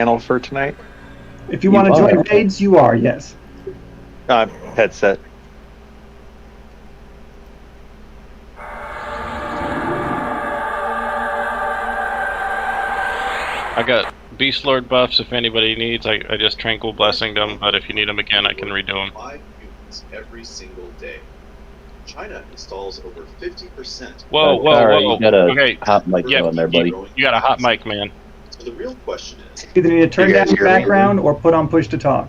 Channel for tonight? If you want to join raids, you are, yes. Headset. I got Beast Lord buffs if anybody needs. I just Tranquil Blessing them, but if you need them again, I can redo them. 5 units every single day. China installs over 50%. Whoa. You got a okay. hot mic on there, buddy. You got a hot mic, man. So the real question is... Either need to turn down your background or put on push to talk.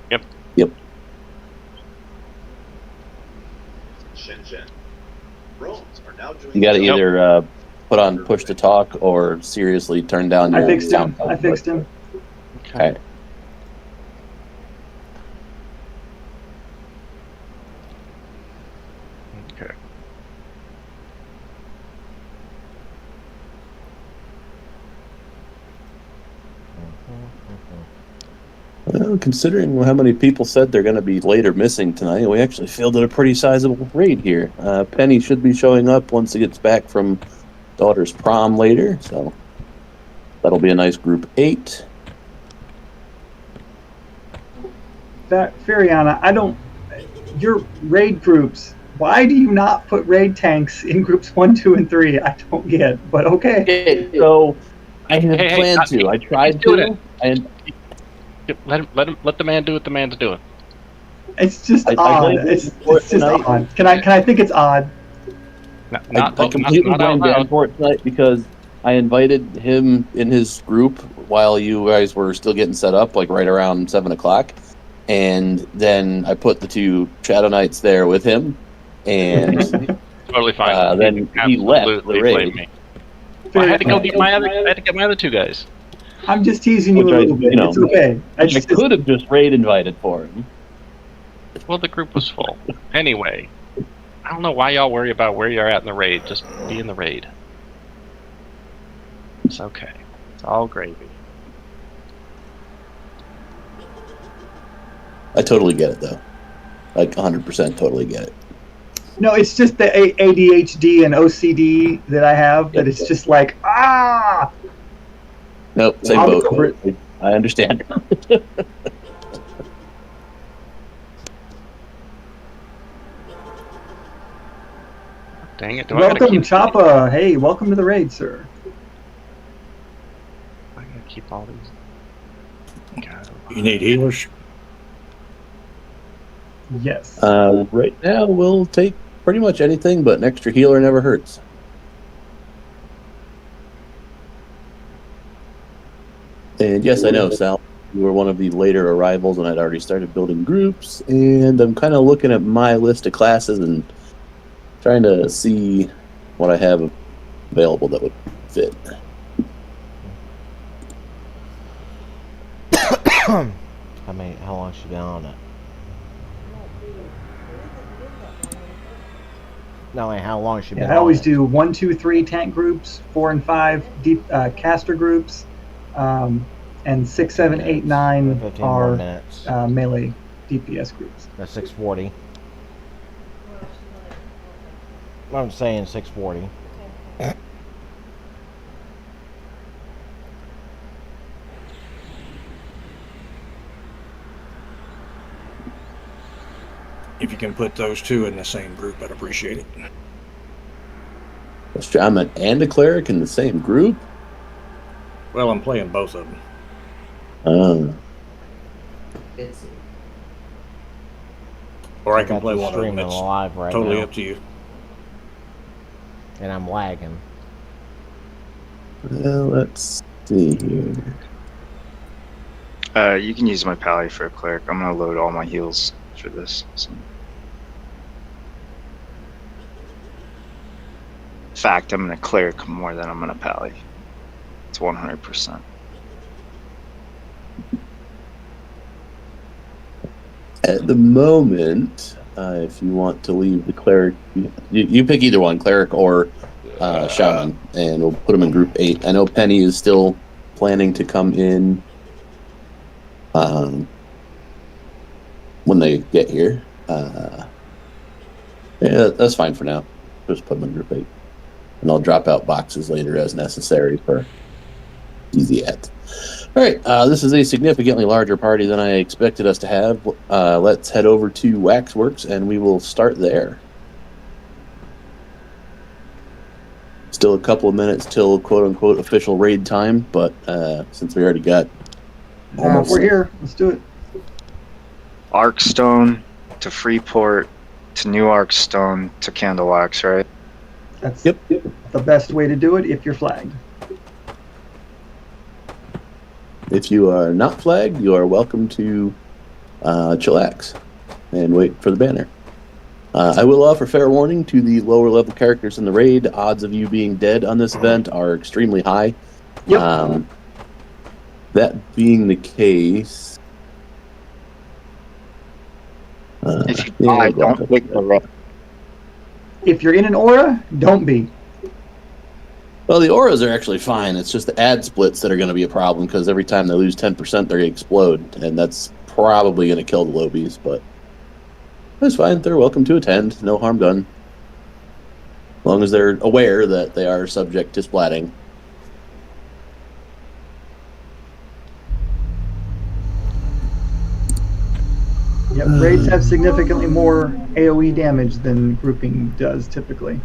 Yep. Shenzhen. Drones are now doing... You got to either put on push to talk or seriously turn down your sound. I fixed him. Okay. Okay. Well, considering how many people said they're going to be late or missing tonight, we actually fielded a pretty sizable raid here. Penny should be showing up once he gets back from daughter's prom later, so that'll be a nice group 8. Fariana, your raid groups, why do you not put raid tanks in groups 1, 2, and 3? I don't get, but okay. So I had planned to. I tried to. And let the man do what the man's doing. It's just odd. It's just odd. Can I think it's odd? I completely blamed Dan for it tonight because I invited him in his group while you guys were still getting set up, like right around 7 o'clock. And then I put the 2 Shadow Knights there with him. And totally fine. Then he left the raid. Me. Well, I had to go get my other 2 guys. I'm just teasing you a little bit. It's okay. I could have just raid invited for him. Well, the group was full. Anyway, I don't know why y'all worry about where you're at in the raid. Just be in the raid. It's okay. It's all gravy. I totally get it, though. Like, 100% totally get it. No, it's just the ADHD and OCD that I have that it's just like, Nope, same boat. I understand. Dang it. Welcome, Choppa. Hey, welcome to the raid, sir. I gotta keep all these. God, you need healers? Yes. Right now, we'll take pretty much anything, but an extra healer never hurts. And yes, I know, Sal, you were one of the later arrivals, and I'd already started building groups, and I'm kind of looking at my list of classes and trying to see what I have available that would fit. How long has she been on it? No, how long has she been on it? I always do 1, 2, 3 tank groups, 4 and 5 deep caster groups, and 6, 7, 8, 9 are melee DPS groups. That's 640. I'm saying 640. If you can put those 2 in the same group, I'd appreciate it. A shaman and a cleric in the same group? Well, I'm playing both of them. Or I can play one of them. It's right totally now. up to you. And I'm lagging. Well, let's see here. You can use my pally for a cleric. I'm gonna load all my heals for this. So. In fact, I'm gonna cleric more than I'm gonna pally. It's 100%. At the moment, if you want to leave the cleric, you pick either one, cleric or shaman, and we'll put them in group 8. I know Penny is still planning to come in when they get here. Yeah, that's fine for now. Just put them in group 8. And I'll drop out boxes later as necessary for easy at. All right, this is a significantly larger party than I expected us to have. Let's head over to Waxworks, and we will start there. Still a couple of minutes till quote-unquote official raid time, but since we already got almost... We're here. Let's do it. Arkstone to Freeport to New Arkstone to Candlewax, right? That's Yep. the best way to do it if you're flagged. If you are not flagged, you are welcome to chillax and wait for the banner. I will offer fair warning to the lower level characters in the raid. Odds of you being dead on this event are extremely high. Yep. That being the case... If you die, don't click the red. If you're in an aura, don't be. Well, the auras are actually fine. It's just the ad splits that are going to be a problem, because every time they lose 10%, they're going to explode, and that's probably going to kill the lobies, but that's fine. They're welcome to attend. No harm done. As long as they're aware that they are subject to splatting. Yep. Raids have significantly more AoE damage than grouping does typically.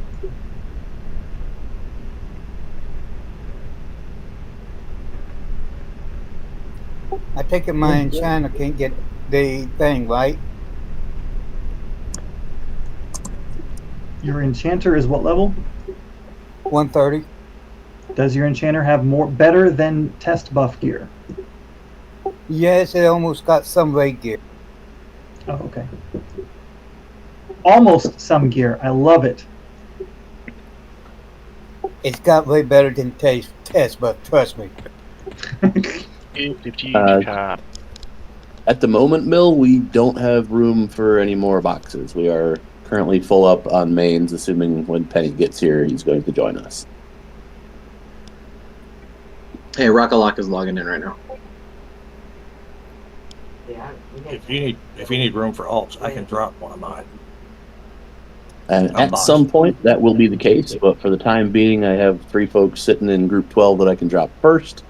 I take it my enchanter can't get the thing, right? Your enchanter is what level? 130. Does your enchanter have better than test buff gear? Yes, it almost got some raid gear. Oh, okay. Almost some gear. I love it. It's got way better than test, but trust me. At the moment, Mill, we don't have room for any more boxes. We are currently full up on mains, assuming when Penny gets here, he's going to join us. Hey, Rockalock is logging in right now. If you need room for alts, I can drop one of mine. And at some point, that will be the case, but for the time being, I have 3 folks sitting in Group 12 that I can drop first.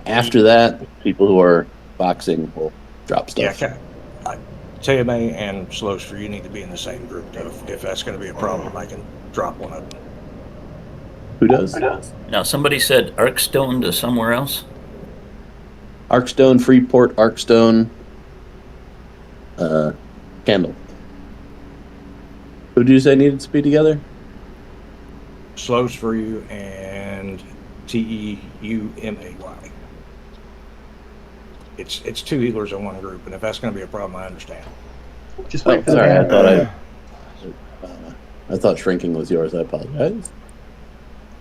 After that, people who are boxing will drop stuff. Yeah, TMA and Slowster, you need to be in the same group. If that's going to be a problem, I can drop one of them. Who does? Now, somebody said Arkstone to somewhere else? Arkstone, Freeport, Arkstone, Candle. Who did you say needed to be together? Slows for you and TEUMAY. It's 2 healers in one group, and if that's going to be a problem, I understand. Just wait for the sorry, banner. I thought shrinking was yours. I apologize.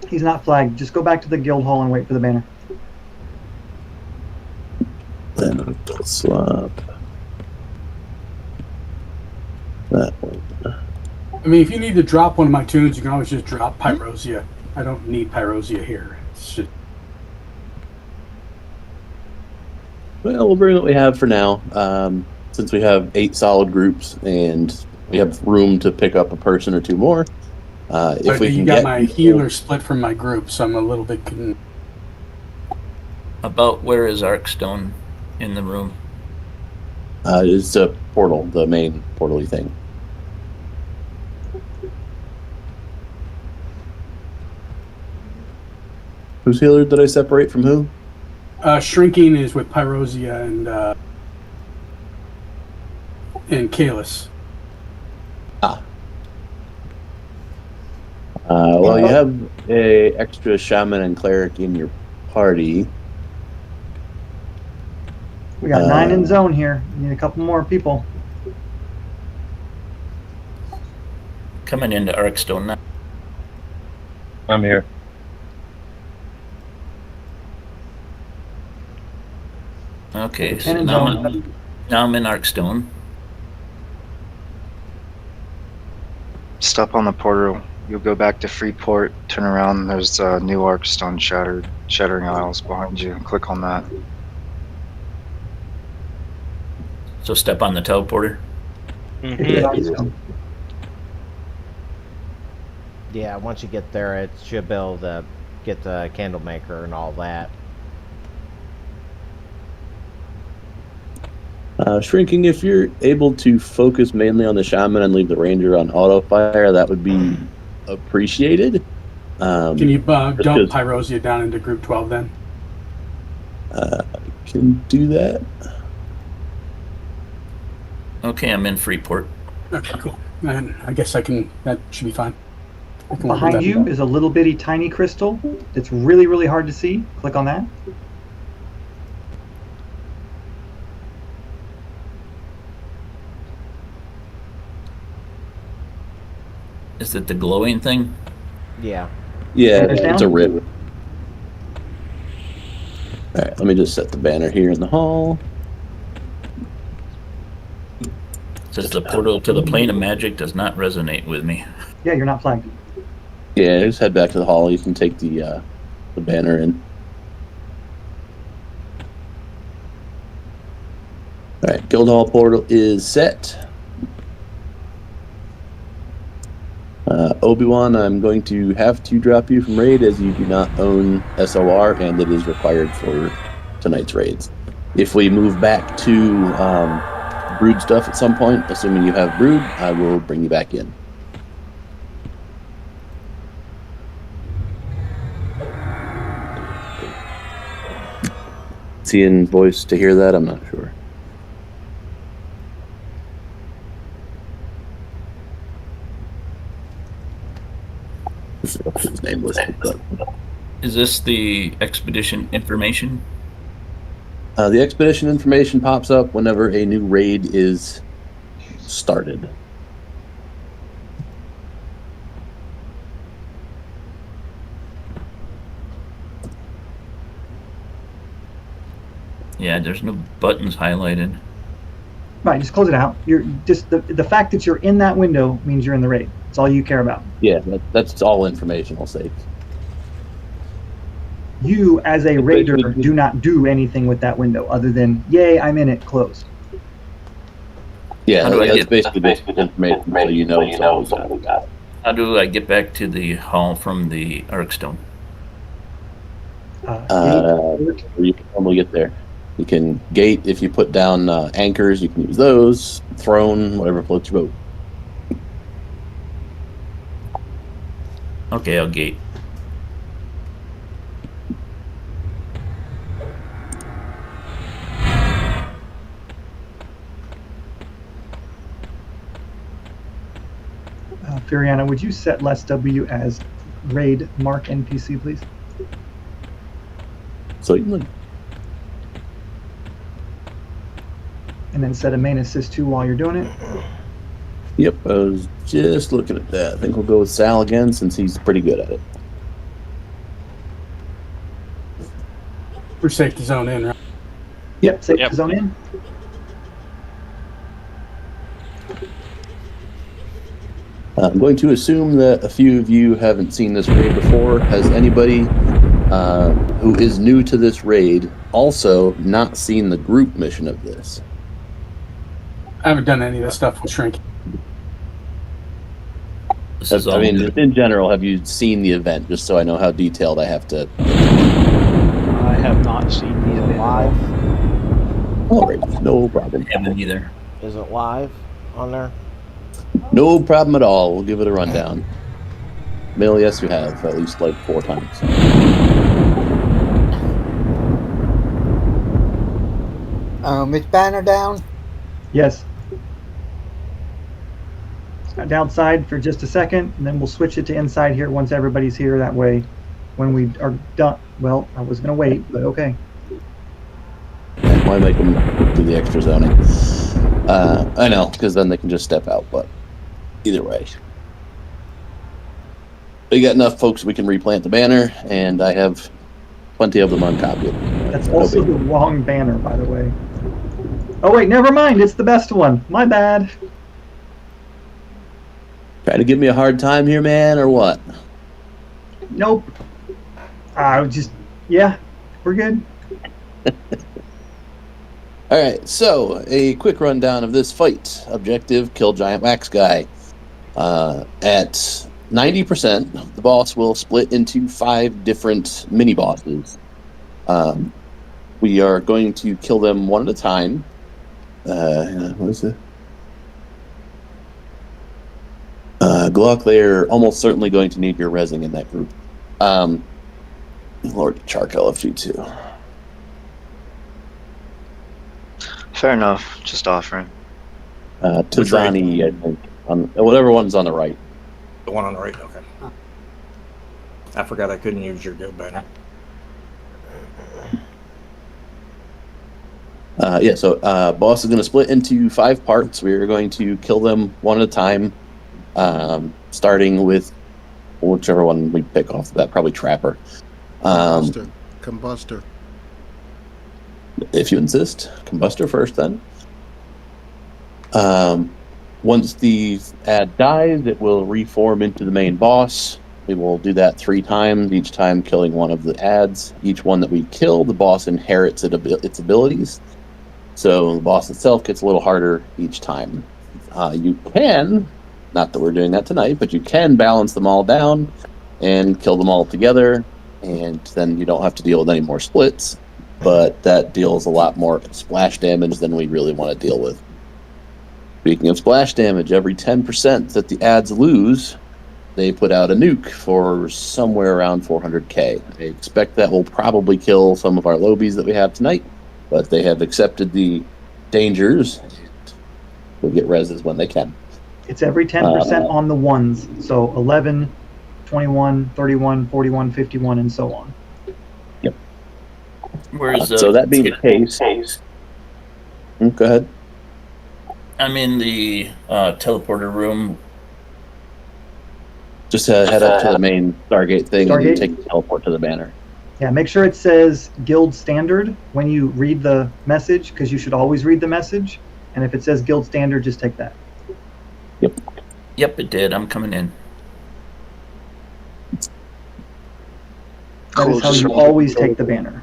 He's not flagged. Just go back to the guild hall and wait for the banner. Then I'll swap that one. I mean, if you need to drop one of my tunes, you can always just drop Pyrosia. I don't need Pyrosia here. It's just... Well, we'll bring what we have for now. Since we have 8 solid groups and we have room to pick up a person or 2 more. If we you can got get my healer split from my group, so I'm a little bit. About where is Arkstone in the room? It's a portal, the main portal-y thing. Whose healer did I separate from who? Shrinking is with Pyrosia and Kalis. Well, you have a extra shaman and cleric in your party. We got 9 in zone here. We need a couple more people. Coming into Arkstone now. I'm here. Okay, so 10 in now zone. I'm in Arkstone. Step on the portal. You'll go back to Freeport, turn around, there's New Arkstone Shattering Isles behind you. Click on that. So step on the teleporter. Yeah, once you get there, it should be able to get the candle maker and all that. Shrinking, if you're able to focus mainly on the shaman and leave the ranger on auto fire, that would be appreciated. Can you dump Pyrosia down into group 12 then? Can do that. Okay, I'm in Freeport. Okay, cool. And I guess that should be fine. Behind you is a little bitty tiny crystal. It's really, really hard to see. Click on that. Is it the glowing thing? Yeah. Yeah, it's a rib. All right, let me just set the banner here in the hall. It says the portal to the plane of magic does not resonate with me. Yeah, you're not flagged. Yeah, just head back to the hall. You can take the banner in. All right, Guild Hall portal is set. Obi-Wan, I'm going to have to drop you from raid as you do not own SOR and it is required for tonight's raids. If we move back to brood stuff at some point, assuming you have brood, I will bring you back in. Is he in voice to hear that? I'm not sure. His name was. Is this the expedition information? The expedition information pops up whenever a new raid is started. Yeah, there's no buttons highlighted. Right, just close it out. You're just the fact that you're in that window means you're in the raid. That's all you care about. Yeah, that's all informational sake. You, as a raider, do not do anything with that window other than, yay, I'm in it, close. Yeah, that's basically information so you know it's all we got. How do I get back to the hall from the Arkstone? You can normally get there. You can gate if you put down anchors. You can use those. Throne, whatever floats your boat. Okay, I'll gate. Furiana, would you set less W as raid mark NPC, please? Certainly. And then set a main assist 2 while you're doing it. Yep, I was just looking at that. I think we'll go with Sal again since he's pretty good at it. We're safe to zone in, right? Yep, safe to zone in. I'm going to assume that a few of you haven't seen this raid before. Has anybody who is new to this raid also not seen the group mission of this? I haven't done any of this stuff with Shrink. I mean, just in general, have you seen the event? Just so I know how detailed I have to. I have not seen the event live. All right, no problem. I haven't either. Is it live on there? No problem at all. We'll give it a rundown. Mail, yes, you have at least like 4 times. Is banner down? Yes. Outside for just a second, and then we'll switch it to inside here once everybody's here. That way, when we are done, well, I was going to wait, but okay. Why make them do the extra zoning? I know, because then they can just step out, but either way. We got enough folks we can replant the banner, and I have plenty of them uncopied. That's also the wrong banner, by the way. Oh wait, never mind. It's the best one. My bad. Trying to give me a hard time here, man, or what? Nope. Yeah, we're good. All right, so a quick rundown of this fight. Objective, kill giant wax guy. At 90%, the boss will split into 5 different mini-bosses. We are going to kill them one at a time. what is it? Glock, they're almost certainly going to need your rezzing in that group. Lord Chark LFG too. Fair enough. Just offering. Tazani, I think. Whatever one's on the right. The one on the right, okay. I forgot I couldn't use your go banner. So boss is going to split into 5 parts. We are going to kill them one at a time, starting with whichever one we pick off that, probably Trapper. Combustor. If you insist. Combustor first, then. Once the ad dies, it will reform into the main boss. We will do that 3 times, each time killing one of the ads. Each one that we kill, the boss inherits its abilities. So the boss itself gets a little harder each time. You can, not that we're doing that tonight, but you can balance them all down and kill them all together, and then you don't have to deal with any more splits. But that deals a lot more splash damage than we really want to deal with. Speaking of splash damage, every 10% that the ads lose, they put out a nuke for somewhere around 400k. I expect that will probably kill some of our lobies that we have tonight, but they have accepted the dangers and will get reses when they can. It's every 10% on the ones, so 11, 21, 31, 41, 51, and so on. Yep. So that being the case, go ahead. I'm in the teleporter room. Just head up to the main Stargate thing and Stargate? take the teleport to the banner. Yeah, make sure it says Guild Standard when you read the message, because you should always read the message. And if it says Guild Standard, just take that. Yep, it did. I'm coming in. That is how you always take the banner.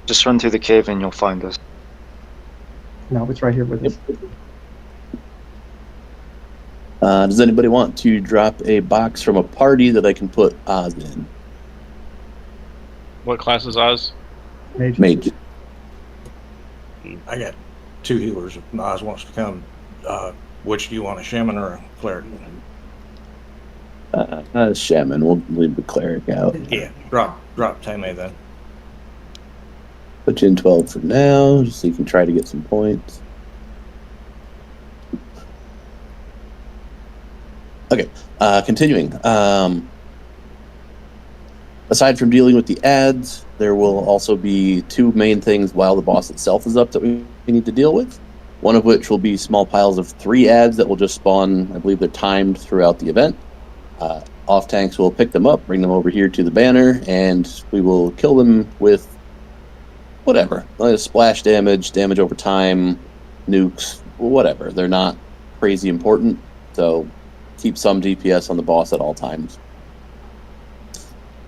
Just run through the cave and you'll find us. No, it's right here with us. Does anybody want to drop a box from a party that I can put Oz in? What class is Oz? Mage. I got 2 healers if Oz wants to come. Which do you want, a shaman or a cleric? Shaman. We'll leave the cleric out. Yeah, drop Tame then. Put you in 12 for now, just so you can try to get some points. Okay, continuing. Aside from dealing with the ads, there will also be 2 main things while the boss itself is up that we need to deal with. One of which will be small piles of 3 ads that will just spawn. I believe they're timed throughout the event. Off tanks will pick them up, bring them over here to the banner, and we will kill them with whatever. Splash damage, damage over time, nukes, whatever. They're not crazy important, so keep some DPS on the boss at all times.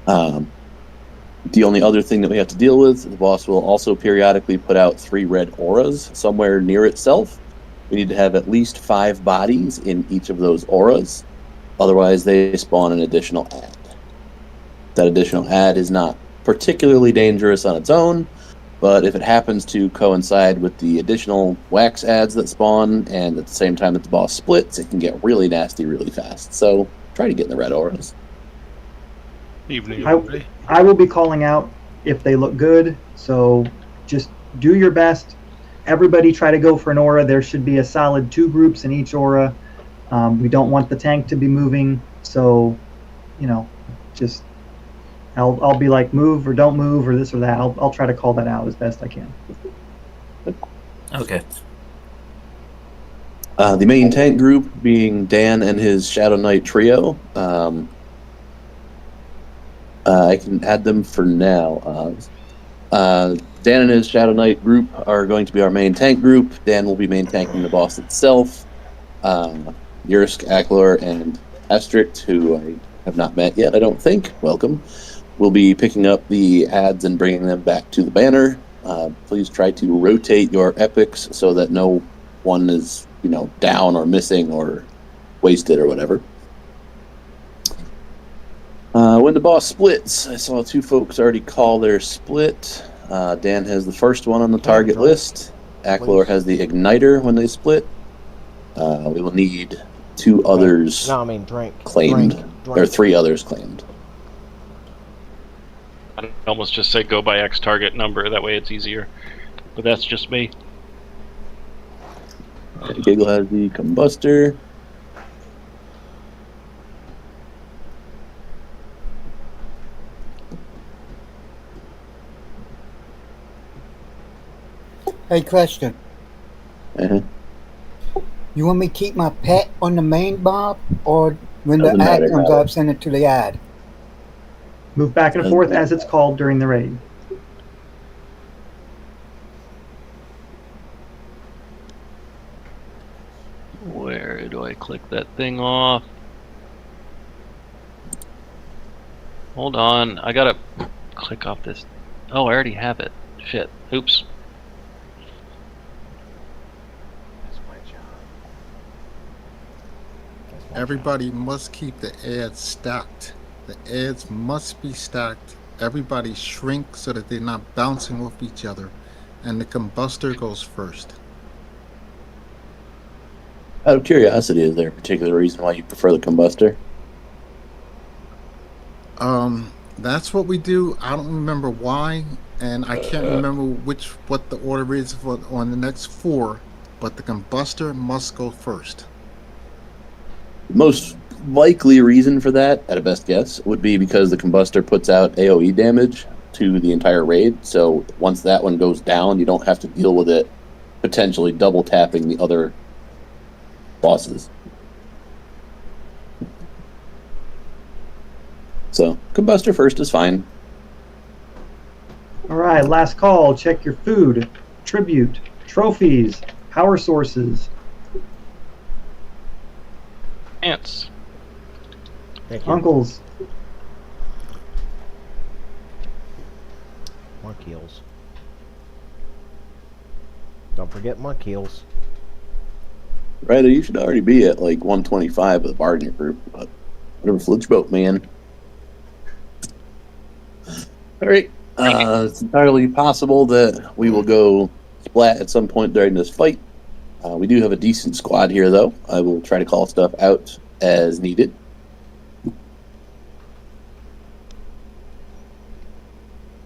The only other thing that we have to deal with, the boss will also periodically put out 3 red auras somewhere near itself. We need to have at least 5 bodies in each of those auras. Otherwise, they spawn an additional ad. That additional ad is not particularly dangerous on its own, but if it happens to coincide with the additional wax ads that spawn, and at the same time that the boss splits, it can get really nasty really fast. So try to get in the red auras. Evening, everybody. I will be calling out if they look good, so just do your best. Everybody try to go for an aura. There should be a solid 2 groups in each aura. We don't want the tank to be moving, so, just I'll be like, move or don't move or this or that. I'll try to call that out as best I can. Okay. The main tank group being Dan and his Shadow Knight trio. I can add them for now. Dan and his Shadow Knight group are going to be our main tank group. Dan will be main tanking the boss itself. Yursk, Aklor, and Astrict, who I have not met yet, I don't think. Welcome. We'll be picking up the ads and bringing them back to the banner. Please try to rotate your epics so that no one is, down or missing or wasted or whatever. When the boss splits, I saw 2 folks already call their split. Dan has the first one on the target list. Aklor has the igniter when they split. We will need 2 others No, I mean drink. claimed. Drink. Or 3 others claimed. I'd almost just say go by X target number. That way it's easier. But that's just me. Giggle has the combustor. Hey, question. Uh-huh. You want me to keep my pet on the main Bob, or when Doesn't the ad matter, comes Bob. up, send it to the ad? Move back and forth as it's called during the raid. Where do I click that thing off? Hold on, I gotta click off this. Oh, I already have it. Shit. Oops. Everybody must keep the ads stacked. The ads must be stacked. Everybody shrink so that they're not bouncing off each other. And the combustor goes first. Out of curiosity, is there a particular reason why you prefer the combustor? That's what we do. I don't remember why, and I can't remember what the order is for on the next 4, but the combustor must go first. The most likely reason for that, at a best guess, would be because the combustor puts out AoE damage to the entire raid. So once that one goes down, you don't have to deal with it potentially double tapping the other bosses. So combustor first is fine. All right, last call. Check your food, tribute, trophies, power sources. Ants. Uncles. Monkey heels. Don't forget monkey heels. Right, you should already be at like 125 with the bargaining group, but whatever floats your boat, man. All right, it's entirely possible that we will go splat at some point during this fight. We do have a decent squad here, though. I will try to call stuff out as needed.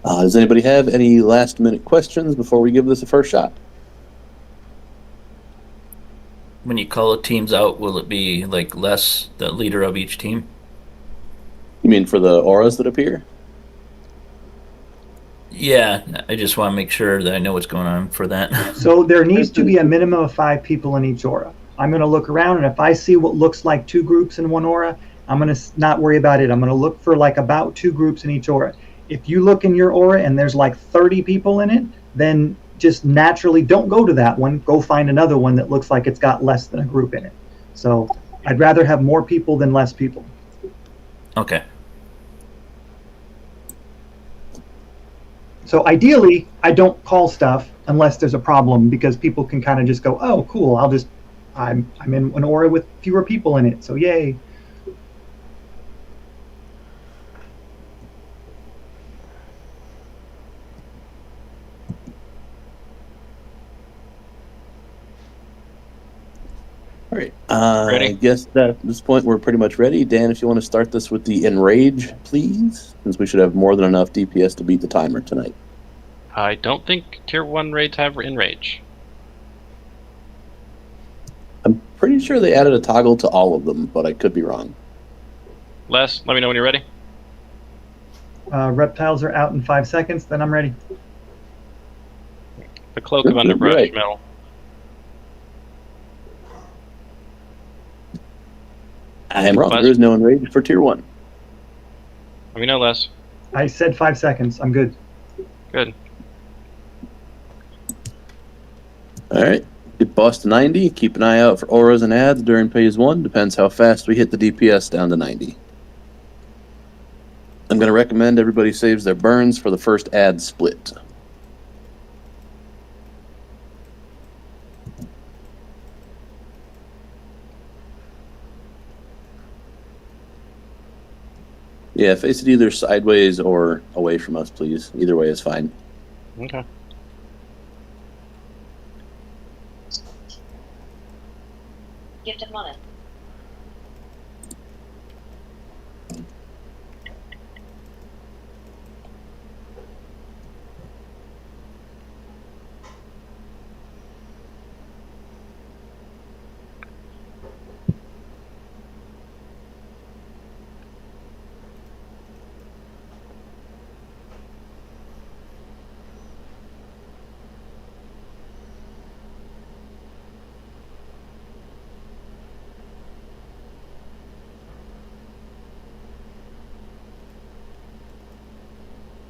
Does anybody have any last-minute questions before we give this a first shot? When you call the teams out, will it be like less the leader of each team? You mean for the auras that appear? Yeah, I just want to make sure that I know what's going on for that. So there needs to be a minimum of 5 people in each aura. I'm going to look around, and if I see what looks like 2 groups in one aura, I'm going to not worry about it. I'm going to look for like about 2 groups in each aura. If you look in your aura and there's like 30 people in it, then just naturally don't go to that one. Go find another one that looks like it's got less than a group in it. So I'd rather have more people than less people. Okay. So ideally, I don't call stuff unless there's a problem, because people can kind of just go, oh, cool, I'm in an aura with fewer people in it, so yay. All right. I guess that at this point we're pretty much ready. Dan, if you want to start this with the Enrage, please, since we should have more than enough DPS to beat the timer tonight. I don't think Tier 1 raids have Enrage. I'm pretty sure they added a toggle to all of them, but I could be wrong. Les, let me know when you're ready. Reptiles are out in 5 seconds, then I'm ready. The Cloak of Underbrush, Right. Mel. I am wrong. Les? There is no Enrage for Tier 1. Let me know, Les. I said 5 seconds. I'm good. Good. All right. Get boss to 90. Keep an eye out for auras and ads during phase 1. Depends how fast we hit the DPS down to 90. I'm going to recommend everybody saves their burns for the first ad split. Yeah, face it either sideways or away from us, please. Either way is fine. Okay. Gifted money.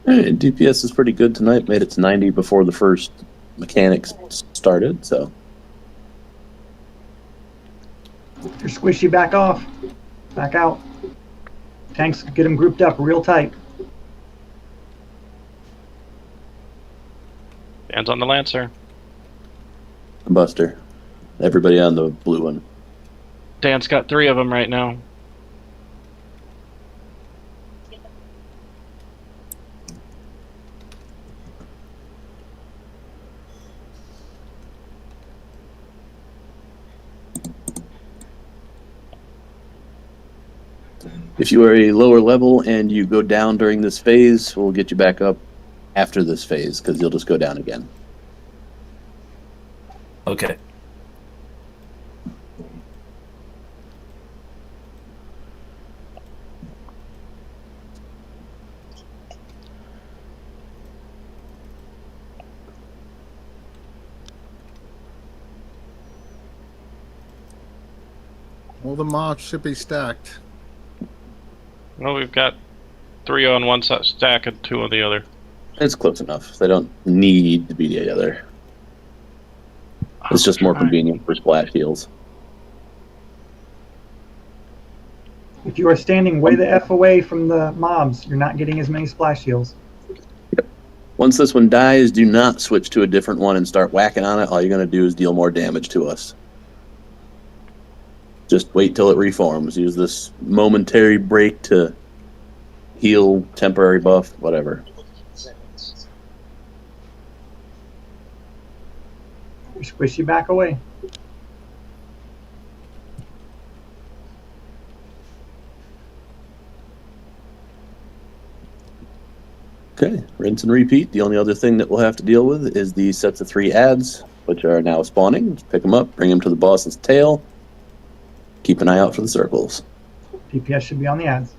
DPS is pretty good tonight. Made it to 90 before the first mechanics started, so. You're squishy, back off. Back out. Tanks, get them grouped up real tight. Hands on the Lancer. Buster. Everybody on the blue one. Dan's got 3 of them right now. If you are a lower level and you go down during this phase, we'll get you back up after this phase, because you'll just go down again. Okay. All the mobs should be stacked. Well, we've got 3 on one stack and 2 on the other. It's close enough. They don't need to be together. It's just more convenient for splash heals. If you are standing way the F away from the mobs, you're not getting as many splash heals. Once this one dies, do not switch to a different one and start whacking on it. All you're going to do is deal more damage to us. Just wait till it reforms. Use this momentary break to heal, temporary buff, whatever. You're squishy, back away. Okay, rinse and repeat. The only other thing that we'll have to deal with is the sets of 3 ads, which are now spawning. Just pick them up, bring them to the boss's tail. Keep an eye out for the circles. DPS should be on the ads.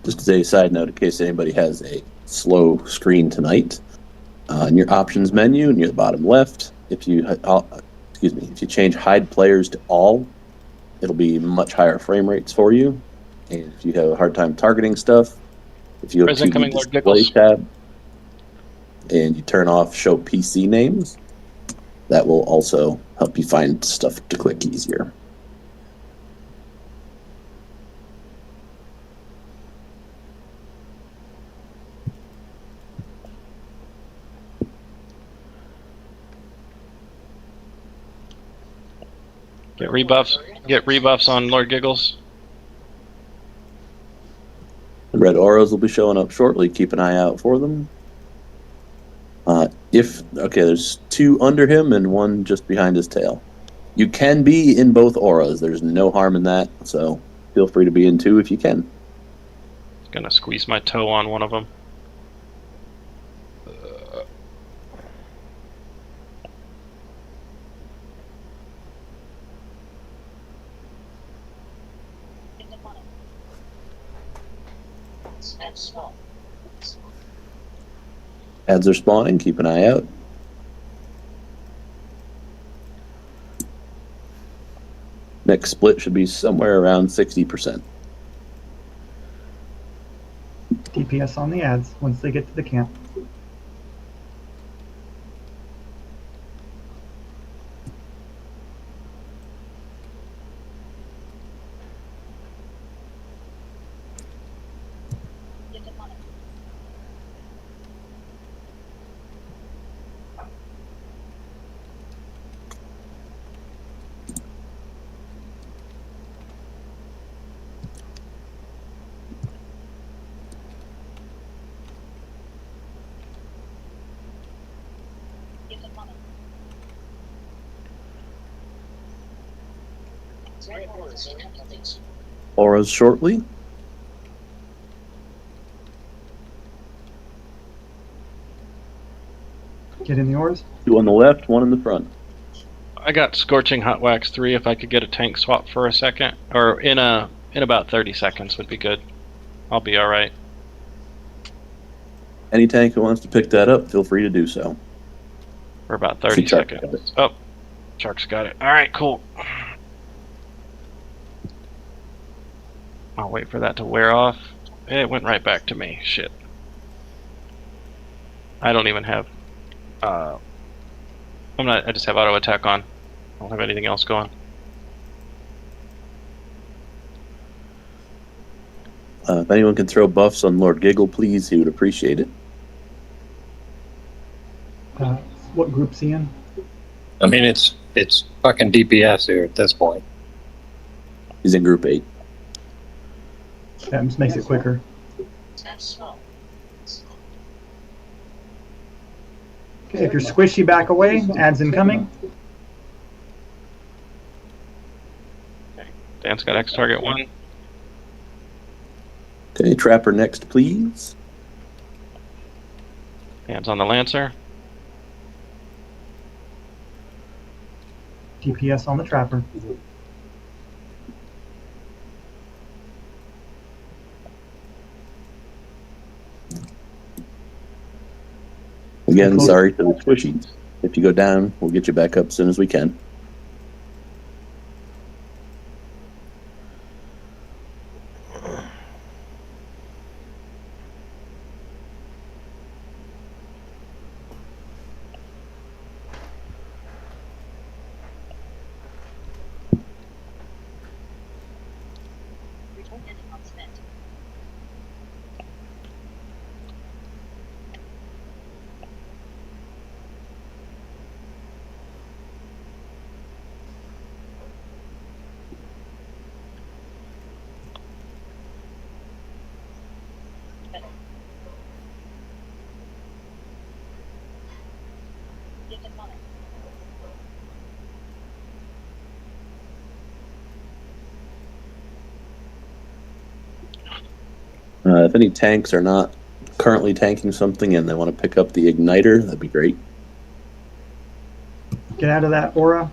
Just as a side note, in case anybody has a slow screen tonight, in your options menu near the bottom left, if you if you change hide players to all, it'll be much higher frame rates for you. And if you have a hard time targeting stuff, if you go to the display tab and you turn off show PC names, that will also help you find stuff to click easier. Get rebuffs on Lord Giggles. The red auras will be showing up shortly. Keep an eye out for them. There's 2 under him and 1 just behind his tail. You can be in both auras. There's no harm in that, so feel free to be in 2 if you can. Gonna squeeze my toe on one of them. Ads are spawning. Keep an eye out. Next split should be somewhere around 60%. DPS on the ads once they get to the camp. Auras shortly. 2 in the auras. 2 on the left, 1 in the front. I got Scorching Hot Wax 3 if I could get a tank swap for a second. Or in about 30 seconds would be good. I'll be alright. Any tank who wants to pick that up, feel free to do so. For about 30 seconds. Oh, Shark's got it. Alright, cool. I'll wait for that to wear off. It went right back to me. Shit. I don't even have... I just have auto attack on. I don't have anything else going. If anyone can throw buffs on Lord Giggle, please, he would appreciate it. What group's he in? I mean, it's fucking DPS here at this point. He's in group 8. That just makes it quicker. Okay, if you're squishy, back away. Adds incoming. Dan's got X target 1. Okay, Trapper next, please. Dan's on the Lancer. DPS on the Trapper. Again, sorry for the squishies. If you go down, we'll get you back up as soon as we can. If any tanks are not currently tanking something and they want to pick up the igniter, that'd be great. Get out of that aura.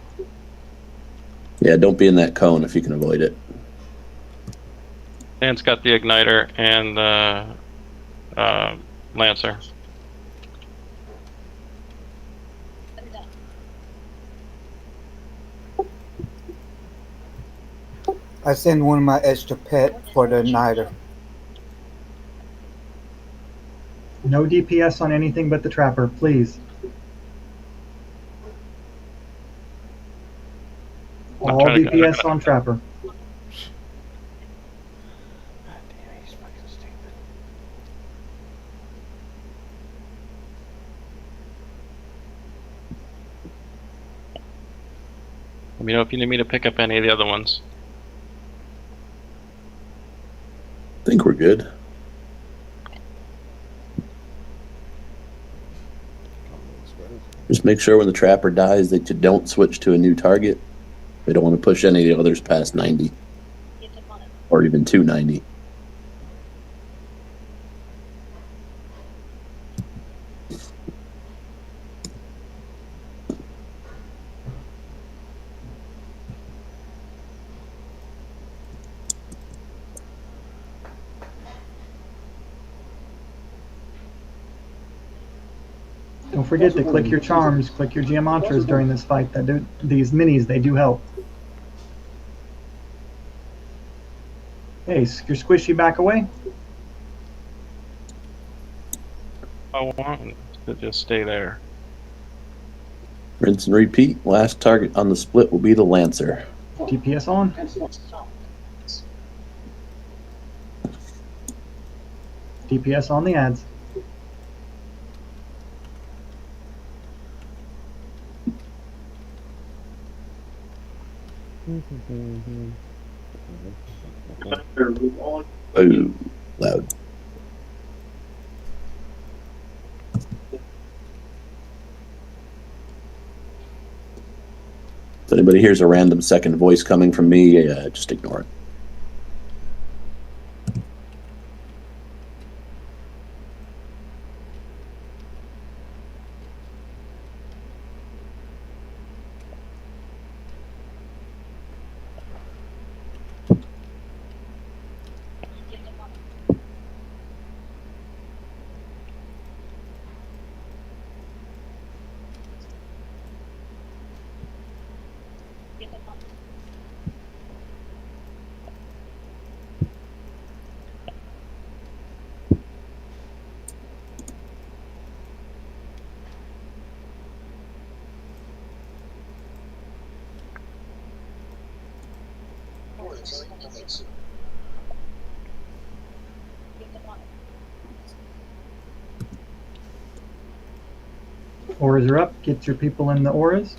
Yeah, don't be in that cone if you can avoid it. Dan's got the igniter and the Lancer. I send one of my extra pet for the igniter. No DPS on anything but the Trapper, please. All DPS on Trapper. Let me know if you need me to pick up any of the other ones. I think we're good. Just make sure when the Trapper dies that you don't switch to a new target. They don't want to push any of the others past 90. Or even 290. Don't forget to click your charms, click your geometras during this fight. These minis, they do help. Hey, your squishy back away. I want to just stay there. Rinse and repeat. Last target on the split will be the Lancer. DPS on. DPS on the ads. Oh, loud. If anybody hears a random second voice coming from me, just ignore it. Auras are up. Get your people in the auras.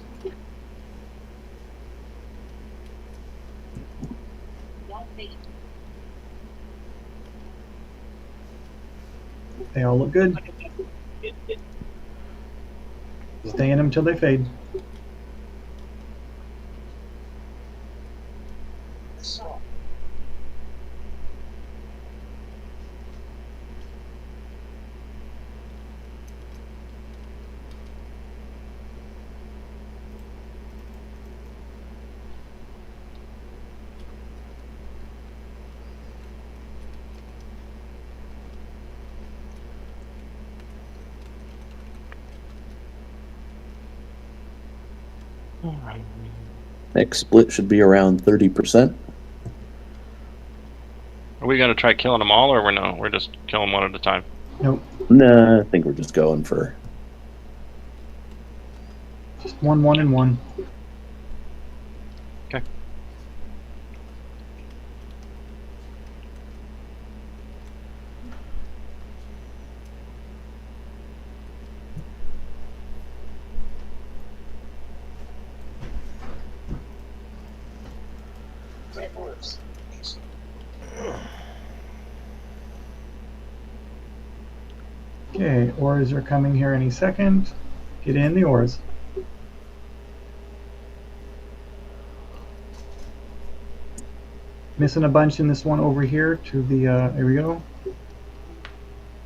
They all look good. Stay in them till they fade. Next split should be around 30%. Are we gonna try killing them all, or we're just killing one at a time? Nope. Nah, I think we're just going for just 1, 1, and 1. Okay. Okay, auras are coming here any second. Get in the auras. Missing a bunch in this one over here to the, there we go.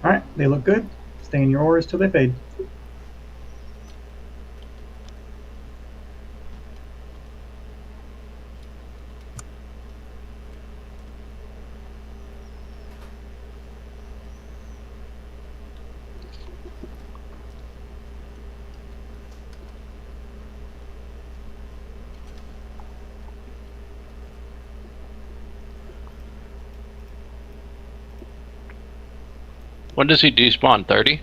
Alright, they look good. Stay in your auras till they fade. When does he despawn? 30?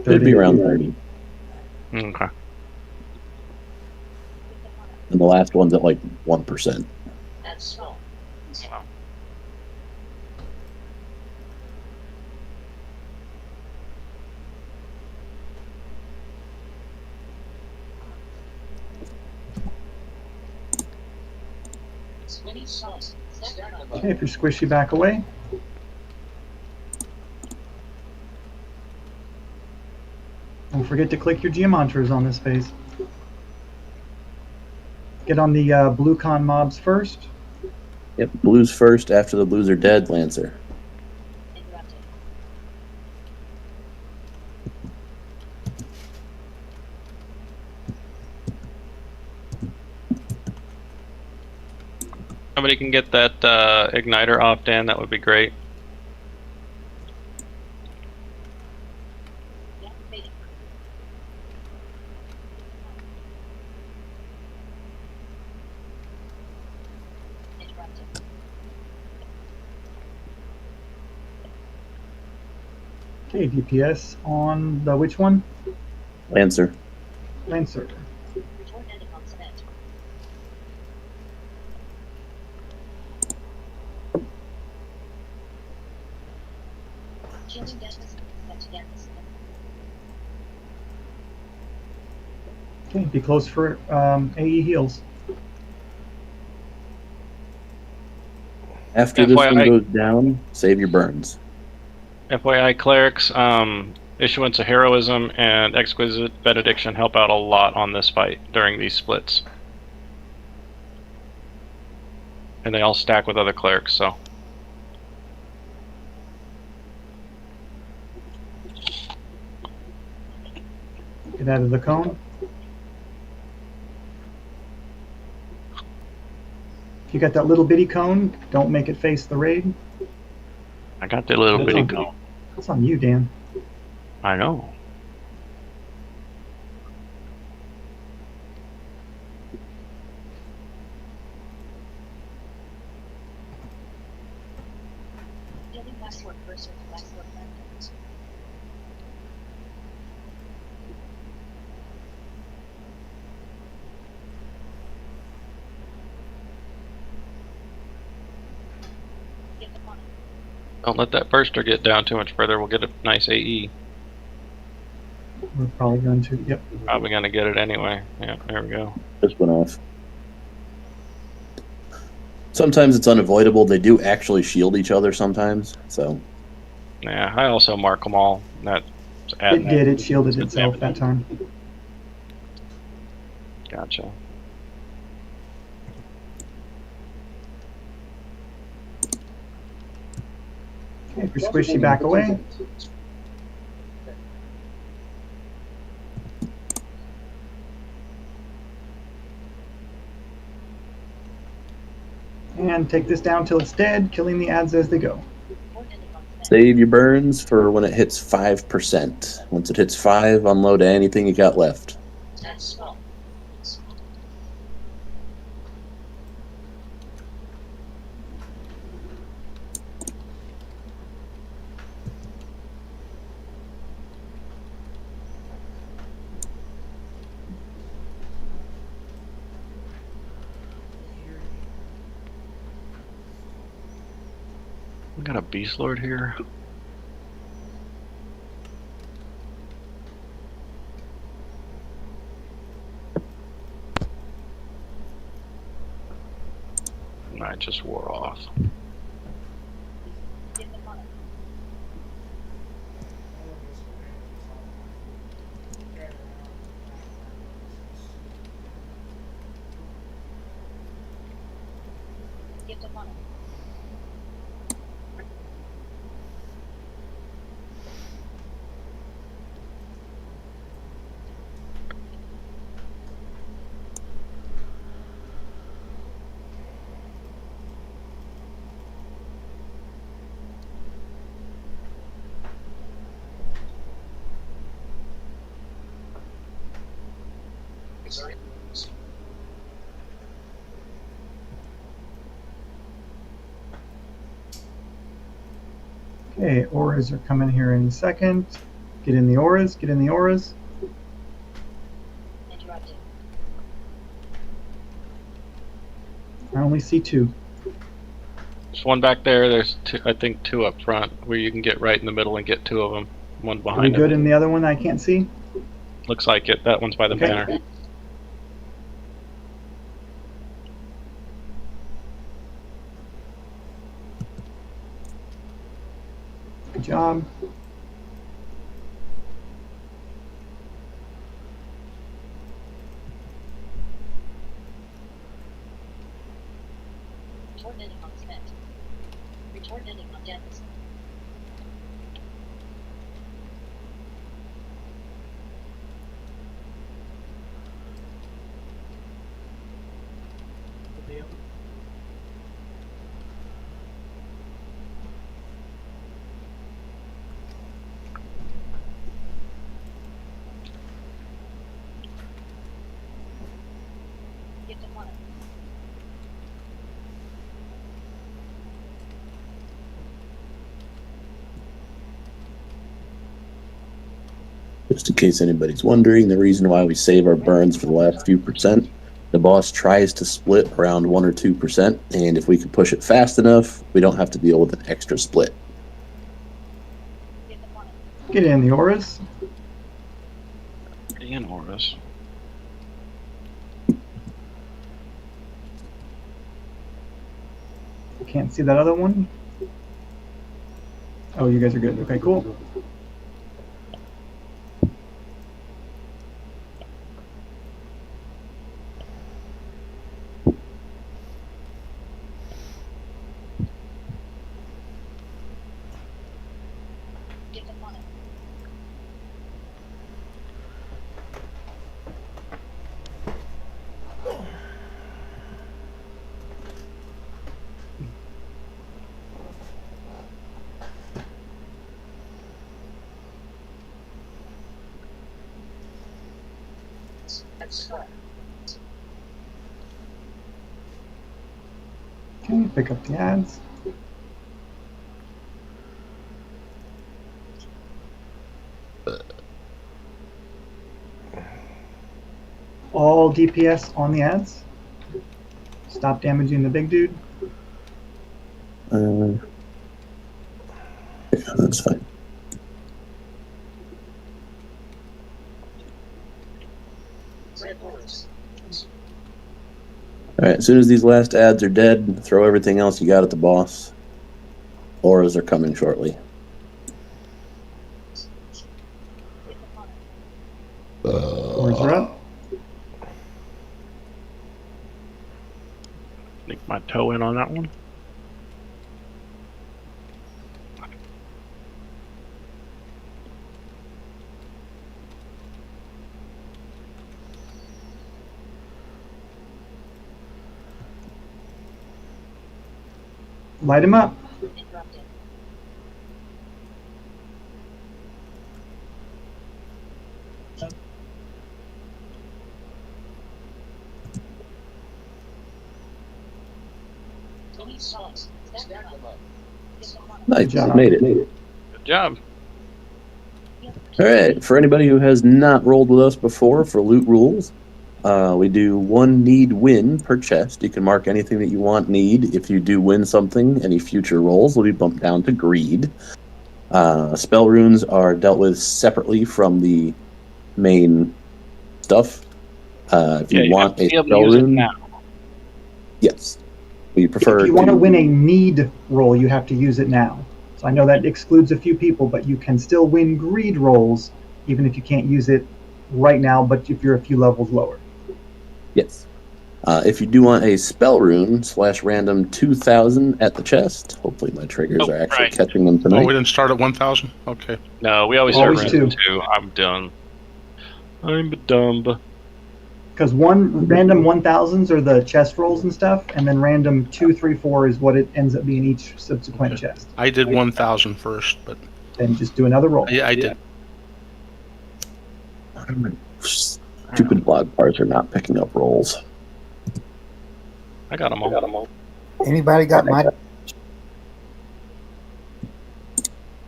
Should be around 30. Okay. And the last one's at like 1%. Wow. Okay, if you're squishy, back away. Don't forget to click your geometers on this phase. Get on the blue con mobs first. Yep, blues first. After the blues are dead, Lancer. Somebody can get that igniter off, Dan. That would be great. Okay, DPS on the which one? Lancer. Lancer. Okay, be close for AE heals. After this one goes down, save your burns. FYI, clerics, issuance of heroism and exquisite benediction help out a lot on this fight during these splits. and they all stack with other clerics. So Get out of the cone. If you got that little bitty cone, don't make it face the raid. I got the little bitty cone. That's on you, Dan. I know. Don't let that burster get down too much further. We'll get a nice AE. We're probably going to. Yep. Probably going to get it anyway. Yeah, there we go. Just went off. Sometimes it's unavoidable. They do actually shield each other sometimes. So. Yeah, I also mark them all. It did. It shielded itself that time. Gotcha. Okay, if you're squishy, back away. And take this down till it's dead, killing the ads as they go. Save your burns for when it hits 5%. Once it hits 5, unload anything you got left. We got a Beast Lord here. Night just wore off. Okay, auras are coming here in a second. Get in the auras, get in the auras. I only see 2. There's one back there. There's two, I think 2 up front where you can get right in the middle and get 2 of them. One Are we behind good him. in the other one I can't see? Looks like it. That one's by the Okay. banner. Good job. Just in case anybody's wondering, the reason why we save our burns for the last few percent, the boss tries to split around 1 or 2%, and if we can push it fast enough, we don't have to deal with an extra split. Get in the auras. In auras. Can't see that other one. Oh, you guys are good. Okay, cool. Okay, pick up the ads. All DPS on the ads. Stop damaging the big dude. Yeah, that's fine. Alright, as soon as these last ads are dead, throw everything else you got at the boss. Auras are coming shortly. Auras are up. Think my toe in on that one. Light him up. Nice, job. made it. Good job. Alright, for anybody who has not rolled with us before for loot rules, we do 1 need win per chest. You can mark anything that you want need. If you do win something, any future rolls will be bumped down to greed. Spell runes are dealt with separately from the main stuff. If you want a spell rune, yes. We prefer If you want to win a need roll, you have to use it now. So I know that excludes a few people, but you can still win greed rolls, even if you can't use it right now, but if you're a few levels lower. Yes. If you do want a spell rune /random 2000 at the chest, hopefully my triggers are actually catching them tonight. Oh, we didn't start at 1,000? Okay. No, we always start random 2. I'm done. I'm dumb. Because random 1000s are the chest rolls and stuff, and then random 2, 3, 4 is what it ends up being each subsequent chest. I did 1,000 first, but... Then just do another roll. Yeah, I did. Stupid blog parts are not picking up rolls. I got them all. Anybody got my?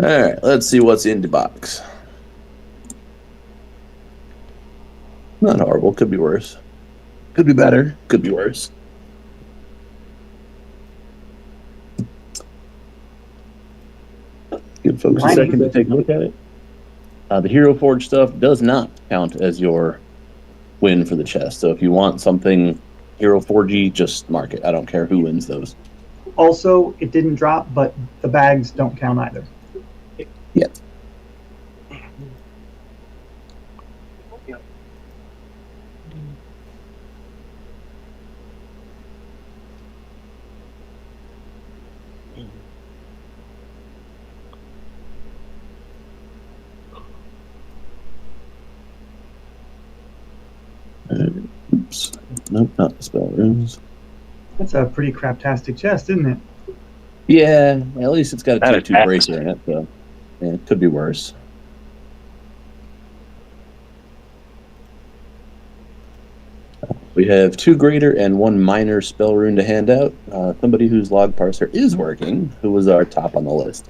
Alright, let's see what's in the box. Not horrible, could be worse. Could be better, could be worse. Give folks a second to take a look at it. The Hero Forge stuff does not count as your win for the chest. So if you want something Hero Forge-y, just mark it. I don't care who wins those. Also, it didn't drop, but the bags don't count either. Yeah. Oops. Nope, not the spell runes. That's a pretty craptastic chest, isn't it? Yeah, at least it's got a 2/2 bracer in it, so yeah, it could be worse. We have 2 greater and 1 minor spell rune to hand out. Somebody whose log parser is working, who was our top on the list.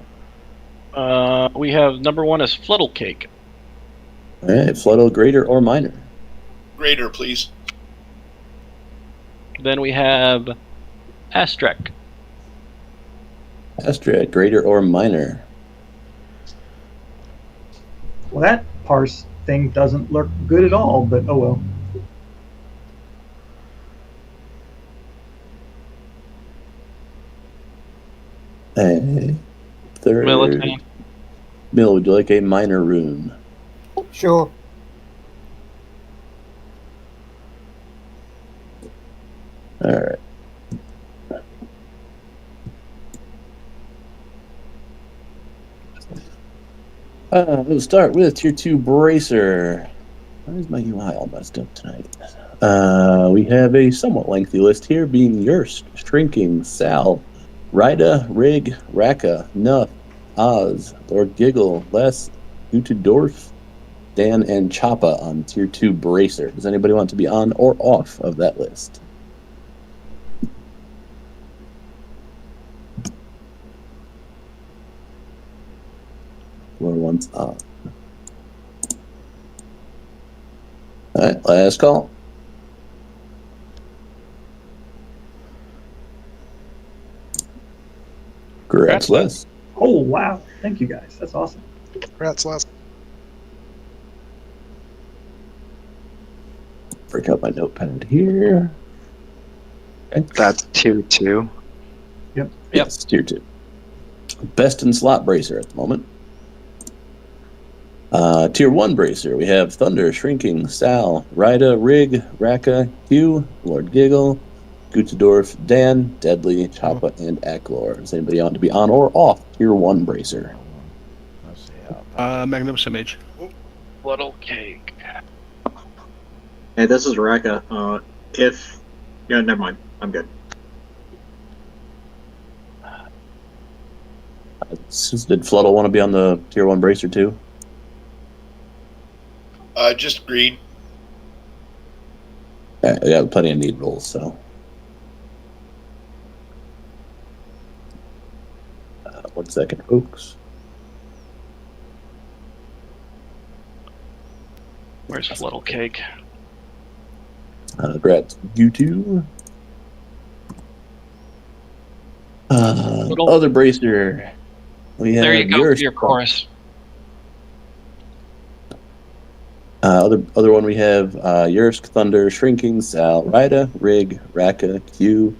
We have number 1 is Fluddle Cake. All right, Fluddle, greater or minor? Greater, please. Then we have Astrek. Astrek, greater or minor? Well, that parse thing doesn't look good at all, but oh well. Third. Militant. Mill, would you like a minor rune? Sure. All right. We'll start with Tier 2 Bracer. Why is my UI all messed up tonight? We have a somewhat lengthy list here, being Yurst, Shrinking, Sal, Rida, Rig, Raka, Nuff, Oz, Lord Giggle, Les, Utadorf, Dan, and Choppa on Tier 2 Bracer. Does anybody want to be on or off of that list? One's on. All right, last call. Congrats, Les. Oh, wow. Thank you, guys. That's awesome. Congrats, Les. Break out my notepad here. Okay. That's Tier 2. Yep. Yes, Tier 2. Best in slot bracer at the moment. Tier 1 bracer, we have Thunder, Shrinking, Sal, Rida, Rig, Raka, Hugh, Lord Giggle, Gutadorf, Dan, Deadly, Choppa, and Aklor. Does anybody want to be on or off Tier 1 bracer? Let's see. Magnificent Mage. Little cake. Hey, this is Raka. Yeah, never mind. I'm good. Did Floodle want to be on the Tier 1 bracer too? Just agreed. Yeah, we got plenty of need rolls, so. 1 second, folks. Where's Little Cake? Congrats, you two. Other bracer. We have There you go for your chorus. Other one we have Yursk, Thunder, Shrinking, Sal, Rida, Rig, Raka, Q,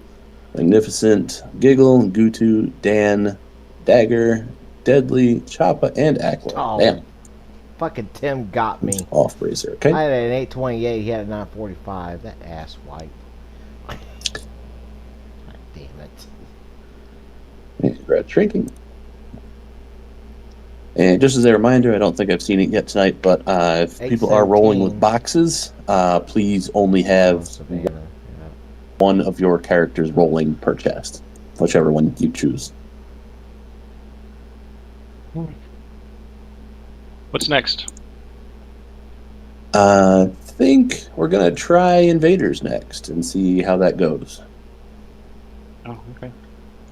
Magnificent, Giggle, Gutu, Dan, Dagger, Deadly, Choppa, and Aklor. Oh, Damn. Fucking Tim got me. Off bracer, okay? I had an 828, he had a 945. That ass white. God damn it. And we're at Shrinking. And just as a reminder, I don't think I've seen it yet tonight, but if people are rolling with boxes, please only have one of your characters rolling per chest, whichever one you choose. What's next? I think we're going to try Invaders next and see how that goes. Oh, okay.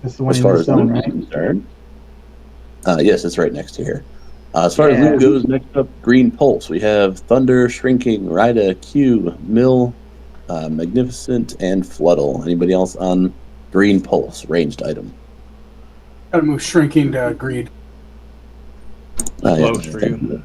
That's the one As in far the as zone, loot is right? concerned. Yes, it's right next to here. As far as Yeah. loot goes, next up, Green Pulse. We have Thunder, Shrinking, Rida, Q, Mill, Magnificent, and Floodle. Anybody else on Green Pulse, ranged item? Gotta move Shrinking to Greed. Close for you.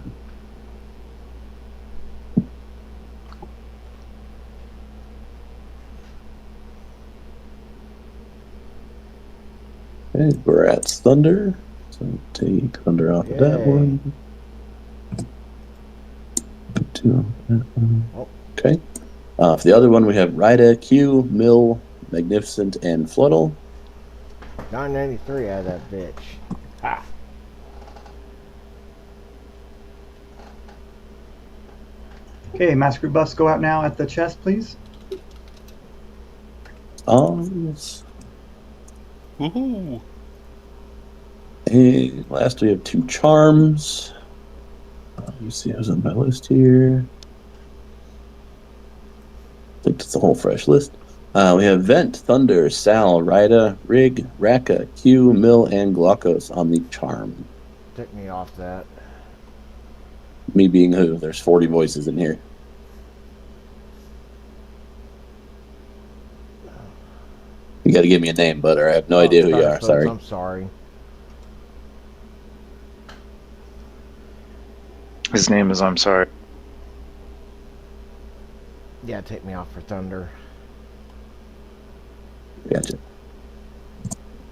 Okay, we're at Thunder. So take Thunder off of that Yay. one. Put 2 on that one. Oh. Okay. For the other one, we have Rida, Q, Mill, Magnificent, and Floodle. 993 out of that bitch. Ah. Okay, Massacre buffs go out now at the chest, please. Woohoo! And last, we have 2 charms. Let me see who's on my list here. I think it's a whole fresh list. We have Vent, Thunder, Sal, Rida, Rig, Raka, Q, Mill, and Glaucos on the charm. Took me off that. Me being who? There's 40 voices in here. You got to give me a name, bud, or I have no idea who you are. Sorry. I'm sorry. His name is I'm sorry. Yeah, take me off for Thunder. Gotcha.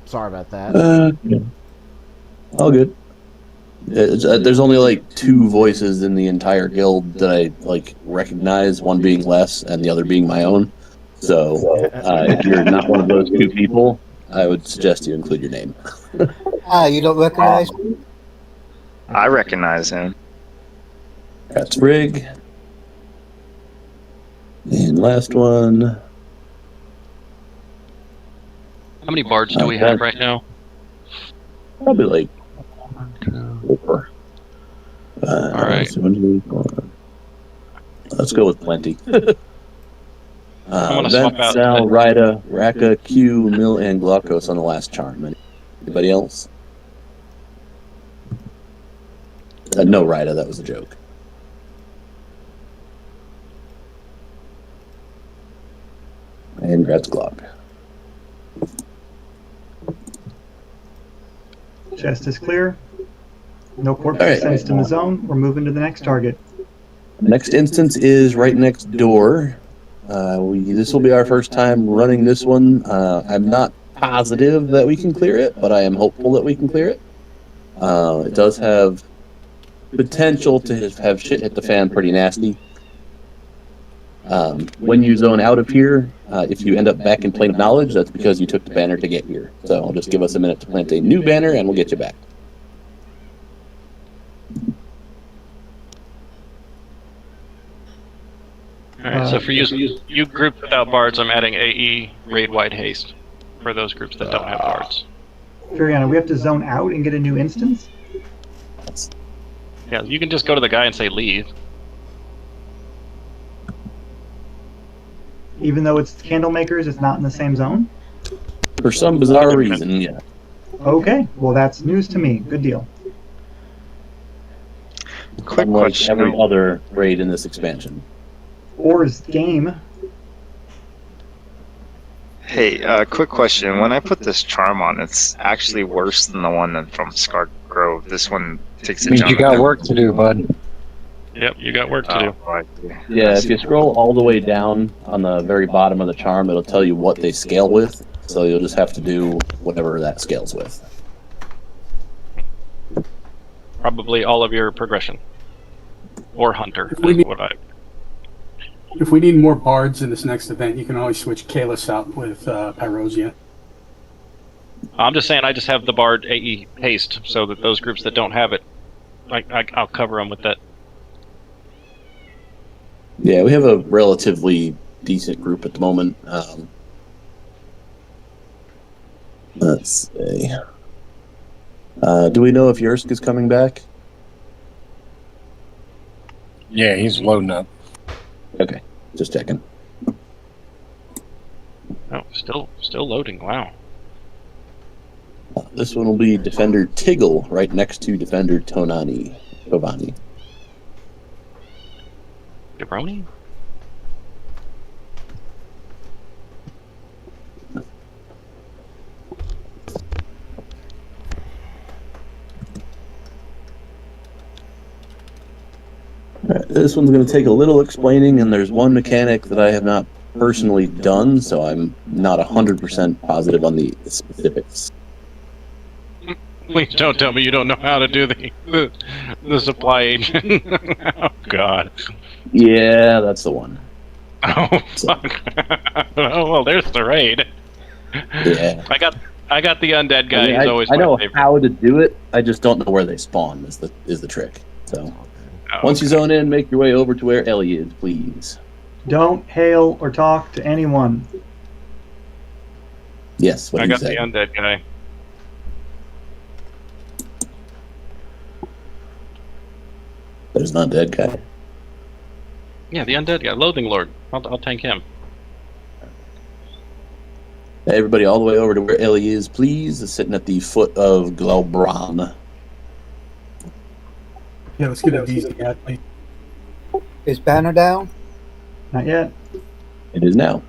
Sorry about that. Yeah. All good. There's only like 2 voices in the entire guild that I like recognize, one being Les and the other being my own. So if you're not one of those 2 people, I would suggest you include your name. You don't recognize me? I recognize him. That's Rig. And last one. How many bards do we have right now? Probably like 4. All right. So 1, 2, 3, 4, Let's go with plenty. I'm gonna swap Vent, out Sal, to Rida, Raka, Q, Mill, and Glaucos on the last charm. Anybody else? No, Rida, that was a joke. And Gretz Glock. Chest is clear. No corpses sensed in the zone. We're moving to the next target. The next instance is right next door. This will be our first time running this one. I'm not positive that we can clear it, but I am hopeful that we can clear it. It does have potential to have shit hit the fan pretty nasty. When you zone out of here, if you end up back in Plane of Knowledge, that's because you took the banner to get here. So I'll just give us a minute to plant a new banner and we'll get you back. Alright, so for you group without bards, I'm adding AE raid wide haste for those groups that don't have bards. Furiana, we have to zone out and get a new instance? Yeah, you can just go to the guy and say leave. Even though it's Candlemakers, it's not in the same zone? For some bizarre reason, yeah. Okay, well that's news to me. Good deal. Quick Unlike question. every other raid in this expansion. Or's game. Hey, quick question. When I put this charm on, it's actually worse than the one from Scarred Grove. This one takes a Means jump. you got work to do, bud. Yep, you got work to do. Right. Yeah, if you scroll all the way down on the very bottom of the charm, it'll tell you what they scale with. So you'll just have to do whatever that scales with. Probably all of your progression. Or hunter, We is need- what I... If we need more bards in this next event, you can always switch Kalis out with Pyrosia. I'm just saying I just have the bard AE haste, so that those groups that don't have it, I'll cover them with that. Yeah, we have a relatively decent group at the moment. Let's see. Do we know if Yursk is coming back? Yeah, he's loading up. Okay, just checking. Oh, still loading. Wow. This one will be Defender Tiggle, right next to Defender Tovani. Jabroni? This one's going to take a little explaining, and there's one mechanic that I have not personally done, so I'm not 100% positive on the specifics. Please don't tell me you don't know how to do the supply agent. Oh God. Yeah, that's the one. Oh fuck. Oh well, there's the raid. Yeah. I got the undead guy. I mean, He's always I know my favorite. how to do it. I just don't know where they spawn. Is the trick. So once you zone in, make your way over to where Ellie is, please. Don't hail or talk to anyone. Yes. What I do you got say? the undead guy. There's not dead guy. Yeah, the undead guy, Loathing Lord. I'll tank him. Everybody, all the way over to where Ellie is, please. Is sitting at the foot of Glaubran. Yeah, let's get a DZ at please. Is banner down? Not yet. It is now.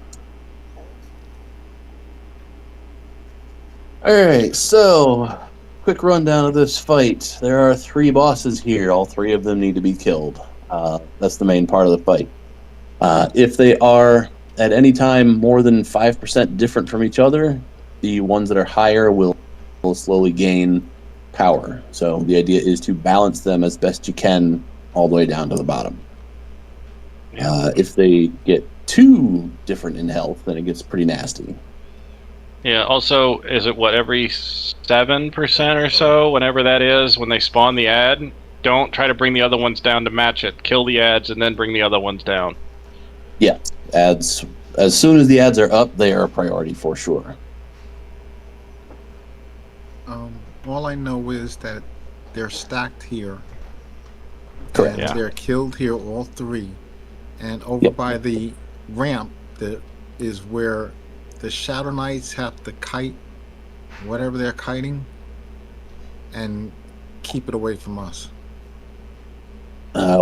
Alright, so quick rundown of this fight. There are 3 bosses here. All 3 of them need to be killed. That's the main part of the fight. If they are at any time more than 5% different from each other, the ones that are higher will slowly gain power. So the idea is to balance them as best you can all the way down to the bottom. If they get too different in health, then it gets pretty nasty. Yeah, also, is it every 7% or so, whenever that is, when they spawn the ad? Don't try to bring the other ones down to match it. Kill the ads and then bring the other ones down. Yeah, ads. As soon as the ads are up, they are a priority for sure. All I know is that they're stacked here. Correct. And they're killed here, all 3. And over by the ramp is where the Shadow Knights have to kite whatever they're kiting and keep it away from us. I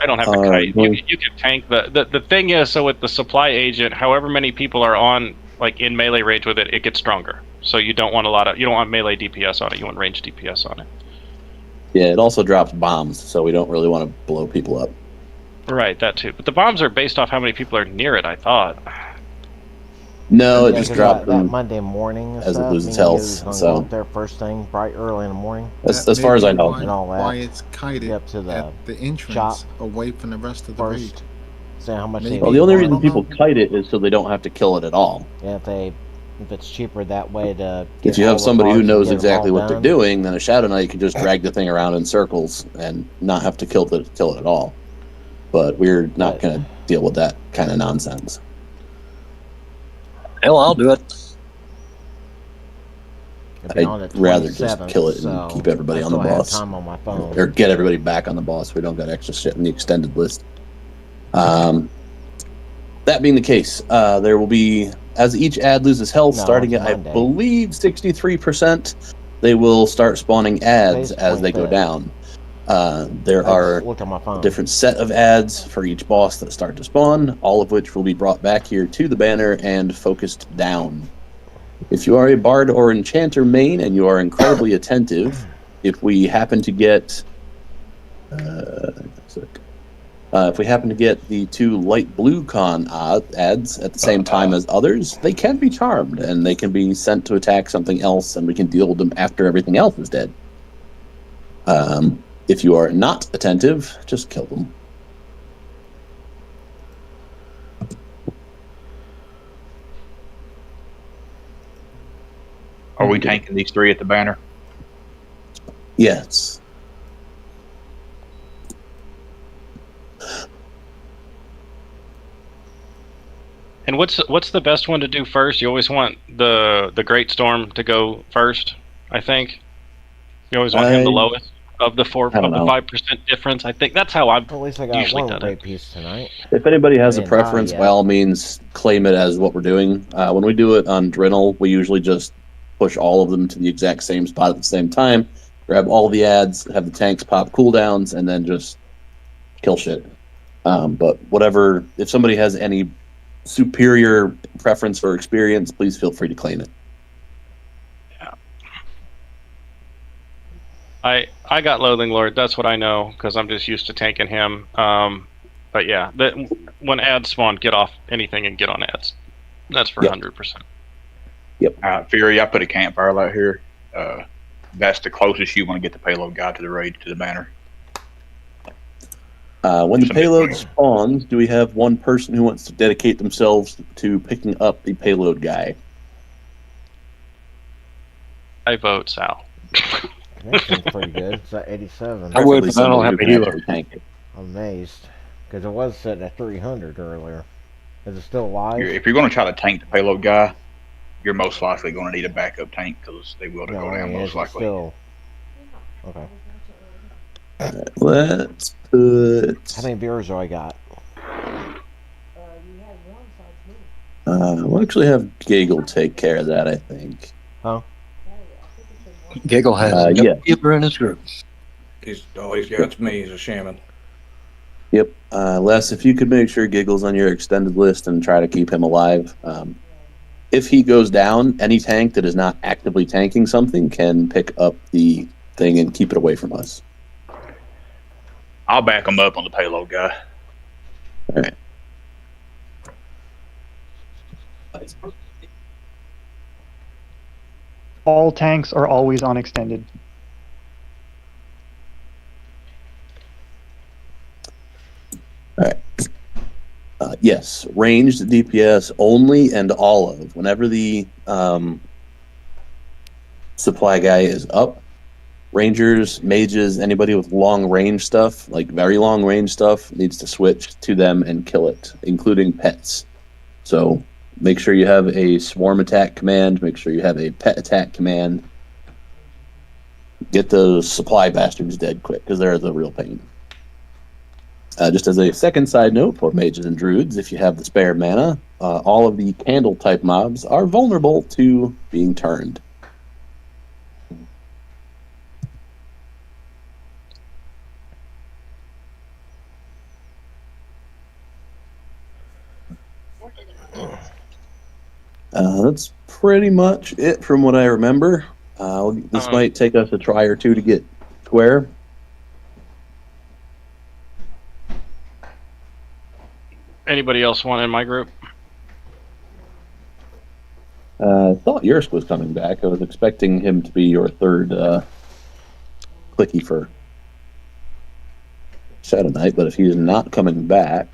don't have to kite. You can tank the thing is, so with the supply agent, however many people are on like in melee range with it, it gets stronger. So you don't want you don't want melee DPS on it. You want range DPS on it. Yeah, it also drops bombs, so we don't really want to blow people up. Right, that too. But the bombs are based off how many people are near it, I thought. No, it just dropped that Monday morning and as stuff, it loses me and health. you So up there first thing, bright early in the morning. As far as I know. And all that. Why it's kited up to at the entrance shop away from the rest of the raid. Saying how much Well, the only reason people kite it is so they don't have to kill it at all. Yeah, if it's cheaper that way to. If you have somebody who knows exactly what they're doing, then a Shadow Knight can just drag the thing around in circles and not have to kill it at all. But we're not going to deal with that kind of nonsense. Hell, I'll do it. I'd rather just kill it and keep everybody on the boss. Time on my phone. Or get everybody back on the boss. We don't got extra shit in the extended list. That being the case, there will be, as each ad loses health, starting at, I believe, 63%, they will start spawning ads as they go down. There are a different set of ads for each boss that start to spawn, all of which will be brought back here to the banner and focused down. If you are a bard or enchanter main and you are incredibly attentive, if we happen to get the 2 light blue con ads at the same time as others, they can be charmed and they can be sent to attack something else, and we can deal with them after everything else is dead. If you are not attentive, just kill them. Are we tanking these 3 at the banner? Yes. And what's the best one to do first? You always want the Great Storm to go first, I think. You always want him the lowest of the 5% difference. I think that's how I've at least I got usually one done great it. piece tonight. If anybody has a preference, by all means, claim it as what we're doing. When we do it on Drinnel, we usually just push all of them to the exact same spot at the same time, grab all the ads, have the tanks pop cooldowns, and then just kill shit. But whatever, if somebody has any superior preference or experience, please feel free to claim it. I got Loathing Lord. That's what I know because I'm just used to tanking him. But yeah, when ads spawn, get off anything and get on ads. That's for 100%. Yep. Fury, I put a campfire light here. That's the closest you want to get the payload guy to the raid, to the banner. When the payload spawns, do we have one person who wants to dedicate themselves to picking up the payload guy? I vote Sal. That seems pretty good. It's at 87. I would, but I don't have a healer. I'm amazed because it was set at 300 earlier. Is it still alive? If you're going to try to tank the payload guy, you're most likely going to need a backup tank because they will go down most likely. Still... Okay. Let's put... How many viewers do I got? We'll actually have Giggle take care of that, I think. Huh? Giggle has a keeper in his group. All he's got me is a shaman. Yep. Les, if you could make sure Giggle's on your extended list and try to keep him alive. If he goes down, any tank that is not actively tanking something can pick up the thing and keep it away from us. I'll back him up on the payload guy. All right. All tanks are always on extended. All right. Yes, ranged DPS only and all of. Whenever the supply guy is up, rangers, mages, anybody with long range stuff, like very long range stuff, needs to switch to them and kill it, including pets. So make sure you have a swarm attack command, make sure you have a pet attack command. Get those supply bastards dead quick, because they're the real pain. Just as a second side note for mages and druids, if you have the spare mana, all of the candle type mobs are vulnerable to being turned. That's pretty much it from what I remember. This might take us a try or two to get square. Anybody else want in my group? I thought Yursk was coming back. I was expecting him to be your third clicky for Shadow Knight, but if he's not coming back,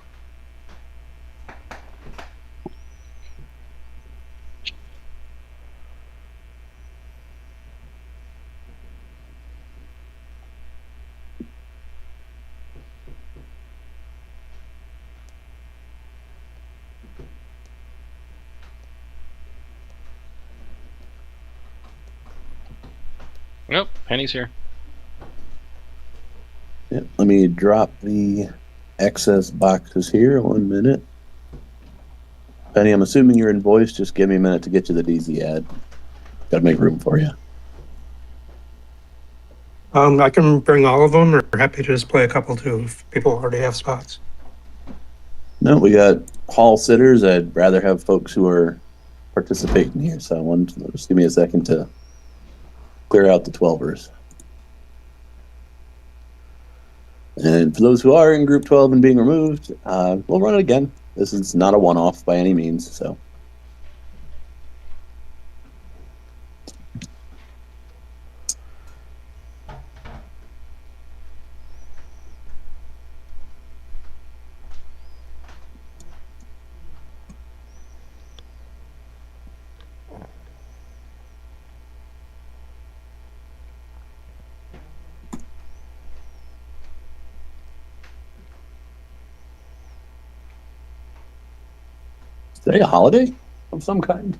Nope, Penny's here. yeah, let me drop the excess boxes here. 1 minute. Penny, I'm assuming you're in voice. Just give me a minute to get you the DZ ad. Got to make room for you. I can bring all of them, or happy to just play a couple too if people already have spots. No, we got hall sitters. I'd rather have folks who are participating here. So just give me a second to clear out the 12ers. And for those who are in group 12 and being removed, we'll run it again. This is not a one-off by any means, so. Is today a holiday of some kind?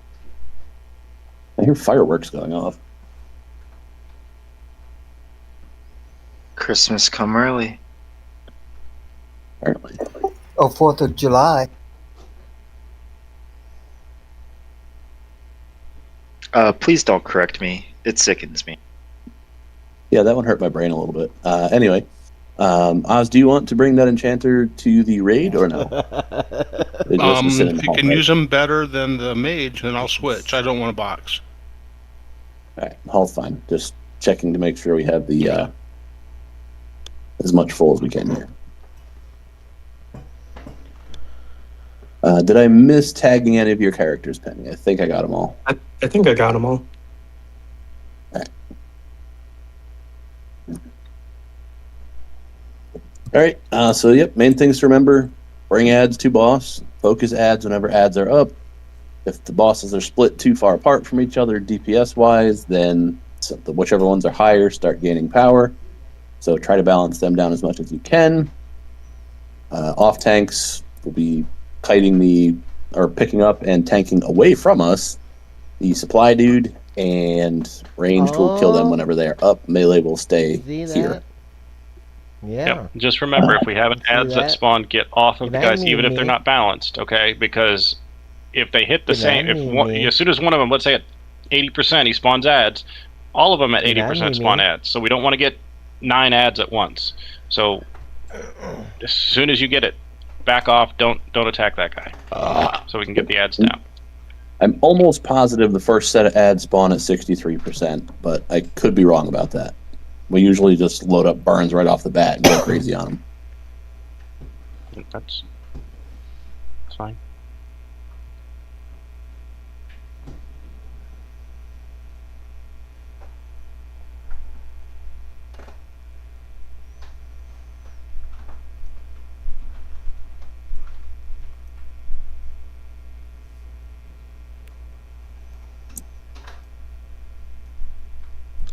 I hear fireworks going off. Christmas come early. Apparently. Oh, 4th of July. Please don't correct me. It sickens me. Yeah, that one hurt my brain a little bit. Anyway, Oz, do you want to bring that enchanter to the raid or no? If you can use them better than the mage, then I'll switch. I don't want a box. All right, hall's fine. Just checking to make sure we have the as much full as we can here. Did I miss tagging any of your characters, Penny? I think I got them all. I think I got them all. All right. So, yep, main things to remember. Bring ads to boss. Focus ads whenever ads are up. If the bosses are split too far apart from each other DPS-wise, then whichever ones are higher start gaining power. So try to balance them down as much as you can. Off tanks will be picking up and tanking away from us the supply dude, and ranged will kill them whenever they are up. Melee will stay here. Yeah. Yep. Just remember, if we have ads that spawn, get off of the guys, even if they're not balanced, okay? Because if they hit the same, as soon as one of them, let's say at 80%, he spawns ads, all of them at 80% spawn ads. So we don't want to get 9 ads at once. So as soon as you get it, back off. Don't attack that guy, so we can get the ads down. I'm almost positive the first set of ads spawn at 63%, but I could be wrong about that. We usually just load up burns right off the bat and go crazy on them. That's fine.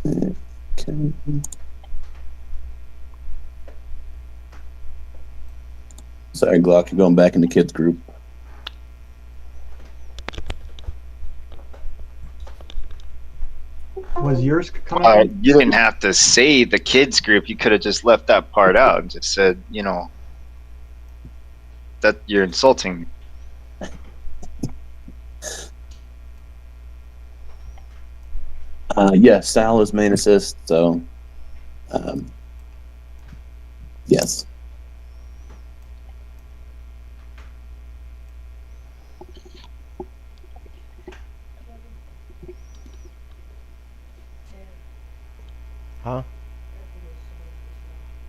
Okay. Sorry, Glock, you're going back in the kids group. Was yours coming? You didn't have to say the kids group. You could have just left that part out and just said, that you're insulting me. Yes, Sal is main assist, so yes. Huh?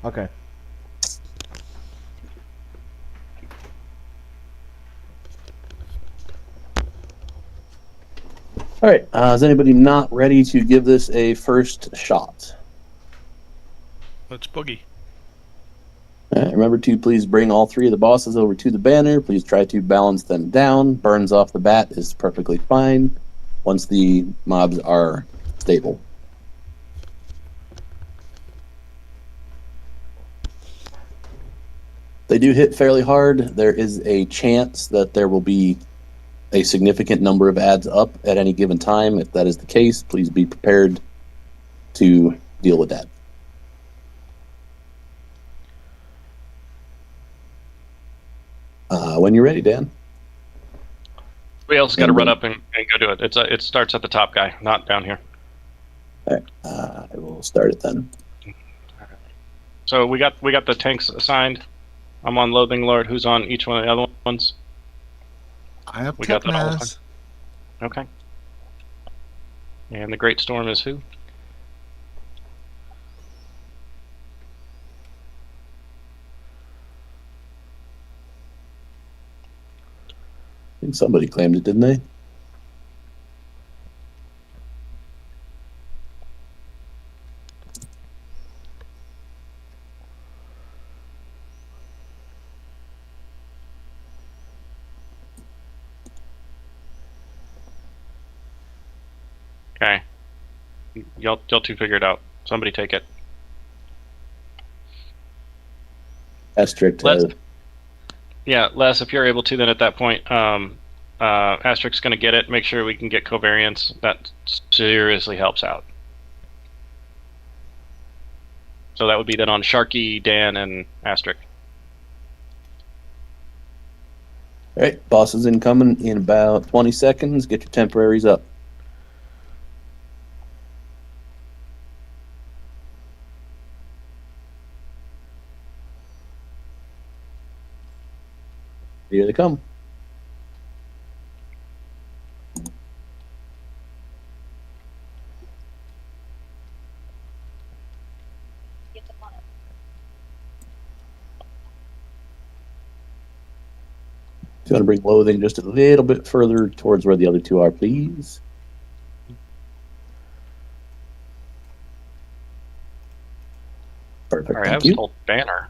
Okay. All right. Is anybody not ready to give this a first shot? Let's boogie. All right, remember to please bring all 3 of the bosses over to the banner. Please try to balance them down. Burns off the bat is perfectly fine once the mobs are stable. They do hit fairly hard. There is a chance that there will be a significant number of ads up at any given time. If that is the case, please be prepared to deal with that. When you're ready, Dan. We else got to run up and go do it. It starts at the top guy, not down here. All right, I will start it then. So we got the tanks assigned. I'm on Loathing Lord. Who's on each one of the other ones? I have We got that all Technaz. assigned. Okay. And the Great Storm is who? I think somebody claimed it, didn't they? Okay. Y'all two figure it out. Somebody take it. Asterisk. Yeah, Les, if you're able to, then at that point, Asterix's going to get it. Make sure we can get covariance. That seriously helps out. So that would be then on Sharky, Dan, and Asterix. All right, boss is incoming in about 20 seconds. Get your temporaries up. Here they come. If you want to bring Loathing just a little bit further towards where the other 2 are, please. Perfect. All right, I Thank was you. told banner.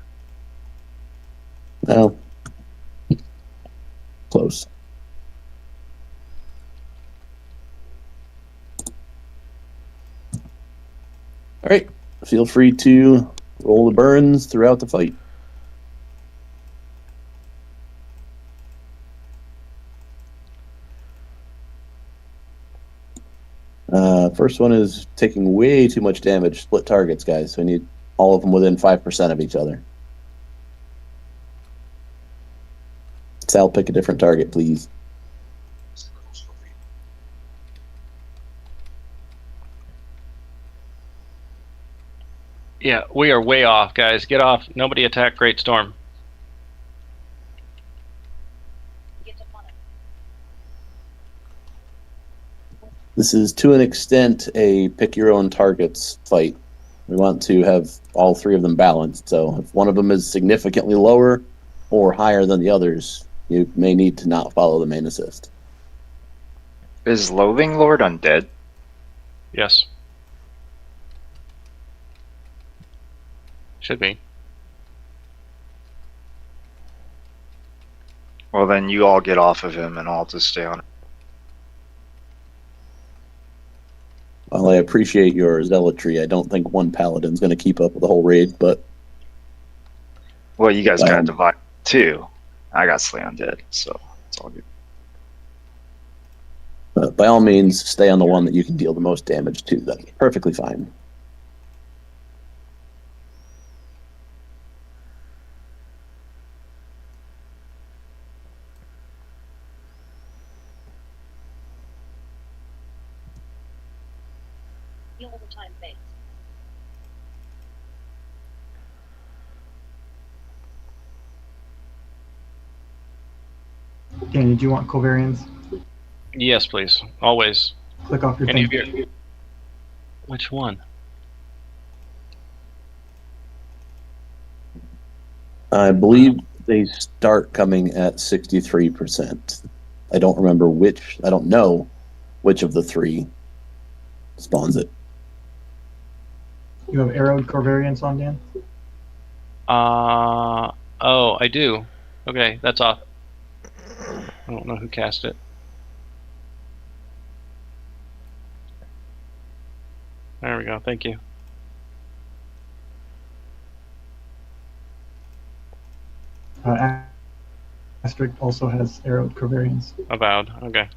No. Close. All right. Feel free to roll the burns throughout the fight. First one is taking way too much damage. Split targets, guys. So we need all of them within 5% of each other. Sal, pick a different target, please. Yeah, we are way off, guys. Get off. Nobody attack Great Storm. This is, to an extent, a pick-your-own-targets fight. We want to have all 3 of them balanced, so if one of them is significantly lower or higher than the others, you may need to not follow the main assist. Is Loathing Lord undead? Yes. Should be. Well, then you all get off of him and I'll just stay on. While I appreciate your zealotry, I don't think one paladin's going to keep up with the whole raid, but... Well, you guys got divided too. I got Slay Undead, so it's all good. By all means, stay on the one that you can deal the most damage to. That's perfectly fine. Danny, do you want covariance? Yes, please. Always. Click off your Any thing. of your... Which one? I believe they start coming at 63%. I don't remember which. I don't know which of the three spawns it. You have arrowed covariance on, Dan? Oh, I do. Okay, that's off. I don't know who cast it. There we go. Thank you. Asterisk also has arrowed covariance. Avowed. Okay.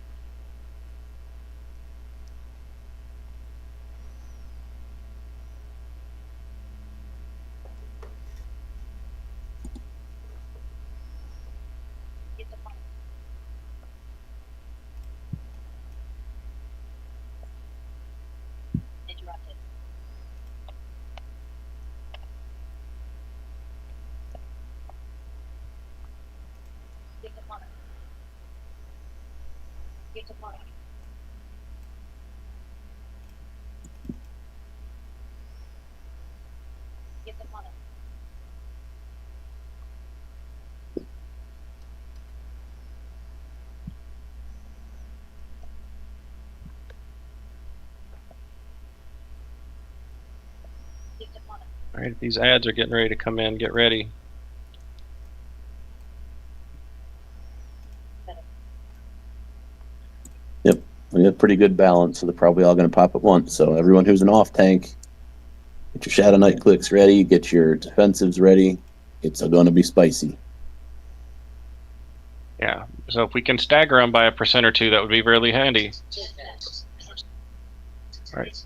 All right, these ads are getting ready to come in. Get ready. Yep, we have pretty good balance, so they're probably all going to pop at once. So everyone who's an off tank, get your Shadow Knight clicks ready, get your defensives ready. It's going to be spicy. Yeah. So if we can stagger them by 1% or 2, that would be really handy. All right.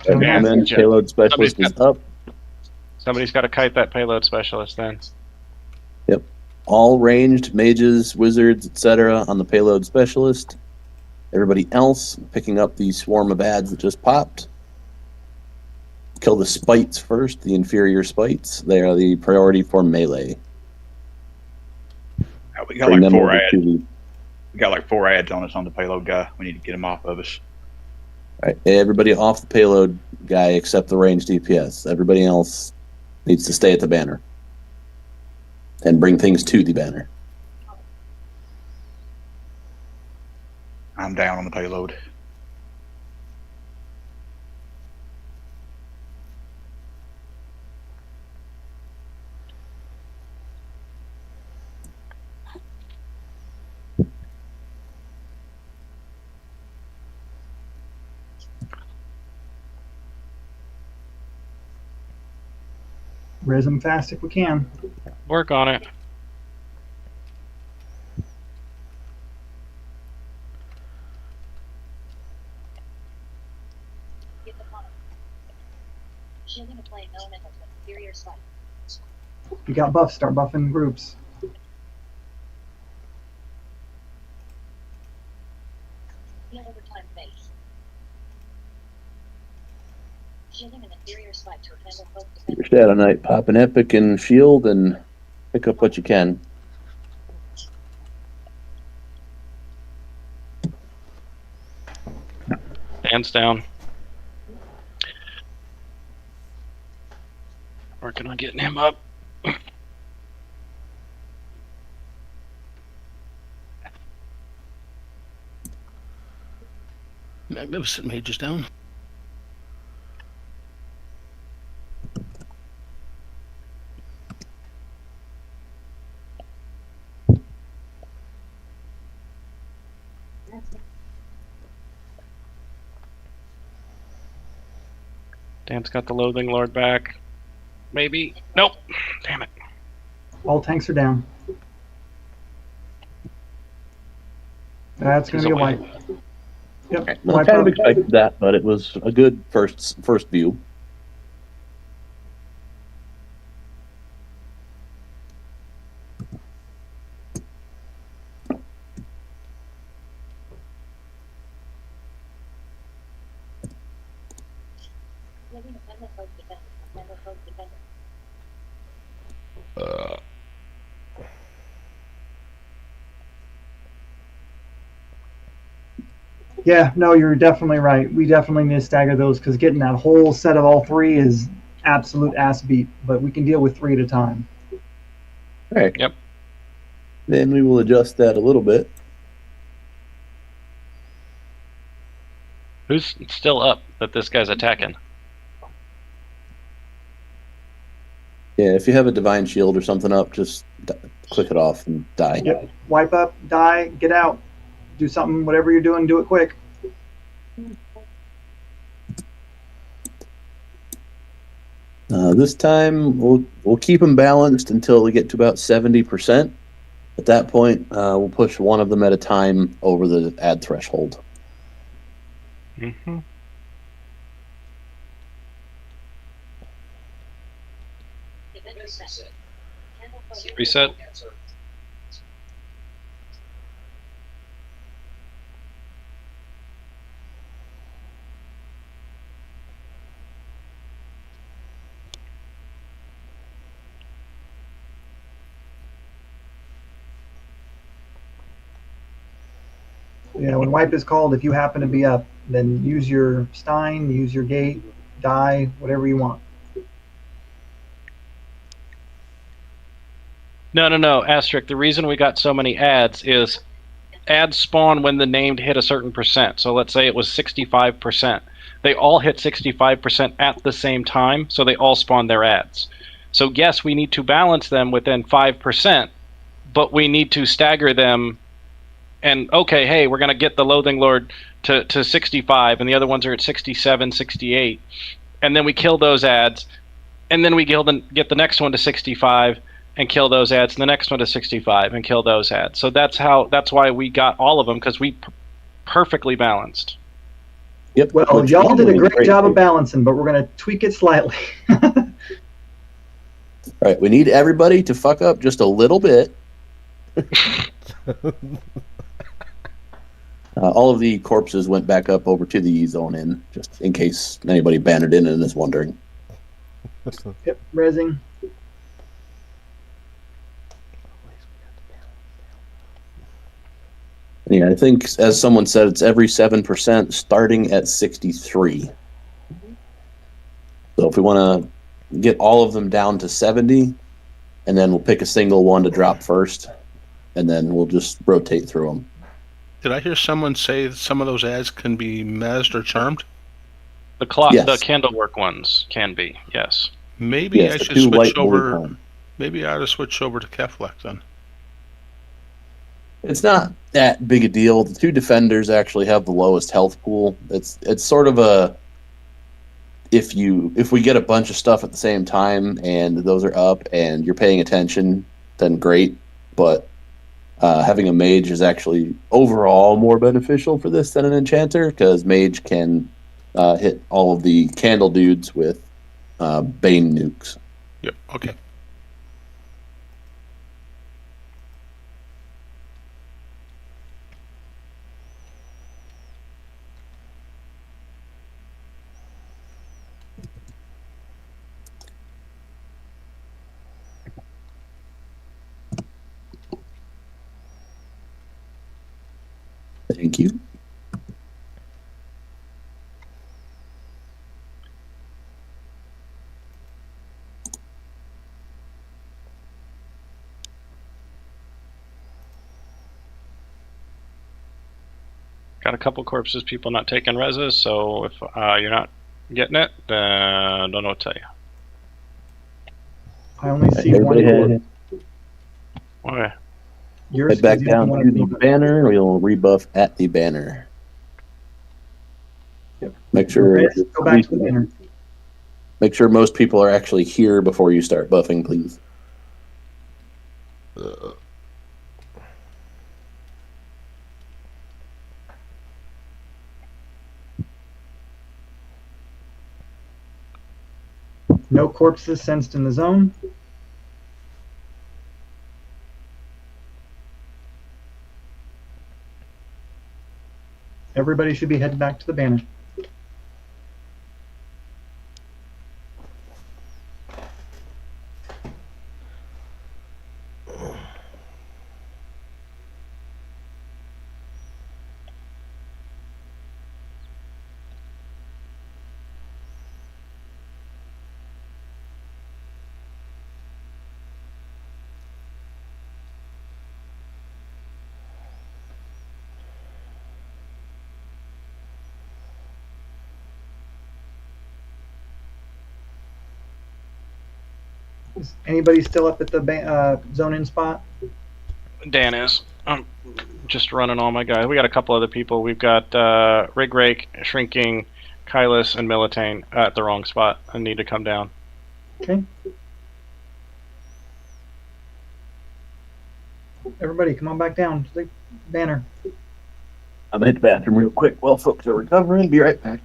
And then payload specialist is up. Somebody's got to kite that payload specialist then. Yep. All ranged mages, wizards, etc. on the payload specialist. Everybody else picking up the swarm of ads that just popped. Kill the spites first, the inferior spites. They are the priority for melee. We got like 4 ads. We got like 4 ads on us on the payload guy. We need to get him off of us. All right, everybody off the payload guy except the ranged DPS. Everybody else needs to stay at the banner and bring things to the banner. I'm down on the payload. Raise them fast if we can. Work on it. If you got buffs, start buffing groups. Your Shadow Knight, pop an epic and shield and pick up what you can. Hands down. Working on getting him up. Magnificent Mage is down. Dan's got the Loathing Lord back. Maybe. Nope. Damn it. All tanks are down. That's going to be a wipe. Yep. Well, I kind of expected that, but it was a good first view. Yeah, no, you're definitely right. We definitely need to stagger those because getting that whole set of all three is absolute ass beat. But we can deal with 3 at a time. All right. Yep. Then we will adjust that a little bit. Who's still up that this guy's attacking? Yeah, if you have a divine shield or something up, just click it off and die. Yep. Wipe up, die, get out, do something. Whatever you're doing, do it quick. This time we'll keep them balanced until we get to about 70%. At that point, we'll push one of them at a time over the add threshold. Mm-hmm. Reset. Yeah, when wipe is called, if you happen to be up, then use your Stein, use your gate, die, whatever you want. No, asterisk. The reason we got so many ads is ads spawn when the named hit a certain percent. So let's say it was 65%. They all hit 65% at the same time, so they all spawn their ads. So yes, we need to balance them within 5%, but we need to stagger them. And okay, hey, we're going to get the Loathing Lord to 65, and the other ones are at 67, 68. And then we kill those ads, and then we get the next one to 65, and kill those ads, and the next one to 65, and kill those ads. So that's why we got all of them, because we perfectly balanced. Yep. Well, y'all did a great job of balancing, but we're going to tweak it slightly. All right, we need everybody to fuck up just a little bit. All of the corpses went back up over to the zone in, just in case anybody banded in and is wondering. Yep, rezzing. Yeah, I think, as someone said, it's every 7%, starting at 63. So if we want to get all of them down to 70, and then we'll pick a single one to drop first, and then we'll just rotate through them. Did I hear someone say that some of those ads can be mezzed or charmed? The clock, Yes. the candlework ones can be, yes. Maybe Yes, I the should two switch white over. bullet Maybe I ought to switch over to Keflek then. It's not that big a deal. The two defenders actually have the lowest health pool. It's sort of a if we get a bunch of stuff at the same time and those are up and you're paying attention, then great. But having a mage is actually overall more beneficial for this than an enchanter, because mage can hit all of the candle dudes with bane nukes. Yep. Okay. Thank you. Got a couple corpses, people not taking reses, so if you're not getting it, then don't know what to tell you. I only see Everybody one. Okay. Yours Head back is down one to of the them. banner. We'll rebuff at the banner. Yep. Make sure Go back to the banner. Make sure most people are actually here before you start buffing, please. No corpses sensed in the zone. Everybody should be heading back to the banner. Is anybody still up at the zone-in spot? Dan is. I'm just running all my guys. We got a couple other people. We've got Rig Rake, Shrinking, Kylus, and Militane at the wrong spot and need to come down. Okay. Everybody, come on back down to the banner. I'm gonna hit the bathroom real quick while folks are recovering. Be right back.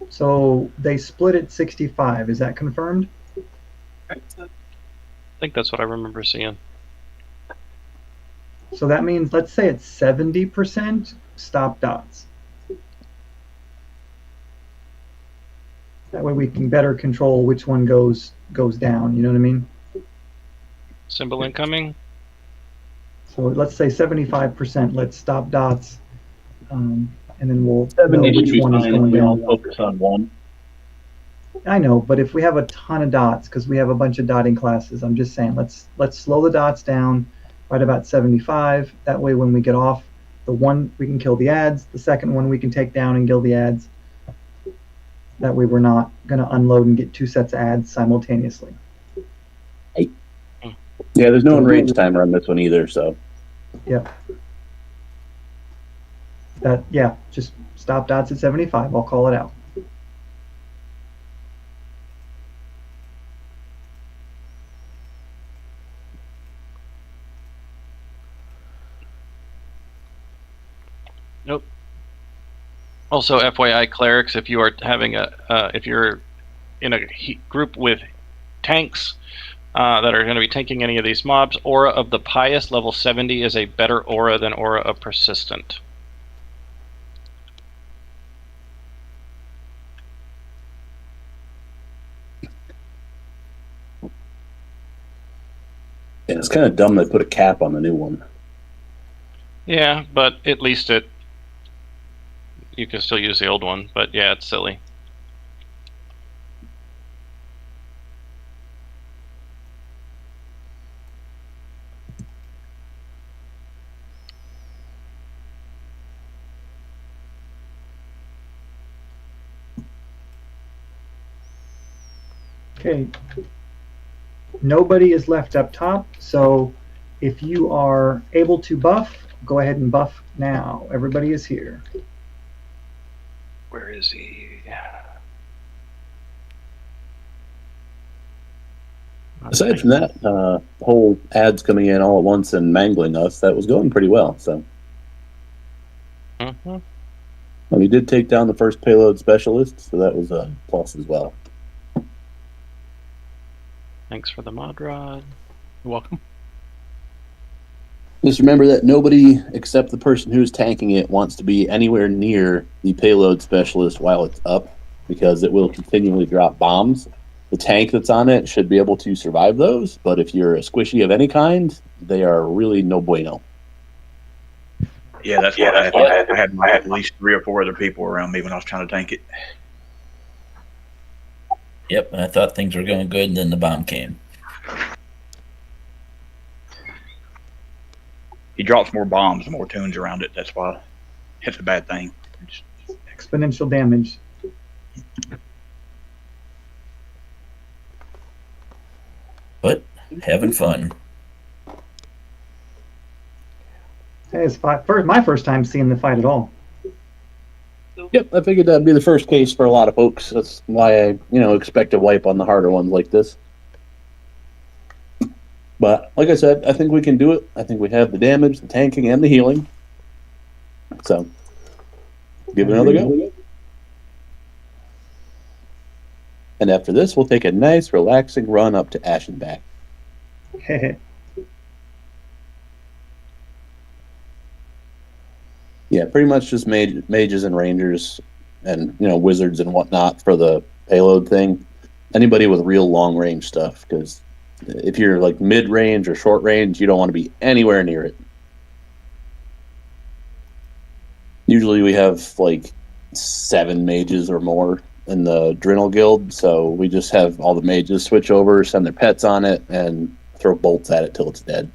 So they split at 65. Is that confirmed? I think that's what I remember seeing. So that means, let's say it's 70% stop dots. That way we can better control which one goes down. You know what I mean? Symbol incoming. So let's say 75%. Let's stop dots, and then we'll know 70 which should be one is fine if going we all down. focus on one. I know, but if we have a ton of dots, because we have a bunch of dotting classes, I'm just saying let's slow the dots down right about 75. That way, when we get off the one, we can kill the ads. The second one we can take down and kill the ads. That way, we're not going to unload and get two sets of ads simultaneously. Yeah, there's no range timer on this one either, so. Yep. Yeah, just stop dots at 75. I'll call it out. Nope. Also, FYI, clerics, if you are having if you're in a group with tanks that are going to be tanking any of these mobs, Aura of the Pious level 70 is a better aura than Aura of Persistent. Yeah, it's kind of dumb they put a cap on the new one. Yeah, but at least you can still use the old one, but yeah, it's silly. Okay. Nobody is left up top, so if you are able to buff, go ahead and buff now. Everybody is here. Where is he? Aside from that, whole ads coming in all at once and mangling us, that was going pretty well. So, Mm-hmm. And we did take down the first payload specialist, so that was a plus as well. Thanks for the mod rod. You're welcome. Just remember that nobody except the person who's tanking it wants to be anywhere near the payload specialist while it's up, because it will continually drop bombs. The tank that's on it should be able to survive those, but if you're a squishy of any kind, they are really no bueno. Yeah, that's what I had at least 3 or 4 other people around me when I was trying to tank it. Yep, and I thought things were going good, and then the bomb came. He drops more bombs, the more tunes around it. That's why it's a bad thing. Exponential damage. But having fun. Hey, it's my first time seeing the fight at all. Yep, I figured that'd be the first case for a lot of folks. That's why I, expect a wipe on the harder ones like this. But like I said, I think we can do it. I think we have the damage, the tanking, and the healing. So, give it another go. And after this, we'll take a nice, relaxing run up to Ash and back. Yeah, pretty much just mages and rangers, and wizards and whatnot for the payload thing. Anybody with real long range stuff, because if you're like mid range or short range, you don't want to be anywhere near it. Usually we have like 7 mages or more in the Drinal Guild, so we just have all the mages switch over, send their pets on it, and throw bolts at it till it's dead.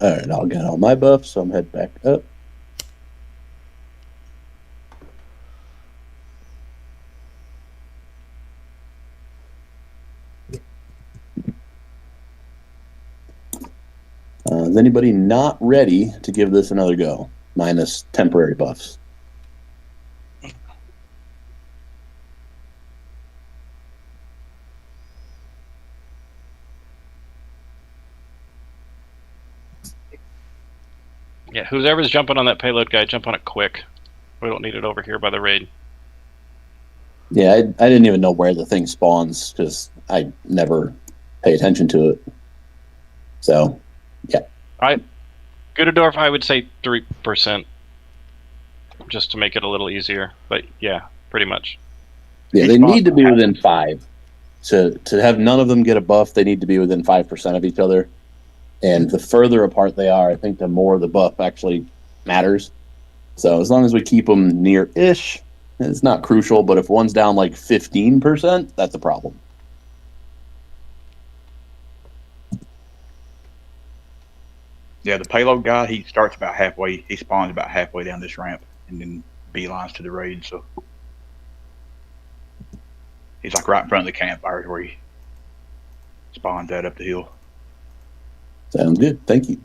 Alright, I'll get all my buffs, so I'm head back up. Is anybody not ready to give this another go? Minus temporary buffs. Yeah, whoever's jumping on that payload guy, jump on it quick. We don't need it over here by the raid. Yeah, I didn't even know where the thing spawns because I never pay attention to it. So, yeah. Gudendorf, I would say 3%, just to make it a little easier. But yeah, pretty much. Yeah, they need to be within 5. To have none of them get a buff, they need to be within 5% of each other. And the further apart they are, I think the more the buff actually matters. So as long as we keep them near-ish, it's not crucial. But if one's down like 15%, that's a problem. Yeah, the payload guy, he starts about halfway. He spawns about halfway down this ramp and then beelines to the raid. So he's like right in front of the campfire where he spawns that up the hill. Sounds good. Thank you.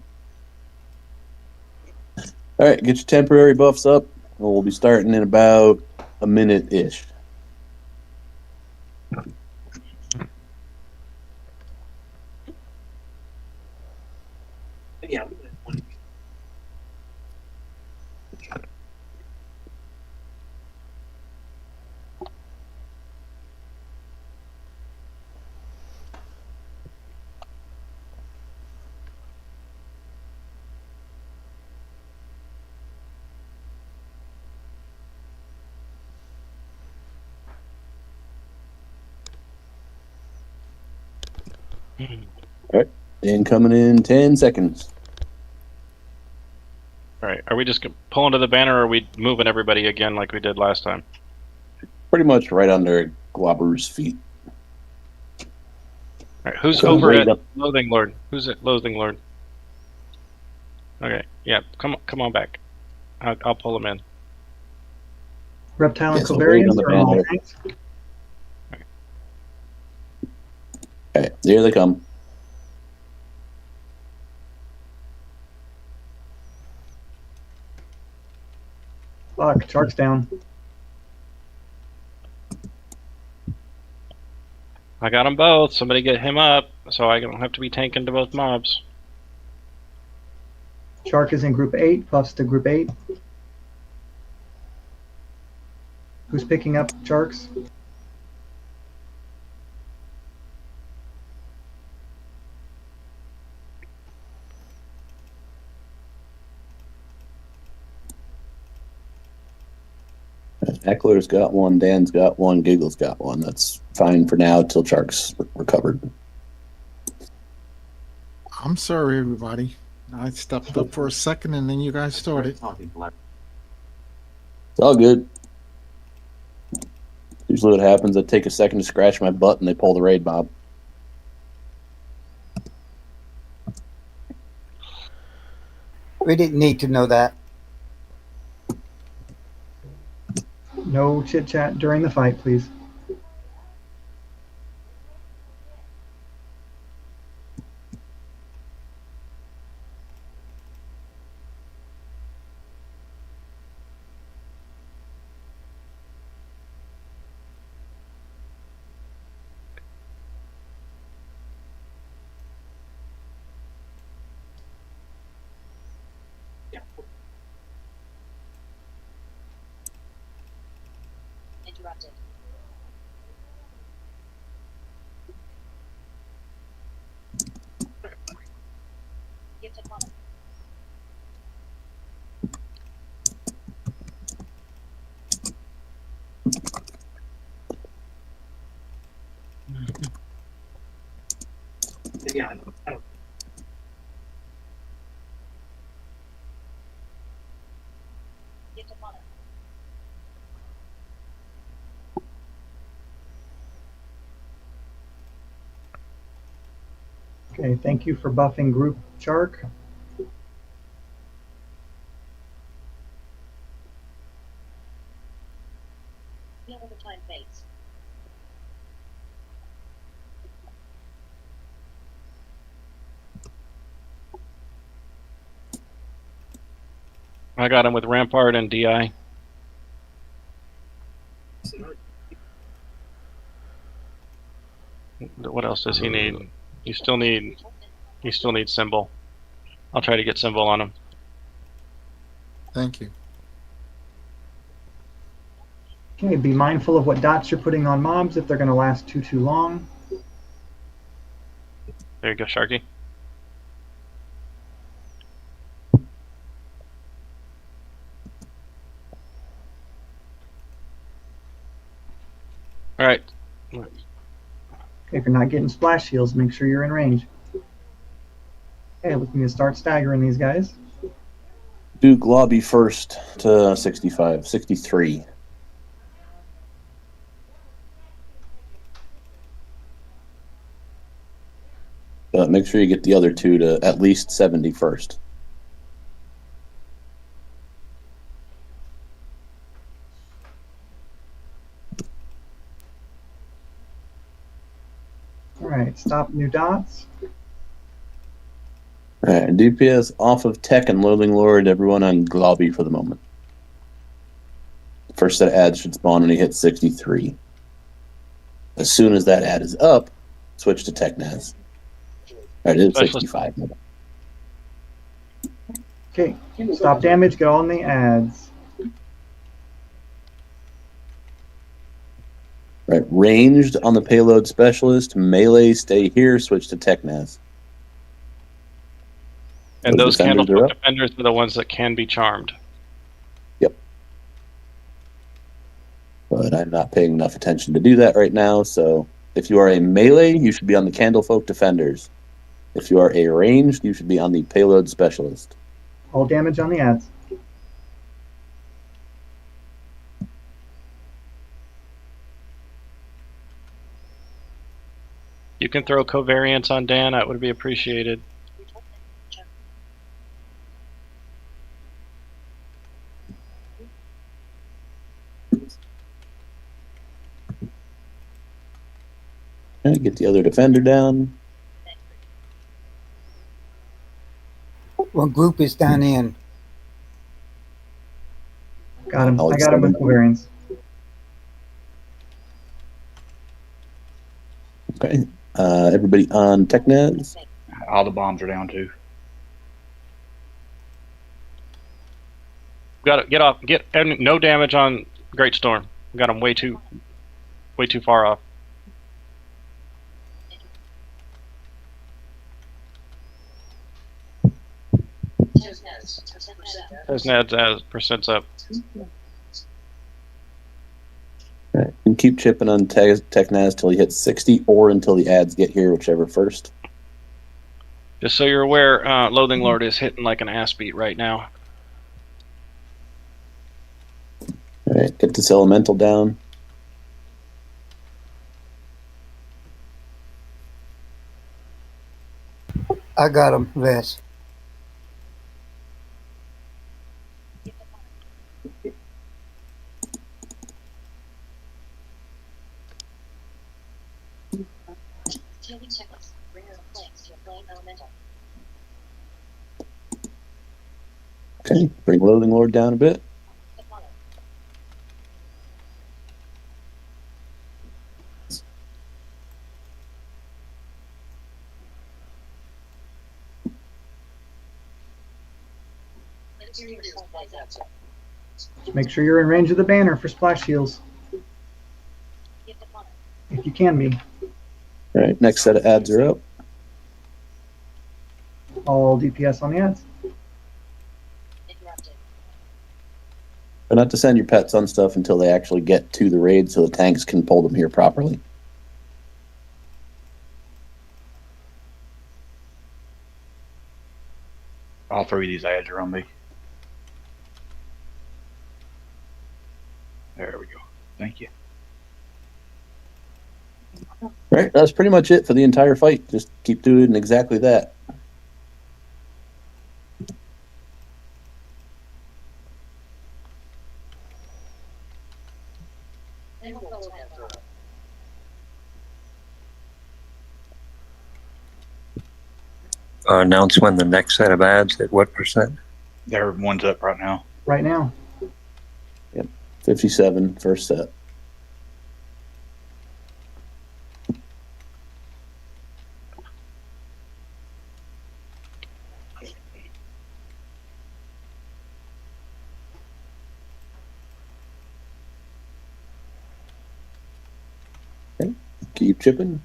All right, get your temporary buffs up. We'll be starting in about a minute-ish. Yeah. All right, and coming in 10 seconds. All right, are we just pulling to the banner, or are we moving everybody again like we did last time? Pretty much right under Globber's feet. All right, who's over at Loathing Lord? Who's at Loathing Lord? Okay, yeah, come on back. I'll pull him in. Reptile and Covarians are all tanks. Okay, here they come. Fuck, Shark's down. I got them both. Somebody get him up, so I don't have to be tanking to both mobs. Shark is in group 8, buffs to group 8. Who's picking up Sharks? Eckler's got one, Dan's got one, Giggle's got one. That's fine for now till Shark's recovered. I'm sorry, everybody. I stepped up for a second and then you guys started. It's all good. Usually what happens, I take a second to scratch my butt and they pull the raid mob. We didn't need to know that. No chit chat during the fight, please. Okay, thank you for buffing Group Shark. I got him with Rampart and DI. What else does he need? You still need Symbol. I'll try to get Symbol on him. Thank you. Okay, be mindful of what dots you're putting on mobs if they're going to last too long. There you go, Sharky. All right. Okay, if you're not getting splash heals, make sure you're in range. Okay, looking to start staggering these guys. Do Globby first to 65, 63. But make sure you get the other two to at least 70 first. All right, stop new dots. All right, DPS off of Tech and Loathing Lord, everyone on Globby for the moment. First set of ads should spawn when he hits 63. As soon as that ad is up, switch to Technaz. All right, it is 65. Okay, stop damage, get on the ads. Right, ranged on the payload specialist, melee stay here, switch to Technaz. And those Candlefolk Defenders are the ones that can be charmed. Yep. But I'm not paying enough attention to do that right now, so if you are a melee, you should be on the Candlefolk Defenders. If you are a ranged, you should be on the payload specialist. All damage on the ads. You can throw covariance on Dan, that would be appreciated. Okay, get the other defender down. What group is down in? Got him. I got him with covariance. Okay. Everybody on Technaz? All the bombs are down too. Got to get off. No damage on Great Storm. Got him way too far off. There's Ned's percents up. Right. And keep chipping on Technaz till he hits 60 or until the ads get here, whichever first. Just so you're aware, Loathing Lord is hitting like an ass beat right now. All right, get this elemental down. I got him, Vest. Okay, bring Loathing Lord down a bit. Make sure you're in range of the banner for splash heals. If you can be. All right, next set of ads are up. All DPS on the ads. But not to send your pets on stuff until they actually get to the raid so the tanks can pull them here properly. All three of these ads are on me. There we go. Thank you. Right, that's pretty much it for the entire fight. Just keep doing exactly that. Announce when the next set of ads at what percent? There, one's up right now. Right now. Yep, 57 first set. Okay, keep chipping.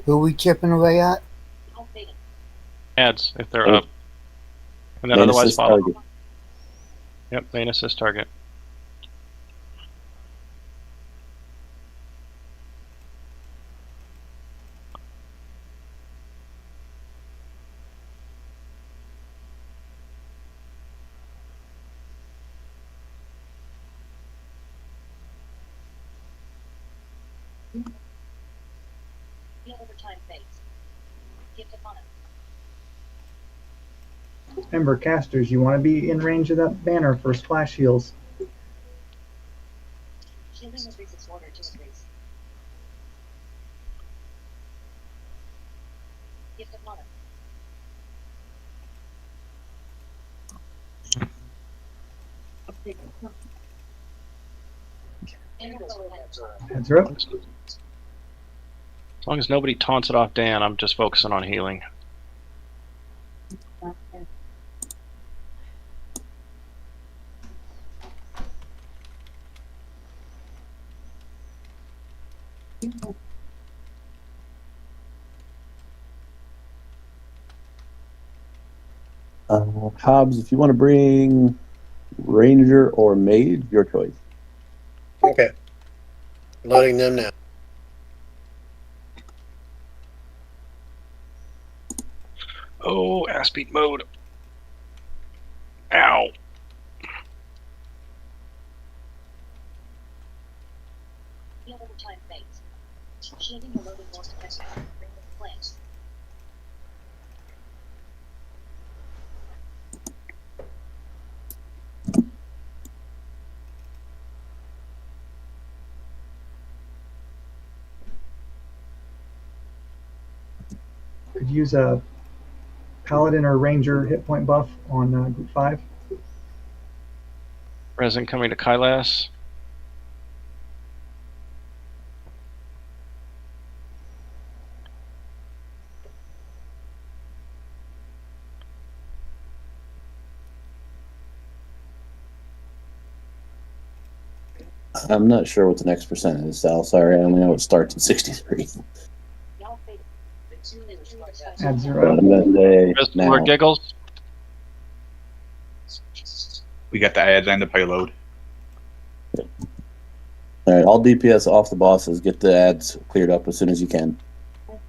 Who we chipping away at? Ads, if they're up. And then Main otherwise assist follow. target. Yep, main assist target. Remember, casters, you want to be in range of that banner for splash heals. Heads are up. As long as nobody taunts it off Dan, I'm just focusing on healing. Hobbs, if you want to bring Ranger or Mage, your choice. Okay. Loading them now. Oh, ass beat mode. Ow. Could use a Paladin or Ranger hit point buff on group 5. Resin coming to Kailash. I'm not sure what the next percent is, Sal. Sorry, I only know it starts at 63. Add 0. I'm going to say More now. giggles. We got the ads and the payload. All right, all DPS off the bosses. Get the ads cleared up as soon as you can. All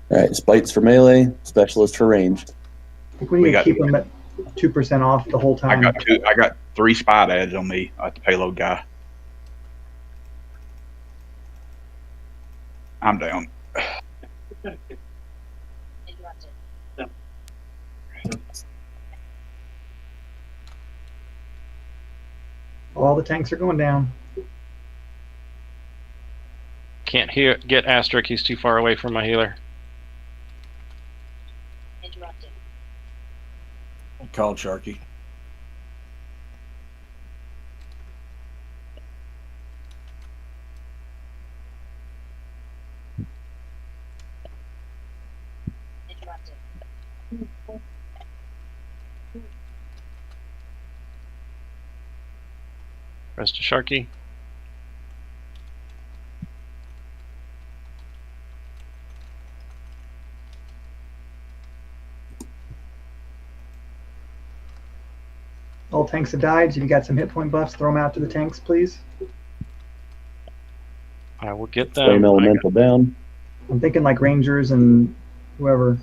right, spites for melee, specialist for ranged. I think we need to keep them at 2% off the whole time. I got 3 spot ads on me at the payload guy. I'm down. All the tanks are going down. Can't get Asterisk, he's too far away from my healer. Called Sharky. Rest of Sharky. All tanks have died. If you got some hit point buffs, throw them out to the tanks, please. I will get them. Flame elemental down. I'm thinking like Rangers and whoever.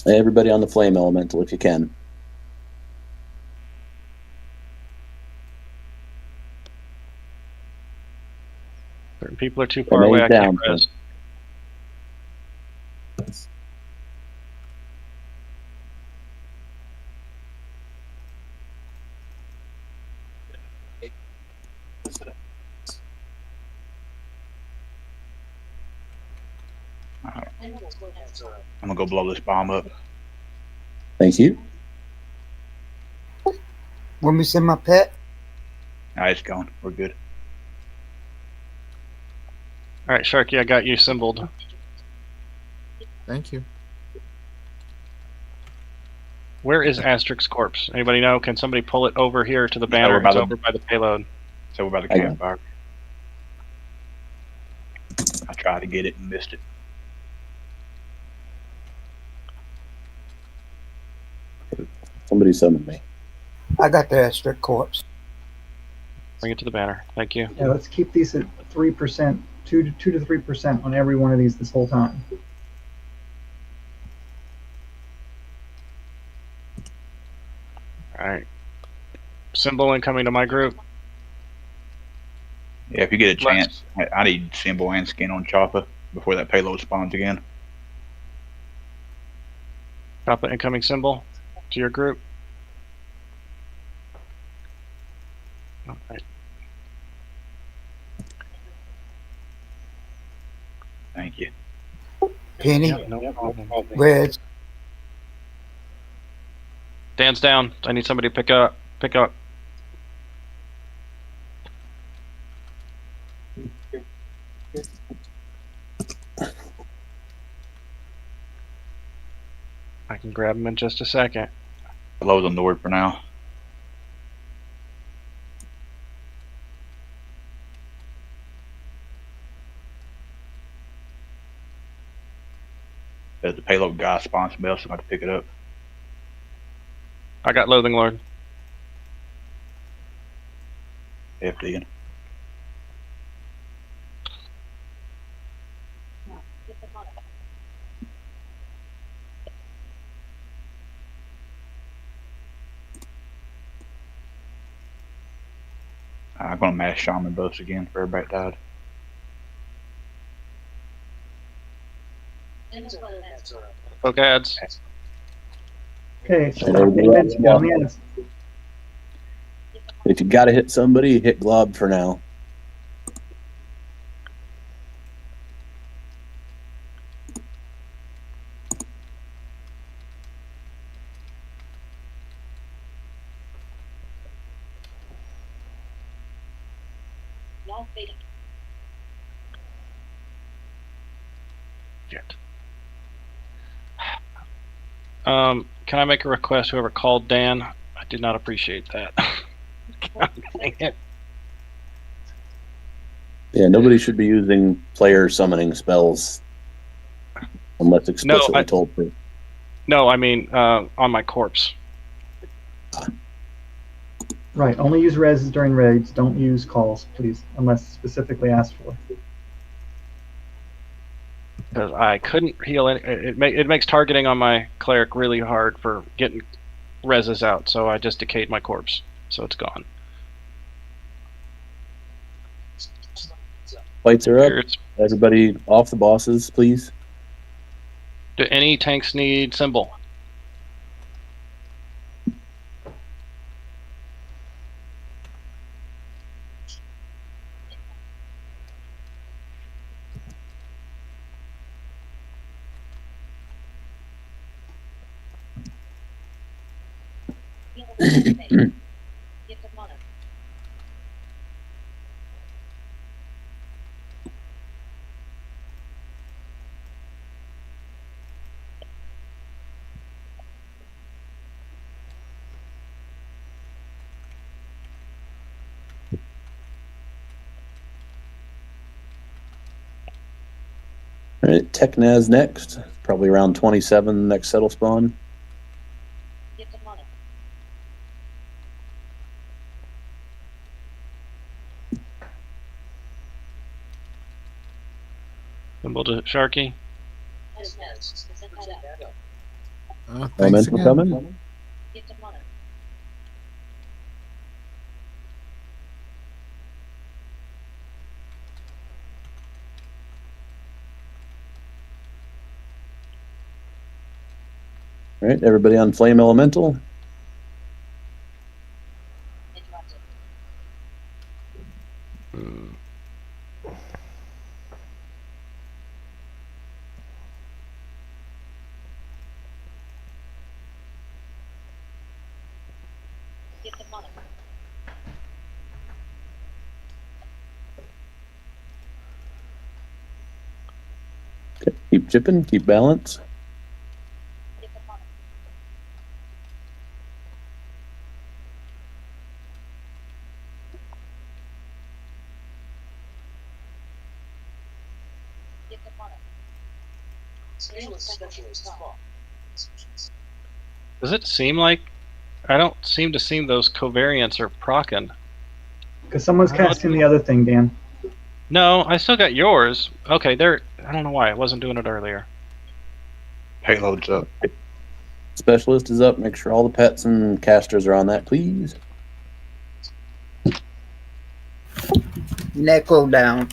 Everybody on the flame elemental if you can. Certain people are too far away. I can't res. I'm gonna go blow this bomb up. Thank you. Want me to send my pet? It's gone. We're good. All right, Sharky, I got you symboled. Thank you. Where is Asterix corpse? Anybody know? Can somebody pull it over here to the banner? It's over by the payload. It's over by the campfire. I tried to get it and missed it. Somebody summoned me. I got the Asterix corpse. Bring it to the banner. Thank you. Yeah, let's keep these at 3%, 2 to 3% on every one of these this whole time. All right. Symbol incoming to my group. Yeah, if you get a chance, I need symbol and skin on Choppa before that payload spawns again. Choppa incoming symbol to your group. All right. Thank you. Penny. Yep, no problem. Reds. Dan's down. I need somebody to pick up. Pick up. I can grab him in just a second. Below the Nord for now. The payload guy spawns somebody else, so I'm going to pick it up. I got Loathing Lord. FD. I'm going to mash Shaman buffs again for everybody that died. Poke ads. Okay, so on the ads. If you gotta hit somebody, hit Glob for now. Can I make a request? Whoever called Dan, I did not appreciate that. Dang it. Yeah, nobody should be using player summoning spells unless explicitly told to. No, I mean on my corpse. Right, only use res during raids. Don't use calls, please, unless specifically asked for. Because I couldn't heal any. It makes targeting on my cleric really hard for getting reses out, so I just decayed my corpse, so it's gone. Fights are up. Everybody off the bosses, please. Do any tanks need symbol? All right, Technaz next. Probably around 27 next settle spawn. Symbol to Sharky. Thanks Elemental again. coming. All right, everybody on Flame Elemental. Okay, keep chipping, keep balance. Does it seem like I don't seem to see those covariants are proccing? Because someone's casting the other thing, Dan. No, I still got yours. Okay, there. I don't know why I wasn't doing it earlier. Payload's up. Specialist is up. Make sure all the pets and casters are on that, please. Neko down.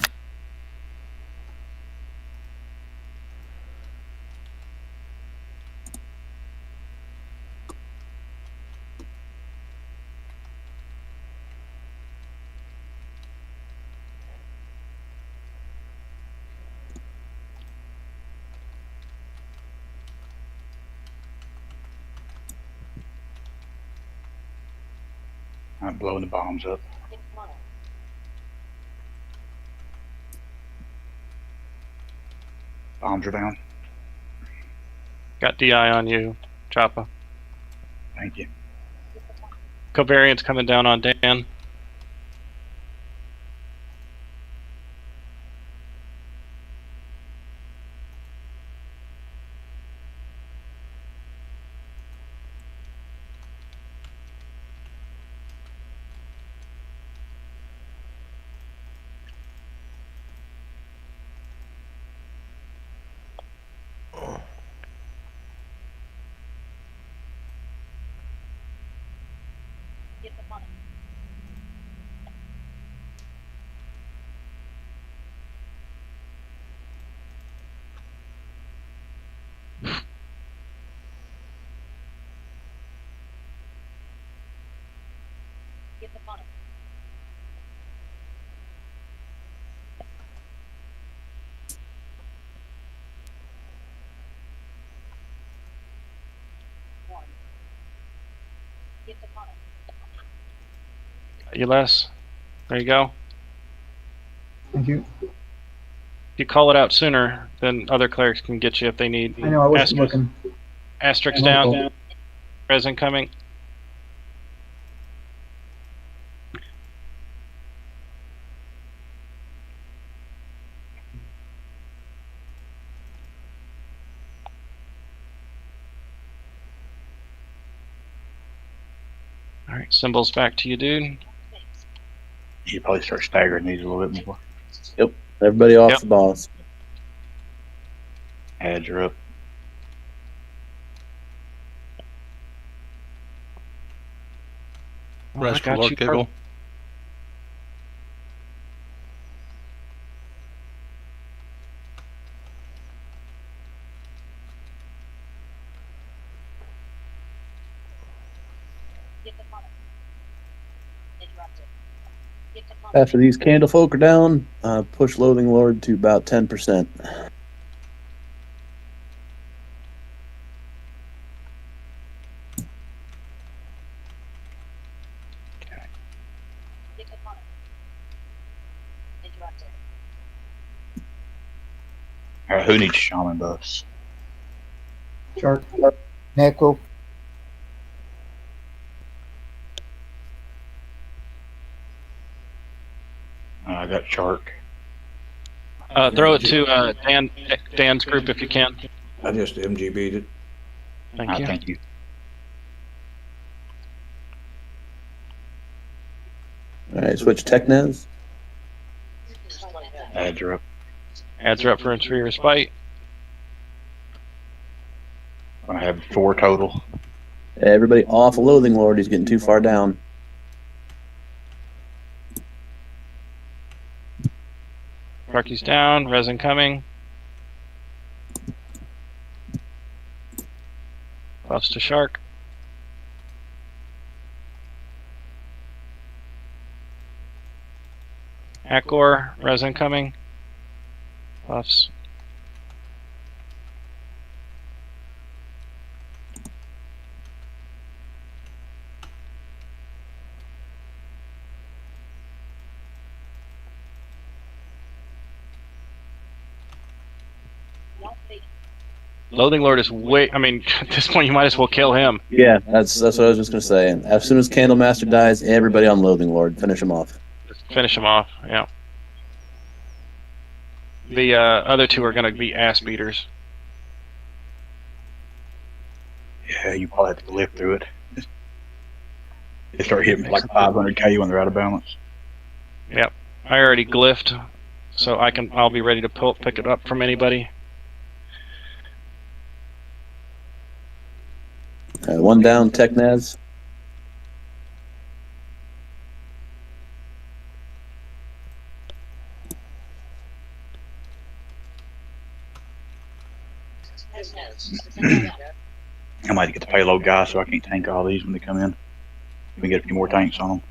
I'm blowing the bombs up. Bombs are down. Got DI on you, Choppa. Thank you. Covariants coming down on Dan. You less. There you go. Thank you. If you call it out sooner, then other clerics can get you if they need. I know, I wasn't looking. Asterisk My down. fault. Resin coming. Alright, symbols back to you, dude. You probably start staggering these a little bit more. Yep. Everybody off the boss. Ads are up. Rest for got Lord you Giggle. After these candle folk are down, push Loathing Lord to about 10%. Who needs shaman buffs? Shark. Neko. I got shark. Throw it to Dan's group if you can. I just MGB'd it. Thank you. Thank you. All right, switch TechNez. Ads are up. Ads are up for entry respite. I have 4 total. Everybody off Loathing Lord. He's getting too far down. Sharky's down. Resin coming. Buffs to Shark. Akor, Resin coming. Buffs. Loathing Lord is way. I mean, at this point, you might as well kill him. Yeah, that's what I was just gonna say. As soon as Candlemaster dies, everybody on Loathing Lord, finish him off. Finish him off. Yeah. The other 2 are going to be ass beaters. Yeah, you probably have to live through it. They start hitting like 500k when they're out of balance. Yep. I already glyphed, so I'll be ready to pick it up from anybody. One down, TechNaz. I might get the payload guy, so I can't tank all these when they come in. We can get a few more tanks on them.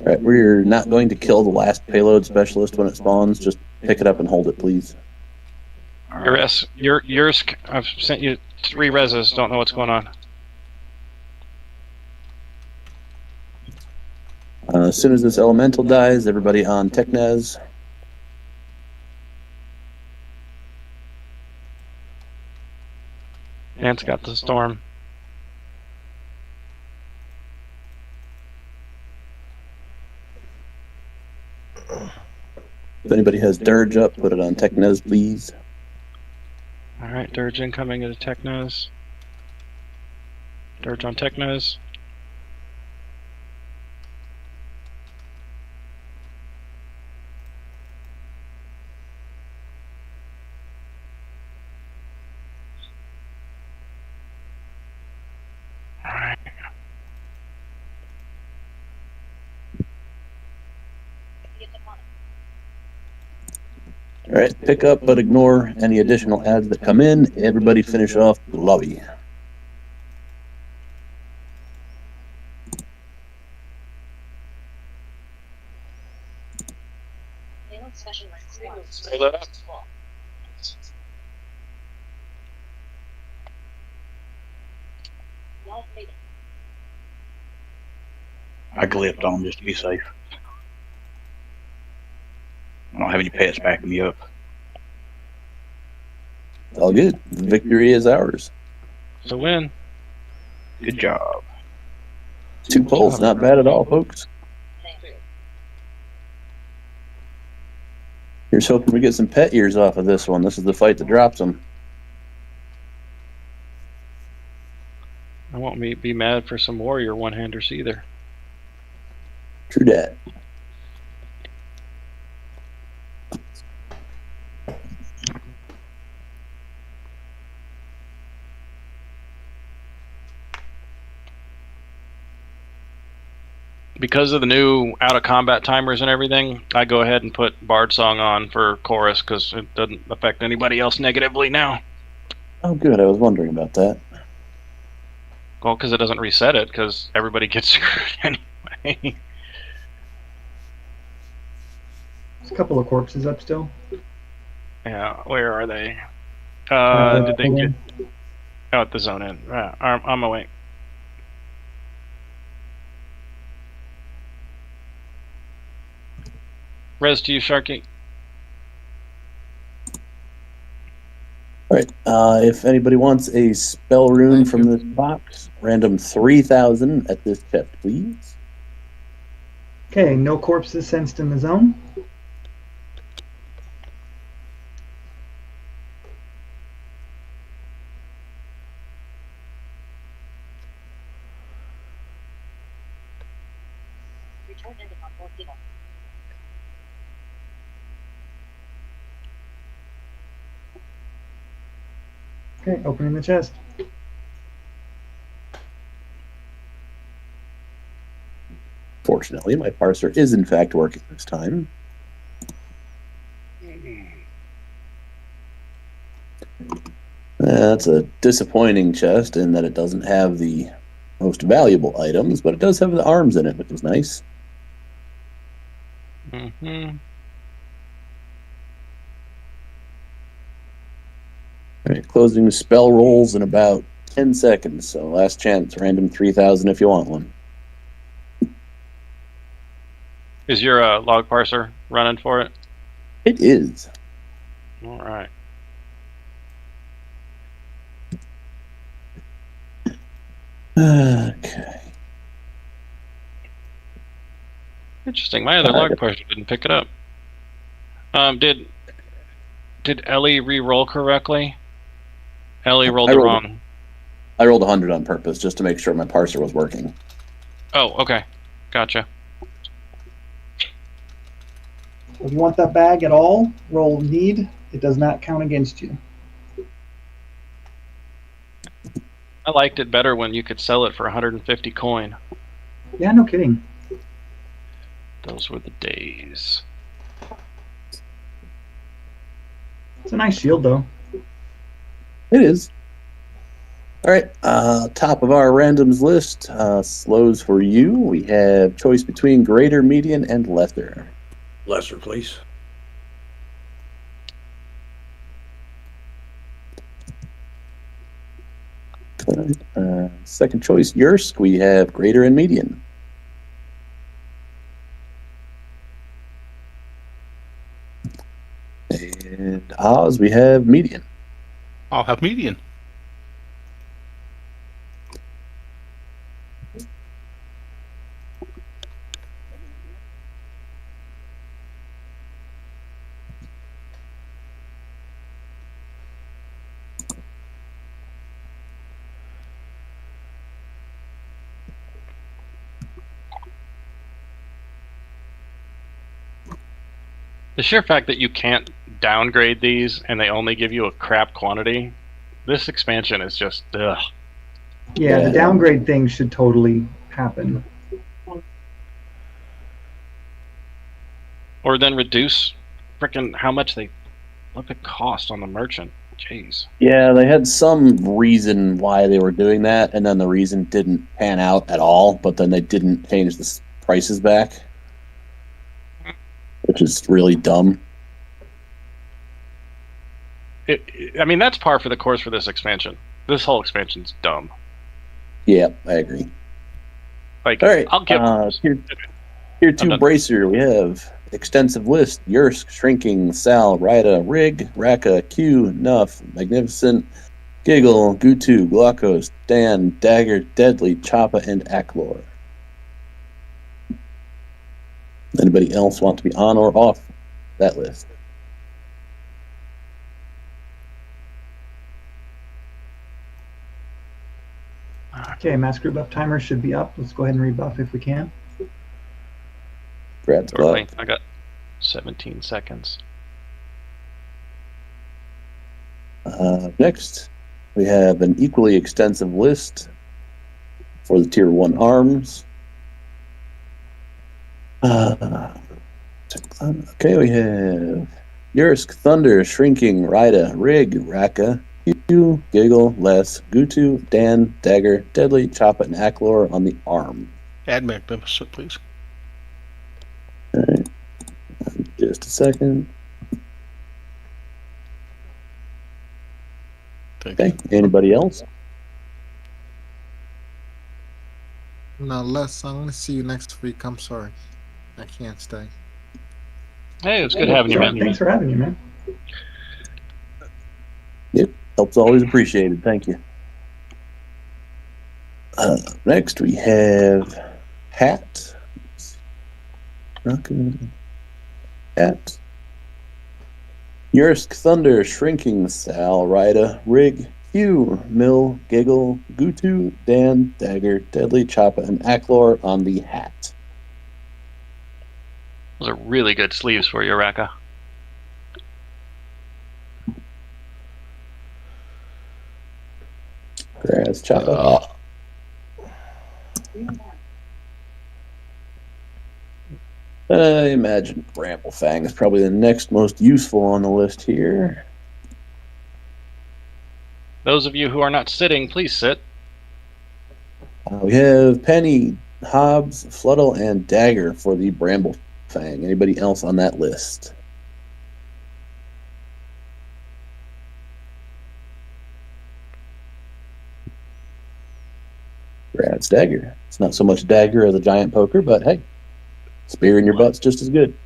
All right, we're not going to kill the last payload specialist when it spawns. Just pick it up and hold it, please. Yours. I've sent you 3 reses. Don't know what's going on. As soon as this elemental dies, everybody on TechNez. Dan's got the storm. If anybody has Dirge up, put it on TechNez, please. Alright, Dirge incoming into Technos. Dirge on Technos. Alright. All right, pick up but ignore any additional ads that come in. Everybody finish off the lobby. Stay lit up. I glyphed on them just to be safe. I don't have any pets backing me up. All good. The victory is ours. It's a win. Good job. 2 polls, not bad at all, folks. Here's hoping we get some pet ears off of this one. This is the fight that drops them. I won't be mad for some warrior one-handers either. True that. Because of the new out-of-combat timers and everything, I go ahead and put Bard Song on for chorus because it doesn't affect anybody else negatively now. Oh, good. I was wondering about that. Well, because it doesn't reset it, because everybody gets screwed anyway. There's a couple of corpses up still. Yeah, where are they? Did they get... Oh, at the zone in. I'm awake. Res to you, Sharky. All right. If anybody wants a spell rune from this box, random 3,000 at this chest, please. Okay, no corpses sensed in the zone. Okay, opening the chest. Fortunately, my parser is in fact working this time. That's a disappointing chest in that it doesn't have the most valuable items, but it does have the arms in it, which is nice. Mm-hmm. All right, closing the spell rolls in about 10 seconds. So last chance, random 3,000 if you want one. Is your log parser running for it? It is. All right. Okay. Interesting. My other log parser didn't pick it up. Did Ellie re-roll correctly? Ellie rolled the wrong. I rolled 100 on purpose just to make sure my parser was working. Oh, okay. Gotcha. If you want that bag at all, roll need. It does not count against you. I liked it better when you could sell it for 150 coin. Yeah, no kidding. Those were the days. It's a nice shield, though. It is. All right, top of our randoms list, slows for you. We have choice between greater, median, and lesser. Lesser, please. Second choice, Yursk, we have greater and median. And Oz, we have median. I'll have median. The sheer fact that you can't downgrade these and they only give you a crap quantity, this expansion is just ugh. Yeah, the downgrade thing should totally happen. Or then reduce frickin' how much they look at cost on the merchant. Jeez. Yeah, they had some reason why they were doing that, and then the reason didn't pan out at all, but then they didn't change the prices back, which is really dumb. I mean, that's par for the course for this expansion. This whole expansion's dumb. Yeah, I agree. Like, all right, I'll give Tier 2 Bracer, we have extensive list, Yursk, Shrinking, Sal, Rida, Rig, Raka, Q, Nuff, Magnificent, Giggle, Gutu, Glaucos, Dan, Dagger, Deadly, Choppa, and Aklor. Anybody else want to be on or off that list? Okay, mass group buff timer should be up. Let's go ahead and rebuff if we can. Brad's I got 17 seconds. Next, we have an equally extensive list for the Tier 1 arms. Okay, we have Yursk, Thunder, Shrinking, Rida, Rig, Raka, Q, Giggle, Les, Gutu, Dan, Dagger, Deadly, Choppa, and Aklor on the arm. Add Magnificent, please. All right. Just a second. Okay, anybody else? No, Les, I'm going to see you next week. I'm sorry. I can't stay. Hey, it's good having you, man. Thanks for having you, man. Yep. Help's always appreciated. Thank you. Next, we have Hat. Hat. Yursk, Thunder, Shrinking, Sal, Rida, Rig, Hugh, Mill, Giggle, Gutu, Dan, Dagger, Deadly, Choppa, and Aklor on the Hat. Those are really good sleeves for you, Raka. Grass, Choppa. I imagine Bramblefang is probably the next most useful on the list here. Those of you who are not sitting, please sit. We have Penny, Hobbs, Fluddle, and Dagger for the Bramblefang. Anybody else on that list? Brad's Dagger. It's not so much Dagger as a giant poker, but hey, spear in your butt's just as good.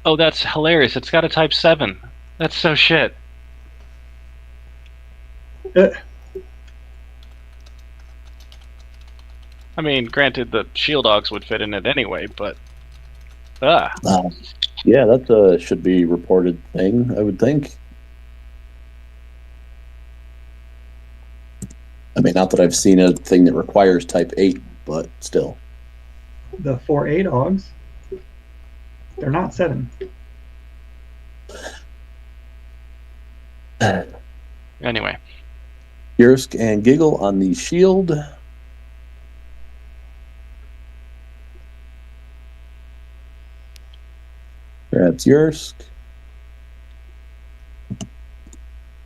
Oh, that's hilarious. It's got a type 7. That's so shit. I mean, granted, the shield dogs would fit in it anyway, but... Yeah, that's a should be reported thing, I would think. I mean, not that I've seen a thing that requires type 8, but still. The 4A dogs, they're not 7. Anyway. Yursk and Giggle on the shield. That's Yursk.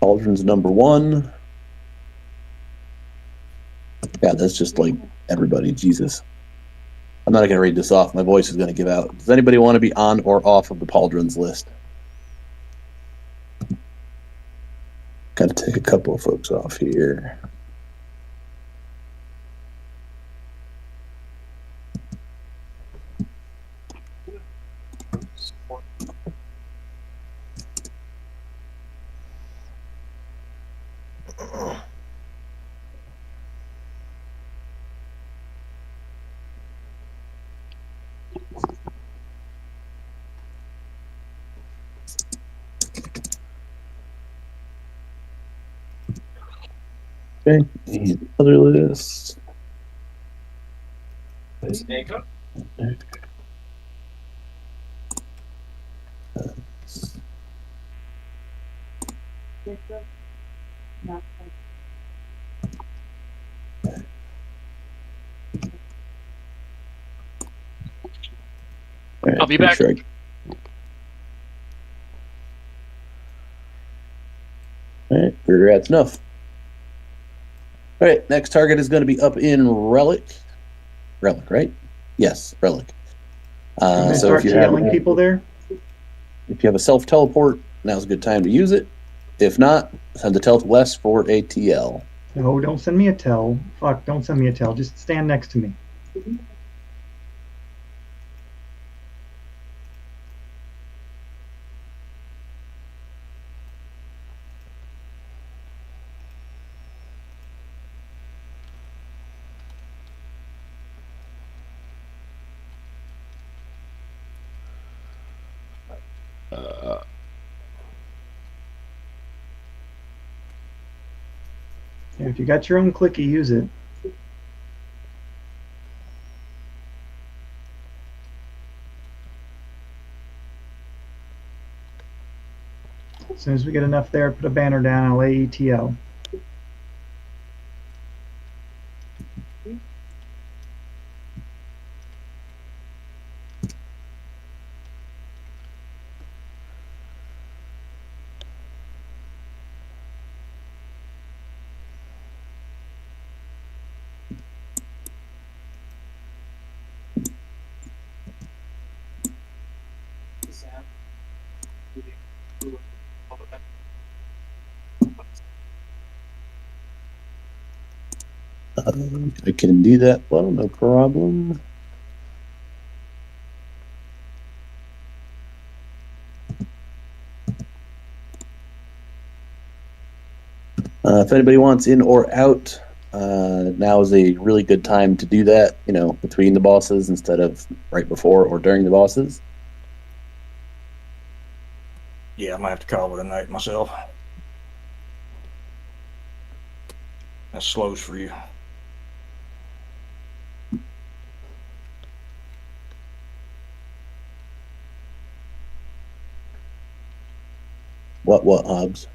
Cauldron's number 1. Yeah, that's just like everybody. Jesus. I'm not going to read this off. My voice is going to give out. Does anybody want to be on or off of the Pauldrons list? Got to take a couple of folks off here. Okay, and other list. Right, I'll be back. Sure All right, that's enough. All right, next target is going to be up in Relic. Relic, right? Yes, Relic. So if you have people there, if you have a self teleport, now's a good time to use it. If not, send the tel to West for a TL. No, don't send me a tel. Fuck, don't send me a tel. Just stand next to me. If you got your own clicky, use it. As soon as we get enough there, put a banner down. I'll AETL. I can do that. Well, no problem. If anybody wants in or out, now is a really good time to do that, between the bosses instead of right before or during the bosses. Yeah, I might have to call it a night myself. That slows for you. What, Hobbs?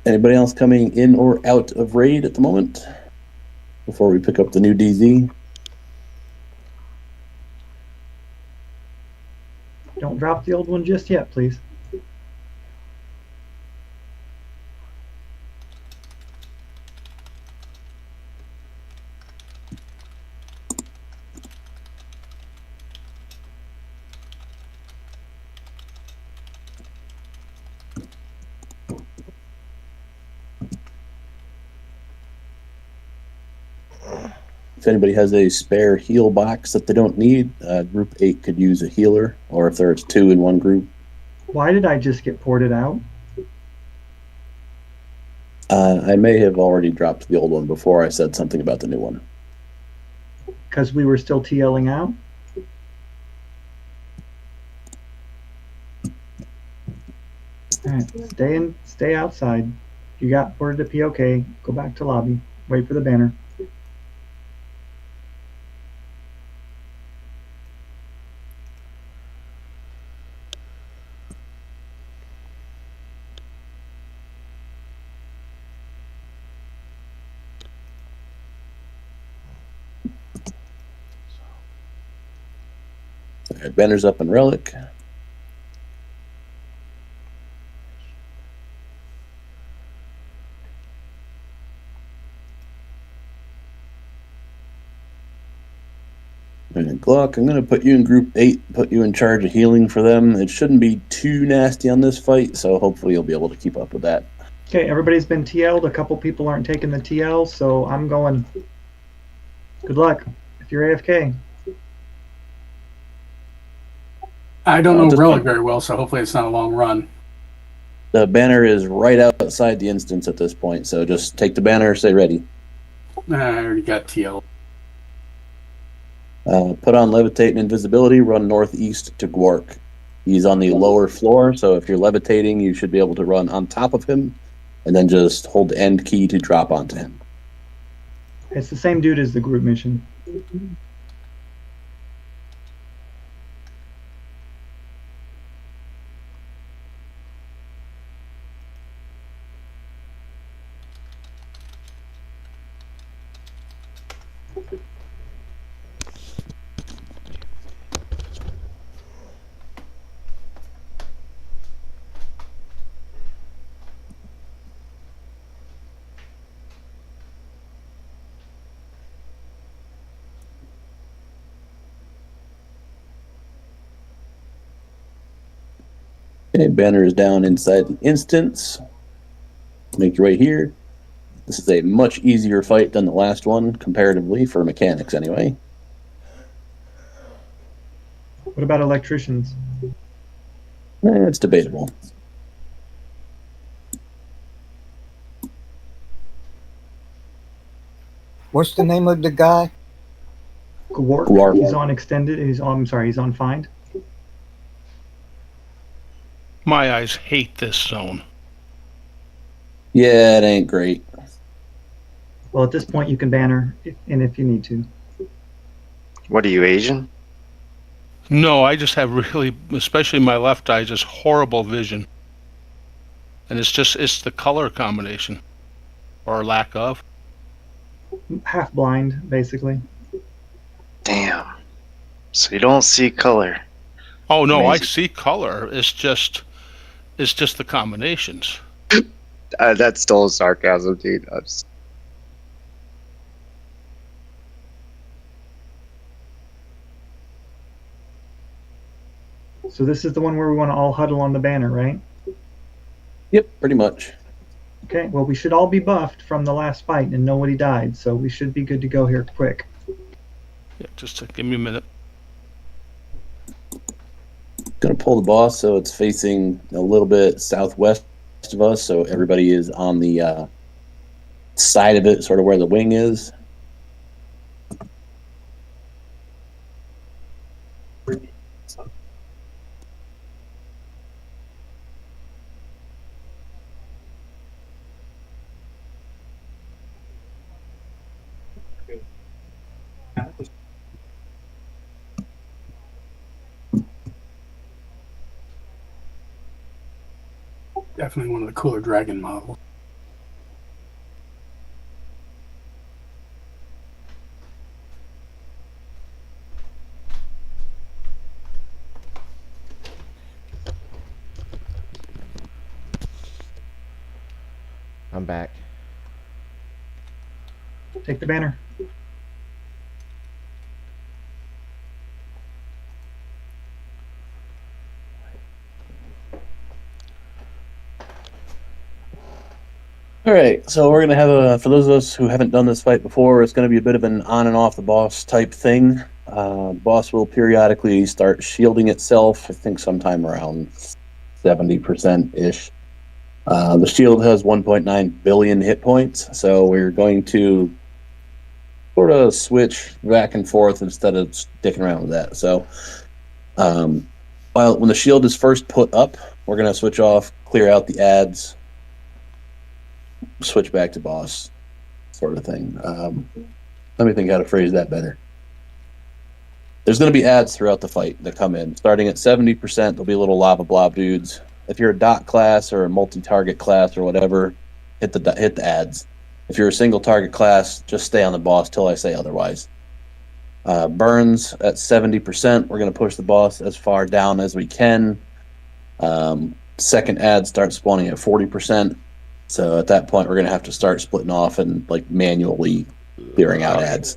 Anybody else coming in or out of raid at the moment before we pick up the new DZ? Don't drop the old one just yet, please. If anybody has a spare heal box that they don't need, Group 8 could use a healer, or if there's 2 in one group. Why did I just get ported out? I may have already dropped the old one before I said something about the new one. Because we were still TLing out? Alright, stay outside. You got word to POK, go back to lobby, wait for the banner. Alright, banner's up in Relic. And Glock, I'm going to put you in Group 8, put you in charge of healing for them. It shouldn't be too nasty on this fight, so hopefully you'll be able to keep up with that. Okay, everybody's been TL'd. A couple people aren't taking the TL, so I'm going. Good luck if you're AFK. I don't know Relic very well, so hopefully it's not a long run. The banner is right outside the instance at this point, so just take the banner, stay ready. I already got TL. Put on Levitate and Invisibility, run northeast to Gwark. He's on the lower floor, so if you're levitating, you should be able to run on top of him, and then just hold the end key to drop onto him. It's the same dude as the group mission. Okay, banner is down inside the instance. Make your way here. This is a much easier fight than the last one, comparatively, for mechanics anyway. What about electricians? It's debatable. What's the name of the guy? Gwark. He's on extended. He's on find. My eyes hate this zone. Yeah, it ain't great. Well, at this point, you can banner, if you need to. What are you, Asian? No, I just have really, especially my left eye, just horrible vision. And it's the color combination. Or lack of. Half blind, basically. Damn. So you don't see color. Oh no, Amazing. I see color. It's just the combinations. That's still sarcasm, dude. So this is the one where we want to all huddle on the banner, right? Yep, pretty much. Okay, well, we should all be buffed from the last fight and nobody died, so we should be good to go here quick. Yeah, just give me a minute. Gonna pull the boss so it's facing a little bit southwest of us, so everybody is on the side of it, sort of where the wing is. Definitely one of the cooler dragon models. I'm back. Take the banner. All right, so we're gonna have for those of us who haven't done this fight before, it's gonna be a bit of an on and off the boss type thing. The boss will periodically start shielding itself. I think sometime around 70% ish. The shield has 1.9 billion hit points, so we're going to sort of switch back and forth instead of sticking around with that. So, when the shield is first put up, we're gonna switch off, clear out the ads, switch back to boss, sort of thing. Let me think how to phrase that better. There's going to be ads throughout the fight that come in. Starting at 70%, there'll be little lava blob dudes. If you're a dot class or a multi-target class or whatever, hit the ads. If you're a single target class, just stay on the boss till I say otherwise. Burns at 70%. We're going to push the boss as far down as we can. Second ad starts spawning at 40%. So at that point, we're going to have to start splitting off and like manually clearing out ads.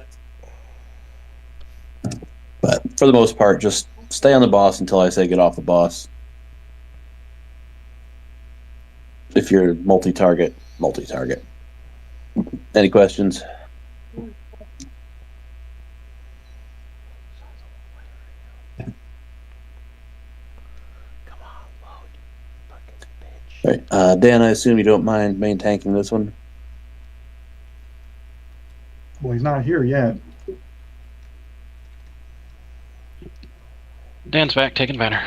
But for the most part, just stay on the boss until I say get off the boss. If you're multi-target. Any questions? All right, Dan, I assume you don't mind main tanking this one? Well, he's not here yet. Dan's back, taking banner.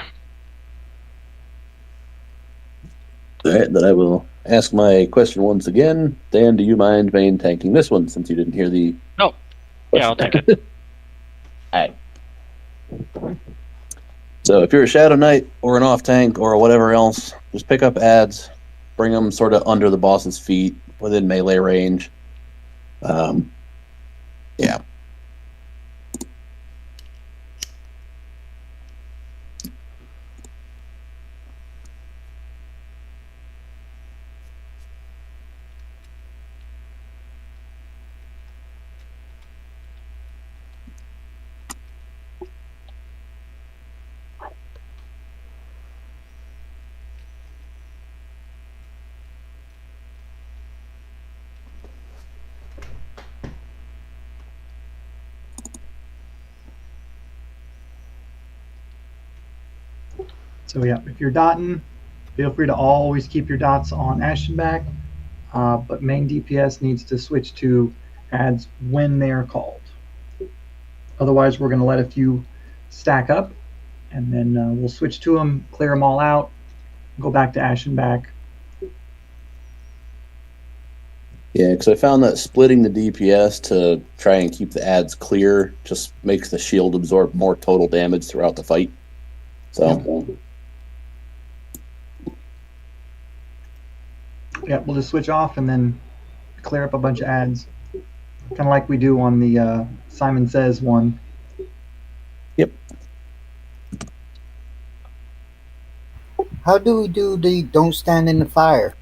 All right, then I will ask my question once again. Dan, do you mind main tanking this one since you didn't hear the... No. Yeah, I'll take it. All right. So if you're a Shadow Knight or an off tank or whatever else, just pick up ads, bring them sort of under the boss's feet within melee range. Yeah. So yeah, if you're dotting, feel free to always keep your dots on Ashenback, but main DPS needs to switch to ads when they are called. Otherwise, we're going to let a few stack up, and then we'll switch to them, clear them all out, go back to Ashenback. Yeah, because I found that splitting the DPS to try and keep the ads clear just makes the shield absorb more total damage throughout the fight. So, Yeah, we'll just switch off and then clear up a bunch of ads, kind of like we do on the Simon Says one. Yep. How do we do the don't stand in the fire?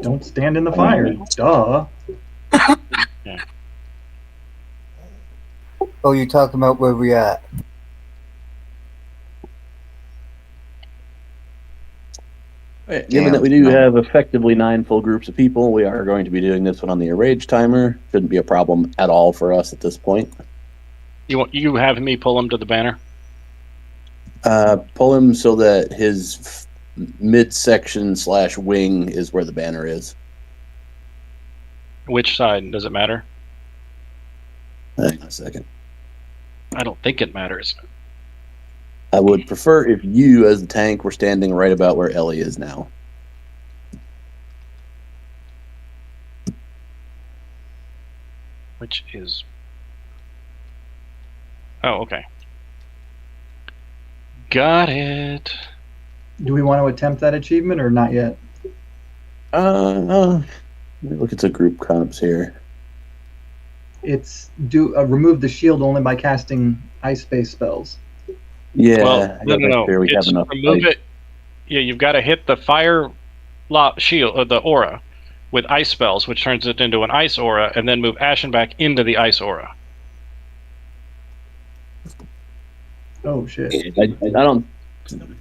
Don't stand in the fire. Duh. Yeah. Oh, you're talking about where we at? Right, given that we do have effectively 9 full groups of people, we are going to be doing this one on the Rage timer. Shouldn't be a problem at all for us at this point. You have me pull him to the banner? Pull him so that his midsection / wing is where the banner is. Which side? Does it matter? Hang on a second. I don't think it matters. I would prefer if you, as the tank, were standing right about where Ellie is now. Which is... Oh, okay. Got it. Do we want to attempt that achievement or not yet? Let me look at the group comps here. It's remove the shield only by casting ice-based spells. Yeah, well, no. We have It's enough remove it. Yeah, you've got to hit the fire shield or the aura with ice spells, which turns it into an ice aura, and then move Ashen back into the ice aura. Oh shit! I don't.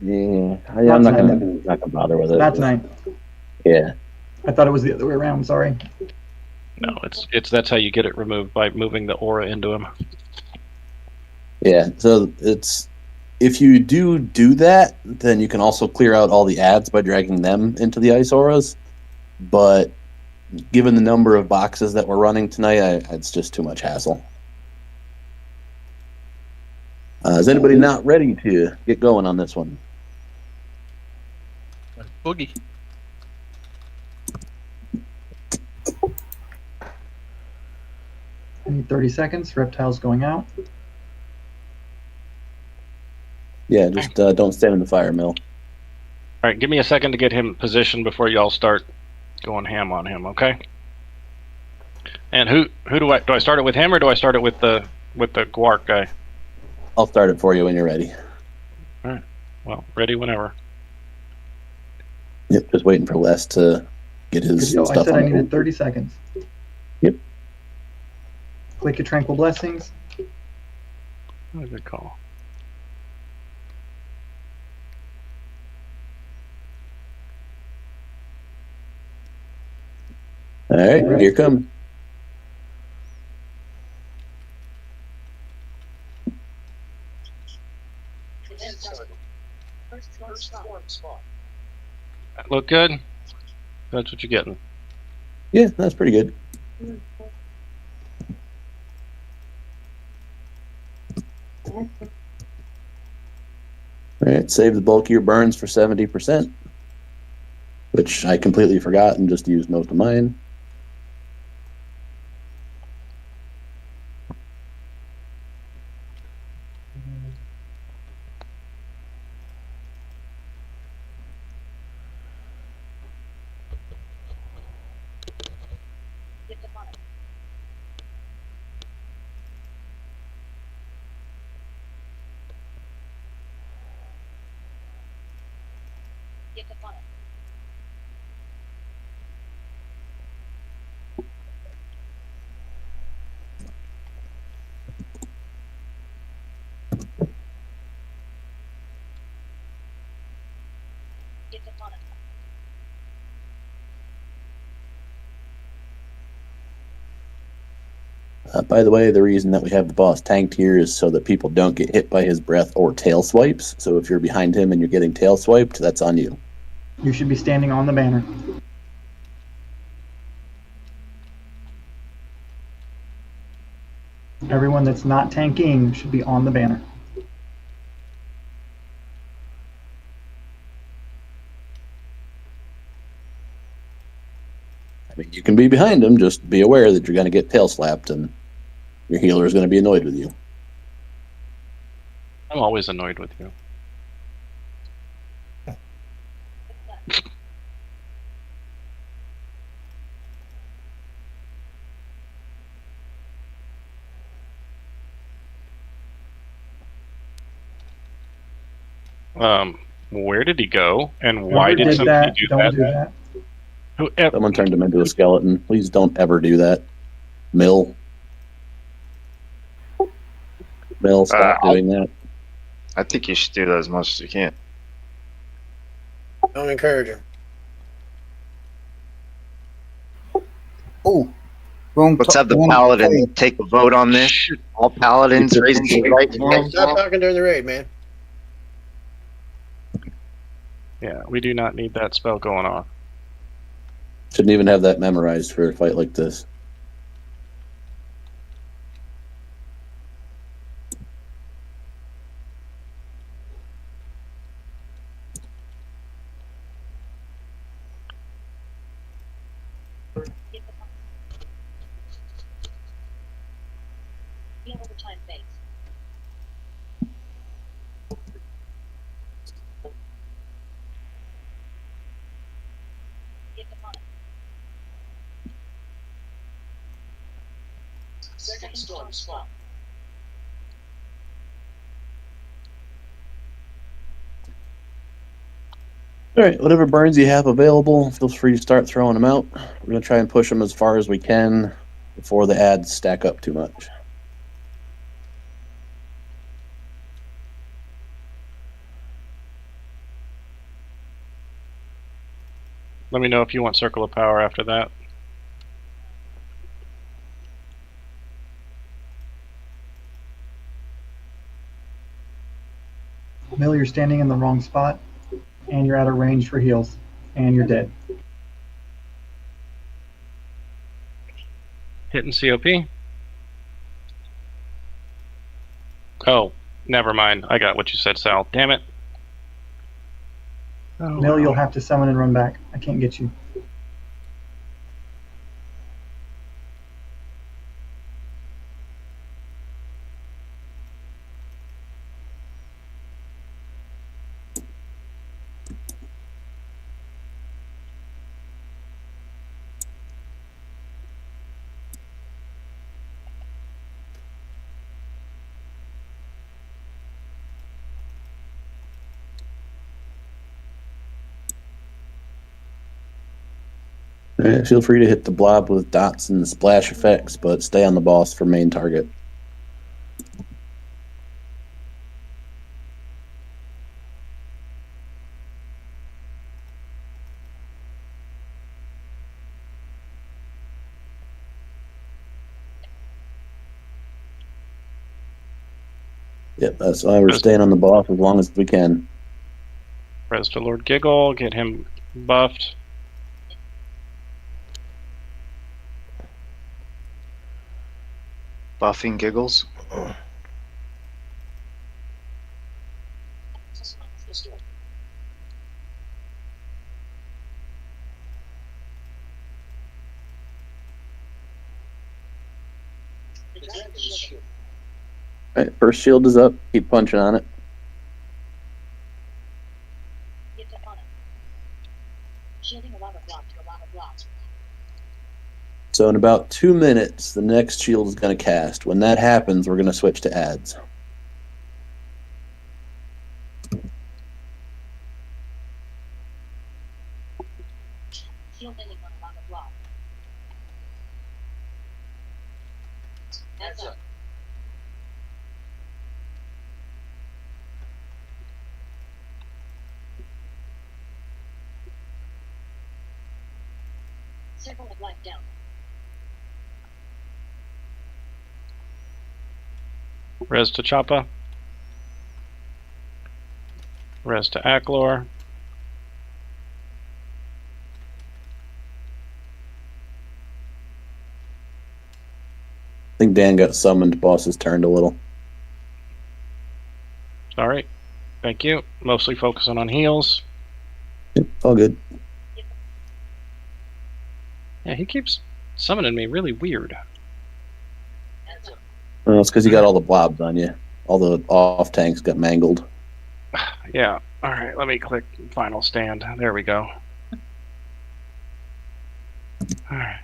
Yeah, I'm not gonna bother with it. Not tonight. Yeah. I thought it was the other way around. Sorry. No, it's that's how you get it removed, by moving the aura into him. Yeah, so it's if you do that, then you can also clear out all the ads by dragging them into the ice auras. But given the number of boxes that we're running tonight, it's just too much hassle. Is anybody not ready to get going on this one? Boogie. I need 30 seconds. Reptiles going out. Yeah, just don't stand in the fire mill. All right, give me a second to get him positioned before y'all start going ham on him, okay? And who do I start it with him or do I start it with the Guark guy? I'll start it for you when you're ready. All right. Well, ready whenever. Yep, just waiting for Les to get his stuff I said on I needed 30 seconds. Yep. Click your tranquil blessings. Good call. All right, here comes. That look good? That's what you're getting. Yeah, that's pretty good. All right, save the bulk of your burns for 70%, which I completely forgot and just used most of mine. By the way, the reason that we have the boss tanked here is so that people don't get hit by his breath or tail swipes. So if you're behind him and you're getting tail swiped, that's on you. You should be standing on the banner. Everyone that's not tanking should be on the banner. mean, you can be behind him, just be aware that you're going to get tail slapped and your healer is going to be annoyed with you. I'm always annoyed with you. Where did he go? And why did somebody do Don't that? do that. Someone turned him into a skeleton. Please don't ever do that. Mill, stop doing that. I think you should do that as much as you can. Don't encourage him. Oh, let's have the paladin take a vote on this. All paladins raise their right Hey, hand. stop talking during the raid, man. Yeah, we do not need that spell going off. Shouldn't even have that memorized for a fight like this. Second storm spot. All right, whatever burns you have available, feel free to start throwing them out. We're going to try and push them as far as we can before the ads stack up too much. Let me know if you want Circle of Power after that. Mill, you're standing in the wrong spot, and you're out of range for heals, and you're dead. Hitting COP. Oh, never mind. I got what you said, Sal. Damn it. Oh, Mill, you'll have to summon and run back. I can't get you. All right, feel free to hit the blob with dots and splash effects, but stay on the boss for main target. Yep, that's why we're staying on the boss as long as we can. Res to Lord Giggle, get him buffed. Buffing giggles. All right, first shield is up. Keep punching on it. So in about 2 minutes, the next shield is going to cast. When that happens, we're going to switch to ads. Circle of life down. Res to Choppa. Res to Acklor. I think Dan got summoned. Boss's turned a little. All right. Thank you. Mostly focusing on heals. Yep, all good. Yeah, he keeps summoning me really weird. Well, it's because you got all the blobs on you. All the off tanks got mangled. Yeah. All right, let me click final stand. There we go. All right.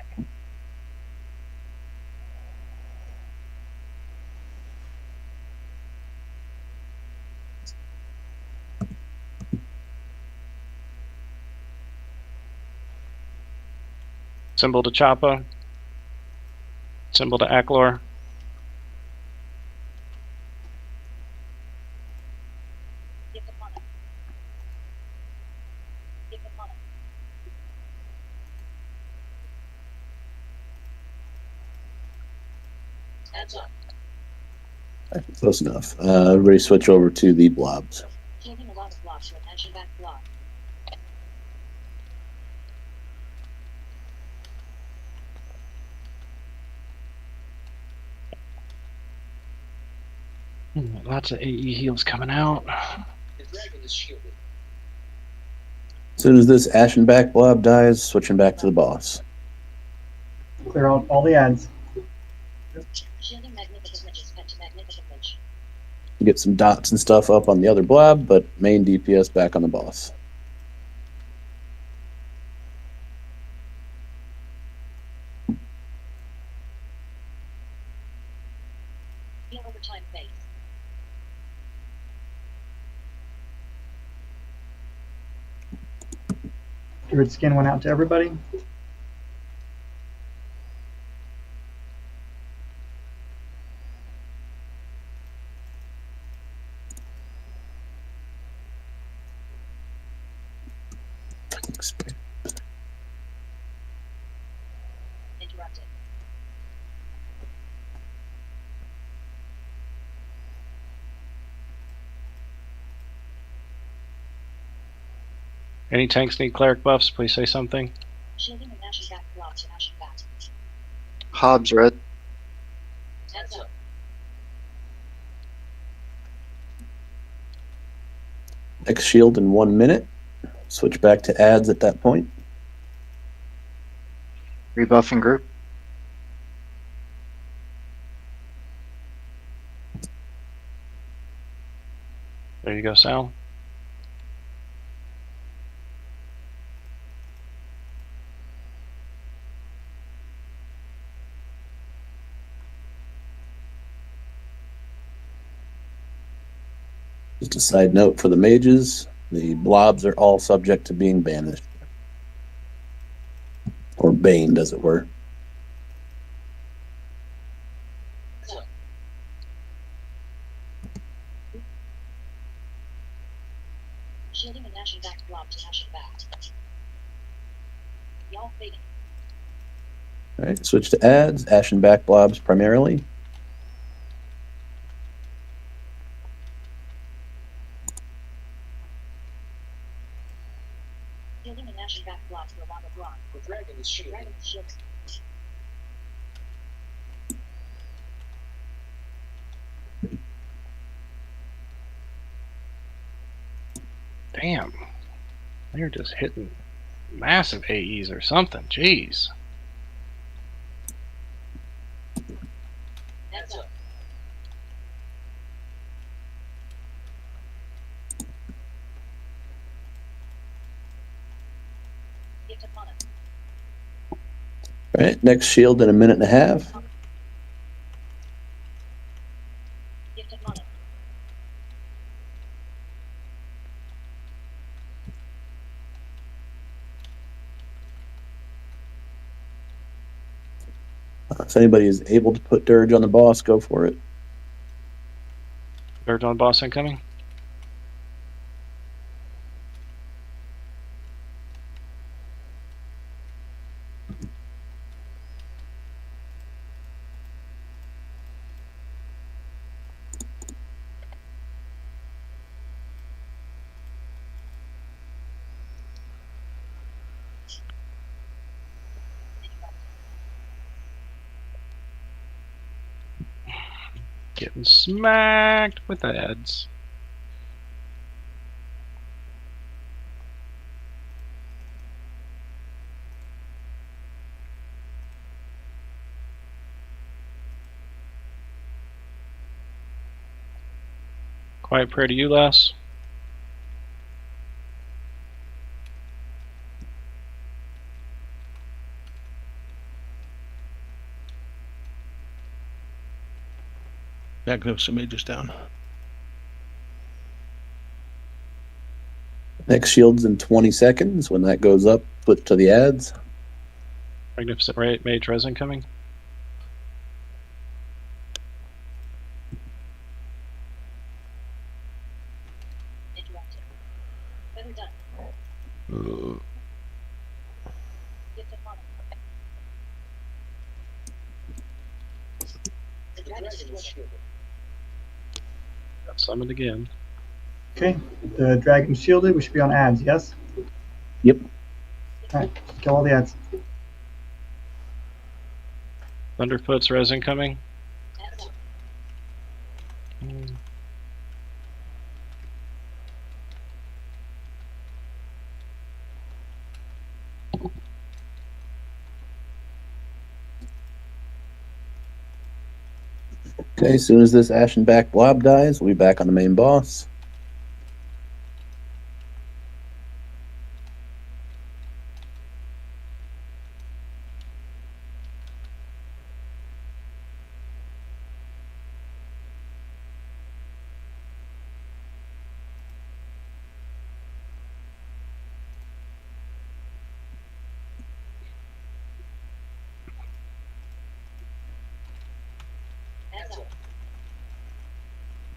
Symbol to Choppa. Symbol to Aklor. Close enough. Everybody switch over to the blobs. Lots of AE heals coming out. As soon as this Ashenback blob dies, switching back to the boss. Clear out all the ads. Get some dots and stuff up on the other blob, but main DPS back on the boss. Druid skin went out to everybody. Any tanks need cleric buffs? Please say something. Hobbs red. Next shield in 1 minute. Switch back to ads at that point. Rebuffing group. There you go, Sal. Just a side note for the mages, the blobs are all subject to being banished. Or baned, as it were. Alright, switch to ads, Ashenback blobs primarily. Damn. They're just hitting massive AEs or something. Jeez. Alright, next shield in 1.5 minutes. If anybody is able to put Dirge on the boss, go for it. Dirge on boss incoming. Getting smacked with ads. Quiet prayer to you, Les. Magnificent Mage's down. Next shield's in 20 seconds. When that goes up, put to the ads. Magnificent Mage res incoming. Got summoned again. Okay, the dragon shielded. We should be on ads, yes? Yep. All right, kill all the ads. Thunderfoot's res incoming. Okay, as soon as this Ashenback blob dies, we'll be back on the main boss.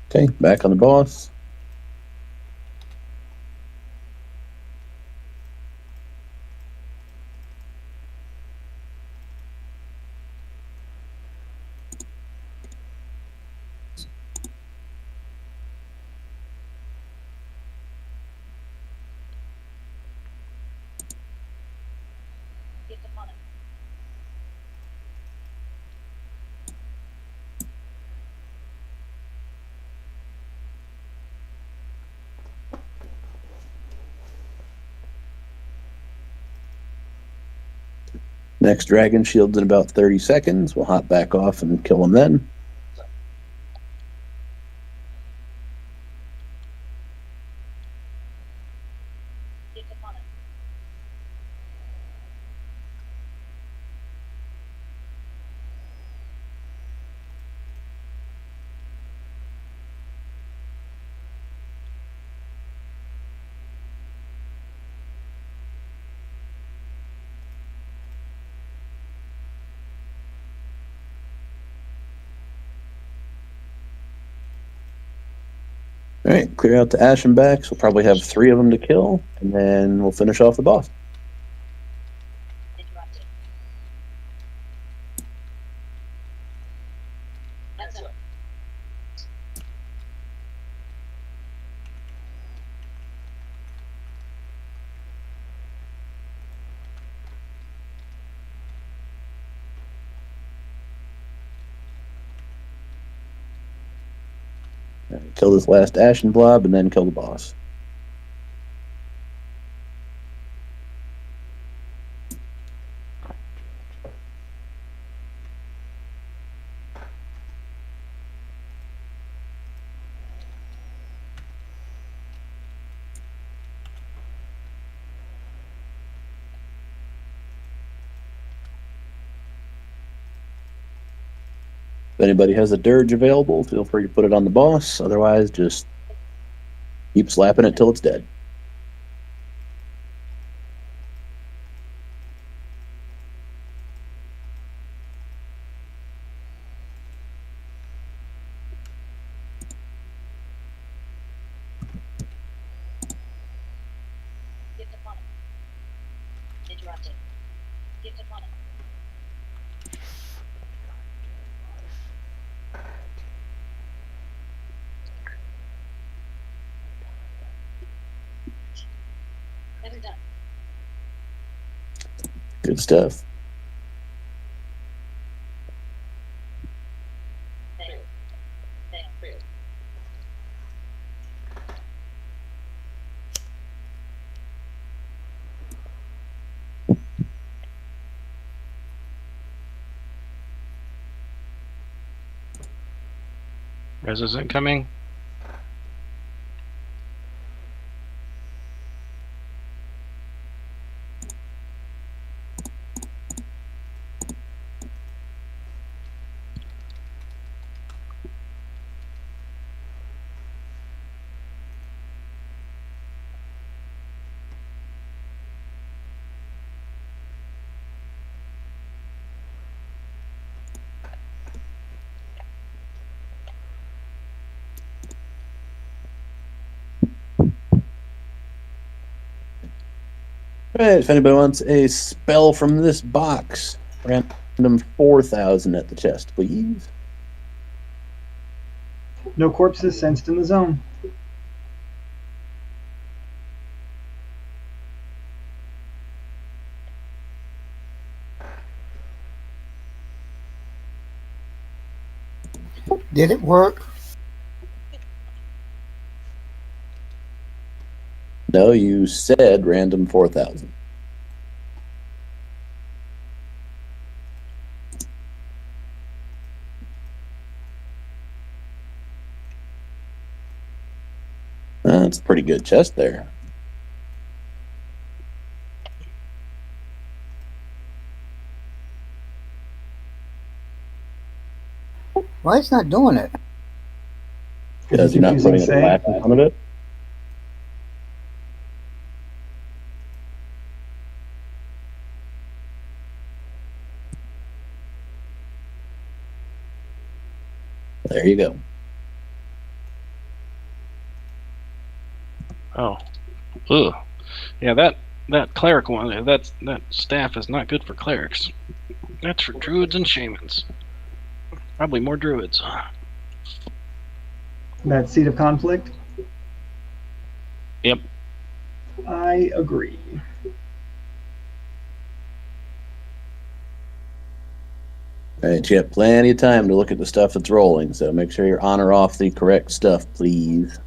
Okay, back on the boss. Next dragon shield's in about 30 seconds. We'll hop back off and kill him then. All right, clear out the Ashenbacks. We'll probably have 3 of them to kill, and then we'll finish off the boss. Kill this last Ashen Blob, and then kill the boss. If anybody has a dirge available, feel free to put it on the boss. Otherwise, just keep slapping it till it's dead. Good stuff. Res is incoming. Right, if anybody wants a spell from this box, random 4,000 at the chest, please. No corpses sensed in the zone. Did it work? No, you said random 4,000. That's a pretty good chest there. Why it's not doing it? Because you're not putting a black in front of it. There you go. Oh. Ugh. Yeah, that cleric one, that staff is not good for clerics. That's for druids and shamans. Probably more druids. That seat of conflict? Yep. I agree. All right, you have plenty of time to look at the stuff that's rolling, so make sure you're on or off the correct stuff, please.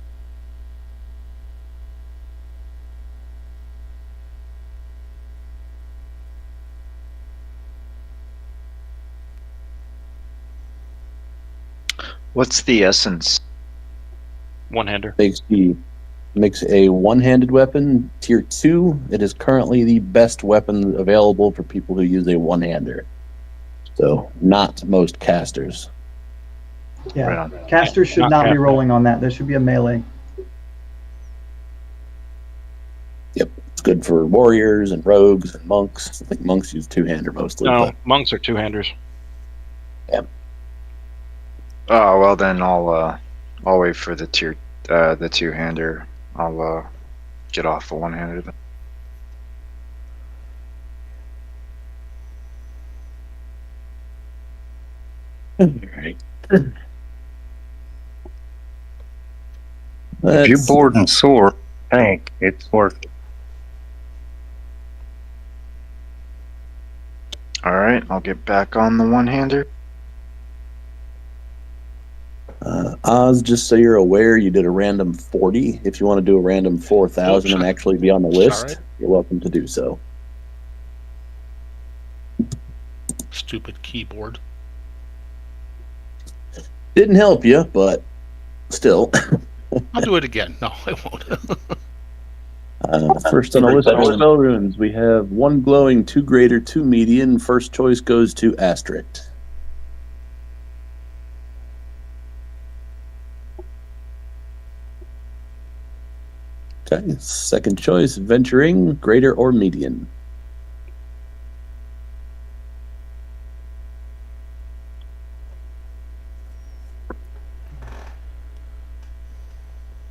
What's the essence? One-hander. Makes a one-handed weapon tier 2. It is currently the best weapon available for people who use a one-hander. So, not most casters. Yeah, Right casters should not be rolling on that. There should be a melee. Yep, it's good for warriors and rogues and monks. I think monks use two-hander mostly. No, But monks are two-handers. yeah. Oh well, then I'll wait for the two-hander. I'll get off the one-hander then. Right. If you're bored and sore, tank, it's worth it. Alright, I'll get back on the one-hander. Oz, just so you're aware, you did a random 40. If you want to do a random 4,000 and actually be on the list, Sorry. you're welcome to do so. Stupid keyboard. Didn't help you, but still. I'll do it again. No, I won't. First on the list for spell runes, we have 1 glowing, 2 greater, 2 median. First choice goes to Asterisk. Okay, second choice, venturing, greater or median.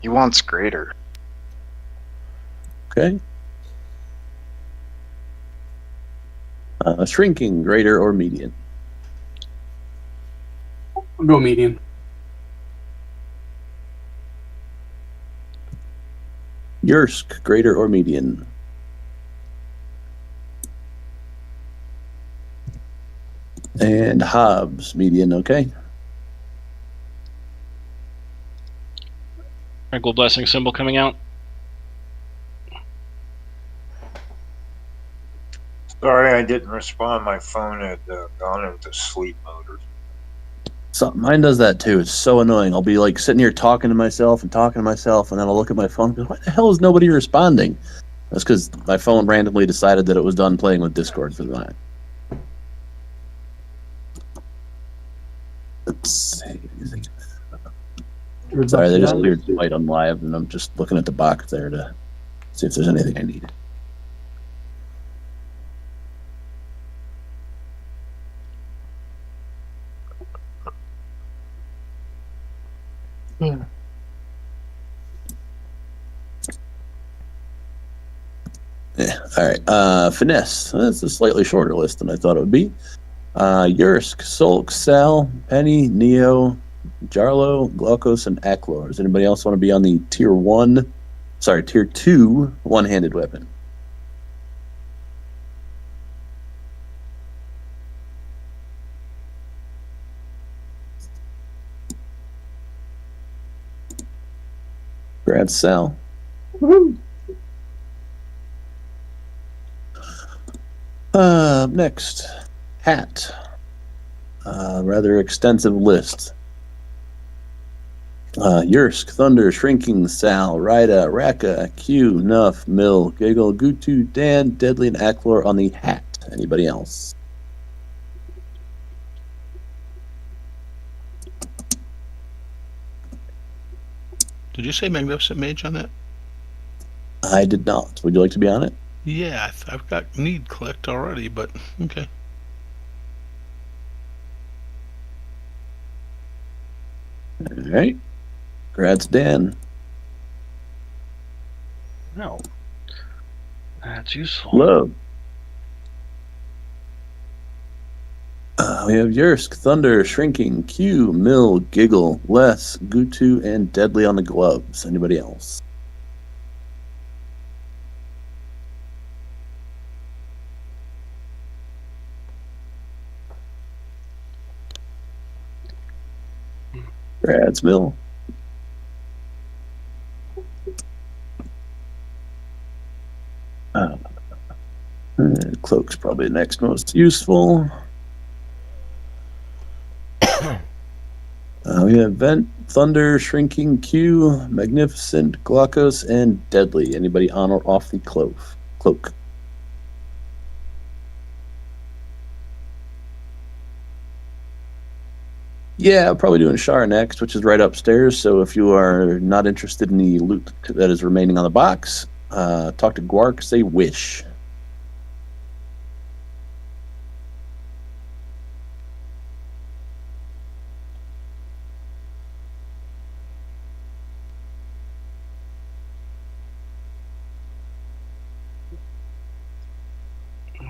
He wants greater. Okay. Shrinking, greater or median. I'll go median. Yursk, greater or median. And Hobbs, median, okay. Tranquil blessing symbol coming out. Sorry I didn't respond. My phone had gone into sleep mode. So mine does that too. It's so annoying. I'll be like sitting here talking to myself, and then I'll look at my phone and go, why the hell is nobody responding? That's because my phone randomly decided that it was done playing with Discord for the night. Let's see. Sorry, they just cleared Fight on live, and I'm just looking at the box there to see if there's anything I need. Yeah. Yeah. All right. Finesse. That's a slightly shorter list than I thought it would be. Yursk, Sulk, Sal, Penny, Neo, Jarlo, Glaucos, and Aklor. Does anybody else want to be on the tier 2 one-handed weapon? Congrats, Sal. Woohoo! Next, Hat. Rather extensive list. Yursk, Thunder, Shrinking, Sal, Rida, Raka, Q, Nuff, Mill, Giggle, Gutu, Dan, Deadly, and Aklor on the Hat. Anybody else? Did you say Magnificent Mage on that? I did not. Would you like to be on it? Yeah, I've got need clicked already, but okay. All right. Congrats, Dan. No. That's useful. Love. We have Yursk, Thunder, Shrinking, Q, Mill, Giggle, Les, Gutu, and Deadly on the gloves. Anybody else? Congrats, Mill. Cloak's probably the next most useful. We have Vent, Thunder, Shrinking, Q, Magnificent, Glaucos, and Deadly. Anybody on or off the cloak? Yeah, I'm probably doing Shar next, which is right upstairs. So if you are not interested in the loot that is remaining on the box, talk to Gwark, say wish.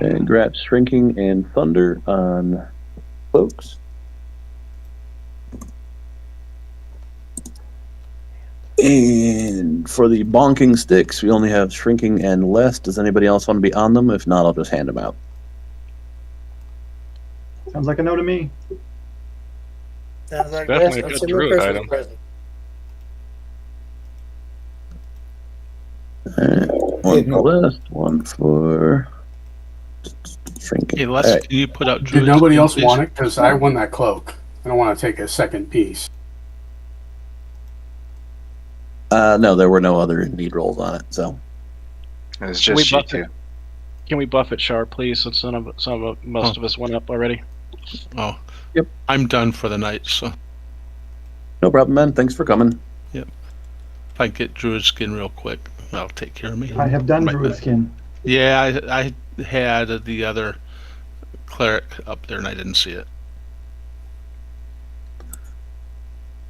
And grab Shrinking and Thunder on cloaks. And for the bonking sticks, we only have Shrinking and Les. Does anybody else want to be on them? If not, I'll just hand them out. Sounds like a no to me. Sounds like Definitely that's a a good druid Christmas item. present. One for Les, one for Shrinking. Hey, Les, All right. can you put out Did Druid's nobody Skin, else please? want it? Because I won that cloak. I don't want to take a second piece. No, there were no other need rolls on it, so. It's Can we just you buff two. it? Can we buff it sharp, please? Since most of us went up already. Oh, yep. I'm done for the night, so No problem, man. Thanks for coming. yep. If I get Druid Skin real quick, that'll take care of me. I have done Druid Skin. Yeah, I had the other cleric up there and I didn't see it.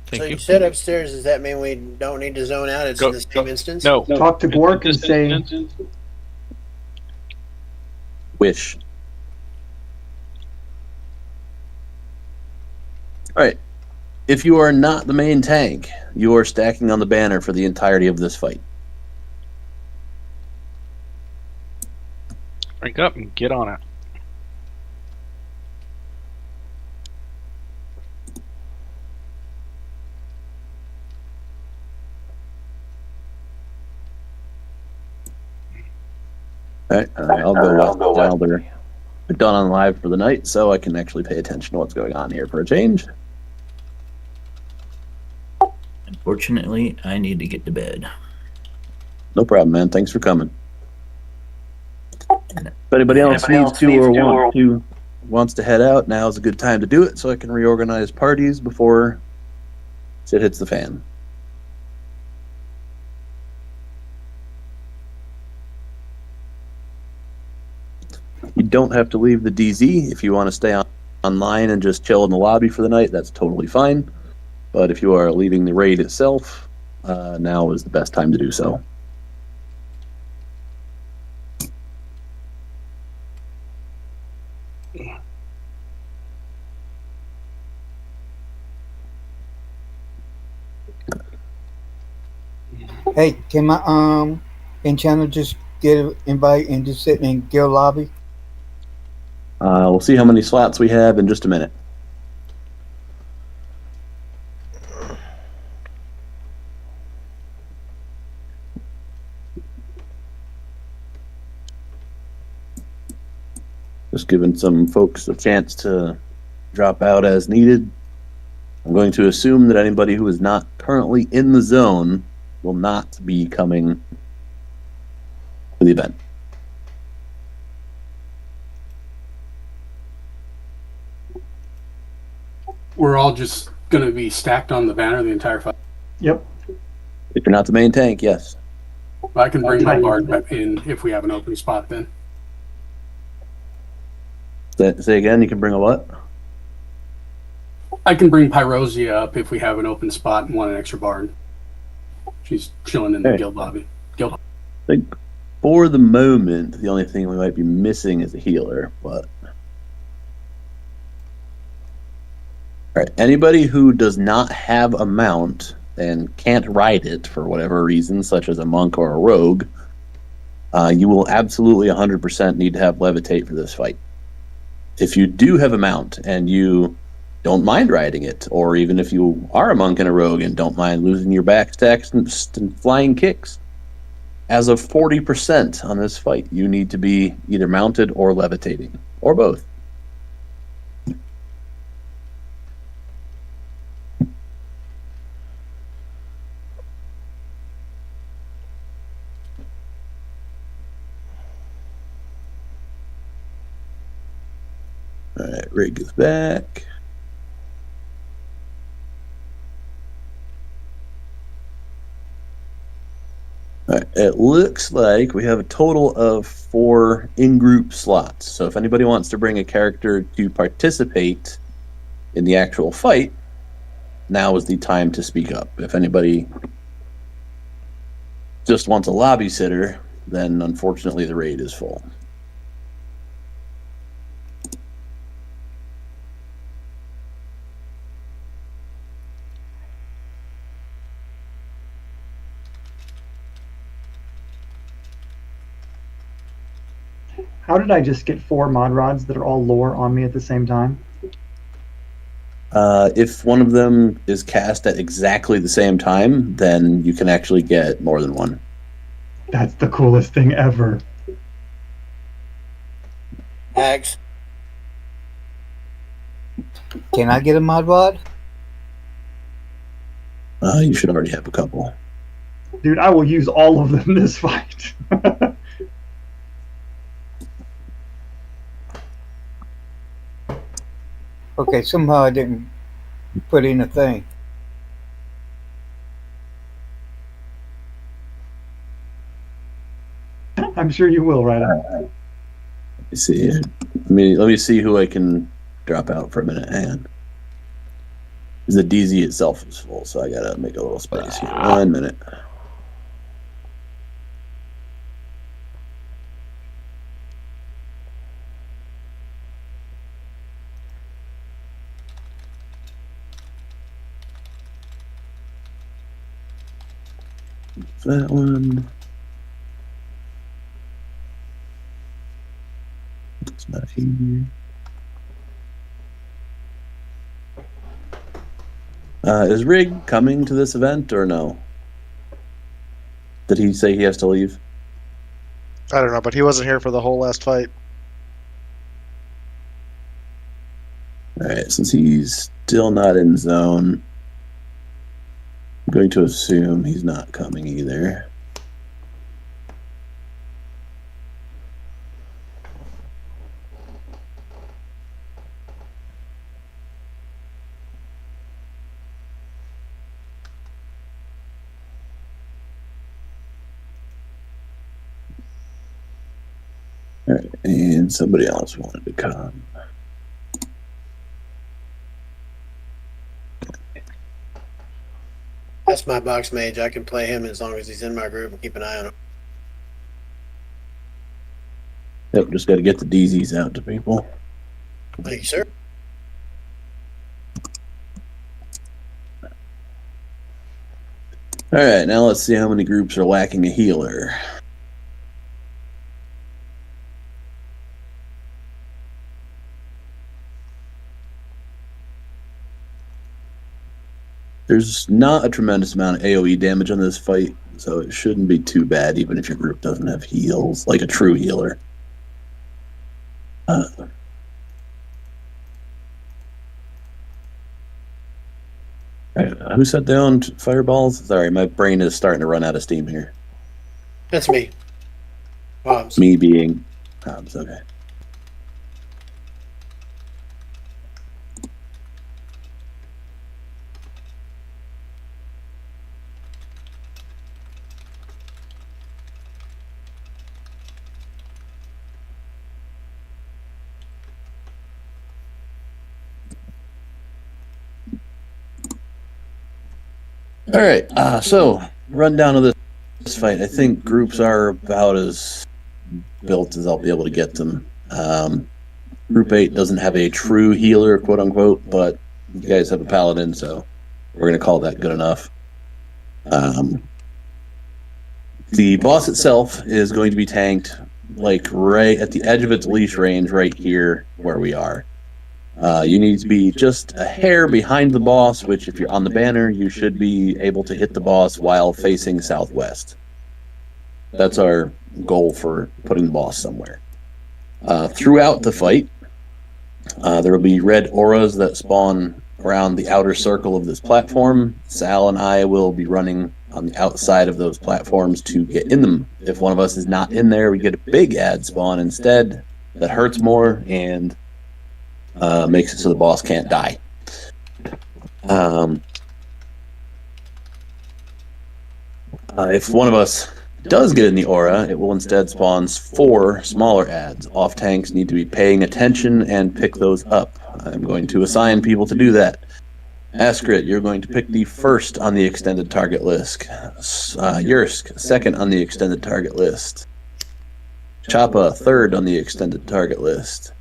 Thank So you. you said upstairs, does that mean we don't need to zone out? It's in the same instance? No. Talk to Gwark and say, Wish. All right. If you are not the main tank, you are stacking on the banner for the entirety of this fight. Drink up and get on it. All right. I'll go while they're done on live for the night so I can actually pay attention to what's going on here for a change. Unfortunately, I need to get to bed. No problem, man. Thanks for coming. If anybody else needs to or wants to head out, now is a good time to do it so I can reorganize parties before shit hits the fan. You don't have to leave the DZ. If you want to stay online and just chill in the lobby for the night, that's totally fine. But if you are leaving the raid itself, now is the best time to do so. Hey, can my in channel just get an invite and just sit in guild lobby? We'll see how many slots we have in just a minute. Just giving some folks a chance to drop out as needed. I'm going to assume that anybody who is not currently in the zone will not be coming to the event. We're all just going to be stacked on the banner the entire fight. Yep. If you're not the main tank, yes. I can bring my bard in if we have an open spot then. Say again, you can bring a what? I can bring Pyrosia up if we have an open spot and want an extra bard. She's chilling in the guild lobby. I think for the moment, the only thing we might be missing is a healer, but... Alright, anybody who does not have a mount and can't ride it for whatever reason, such as a monk or a rogue, you will absolutely 100% need to have levitate for this fight. If you do have a mount and you don't mind riding it, or even if you are a monk and a rogue and don't mind losing your back stacks and flying kicks, as of 40% on this fight, you need to be either mounted or levitating, or both. Alright, rig is back. Alright, it looks like we have a total of 4 in-group slots. So if anybody wants to bring a character to participate in the actual fight, now is the time to speak up. If anybody just wants a lobby sitter, then unfortunately the raid is full. How did I just get 4 mod rods that are all lore on me at the same time? If one of them is cast at exactly the same time, then you can actually get more than one. That's the coolest thing ever. Axe. Can I get a mod rod? You should already have a couple. Dude, I will use all of them this fight. Okay, somehow I didn't put in a thing. I'm sure you will, right? Let me see. Let me see who I can drop out for a minute. Hang on. The DZ itself is full, so I gotta make a little space here. 1 minute. That one. It's not here. Is Rig coming to this event or no? Did he say he has to leave? I don't know, but he wasn't here for the whole last fight. Alright, since he's still not in zone, I'm going to assume he's not coming either. Alright, and somebody else wanted to come. That's my box mage. I can play him as long as he's in my group and keep an eye on him. Yep, just got to get the DZs out to people. Thank you, sir. All right, now let's see how many groups are lacking a healer. There's not a tremendous amount of AoE damage on this fight, so it shouldn't be too bad, even if your group doesn't have heals, like a true healer. Who said they owned fireballs? Sorry, my brain is starting to run out of steam here. That's me. Hobbs. Me being Hobbs, okay. All right, so rundown of this fight. I think groups are about as built as I'll be able to get them. Group 8 doesn't have a true healer, quote unquote, but you guys have a paladin, so we're going to call that good enough. The boss itself is going to be tanked like right at the edge of its leash range right here where we are. You need to be just a hair behind the boss, which if you're on the banner, you should be able to hit the boss while facing southwest. That's our goal for putting the boss somewhere. Throughout the fight, there will be red auras that spawn around the outer circle of this platform. Sal and I will be running on the outside of those platforms to get in them. If one of us is not in there, we get a big ad spawn instead that hurts more and makes it so the boss can't die. If one of us does get in the aura, it will instead spawn 4 smaller ads. Off tanks need to be paying attention and pick those up. I'm going to assign people to do that. Askrit, you're going to pick the first on the extended target list. Yursk, second on the extended target list. Chappa, third on the extended target list.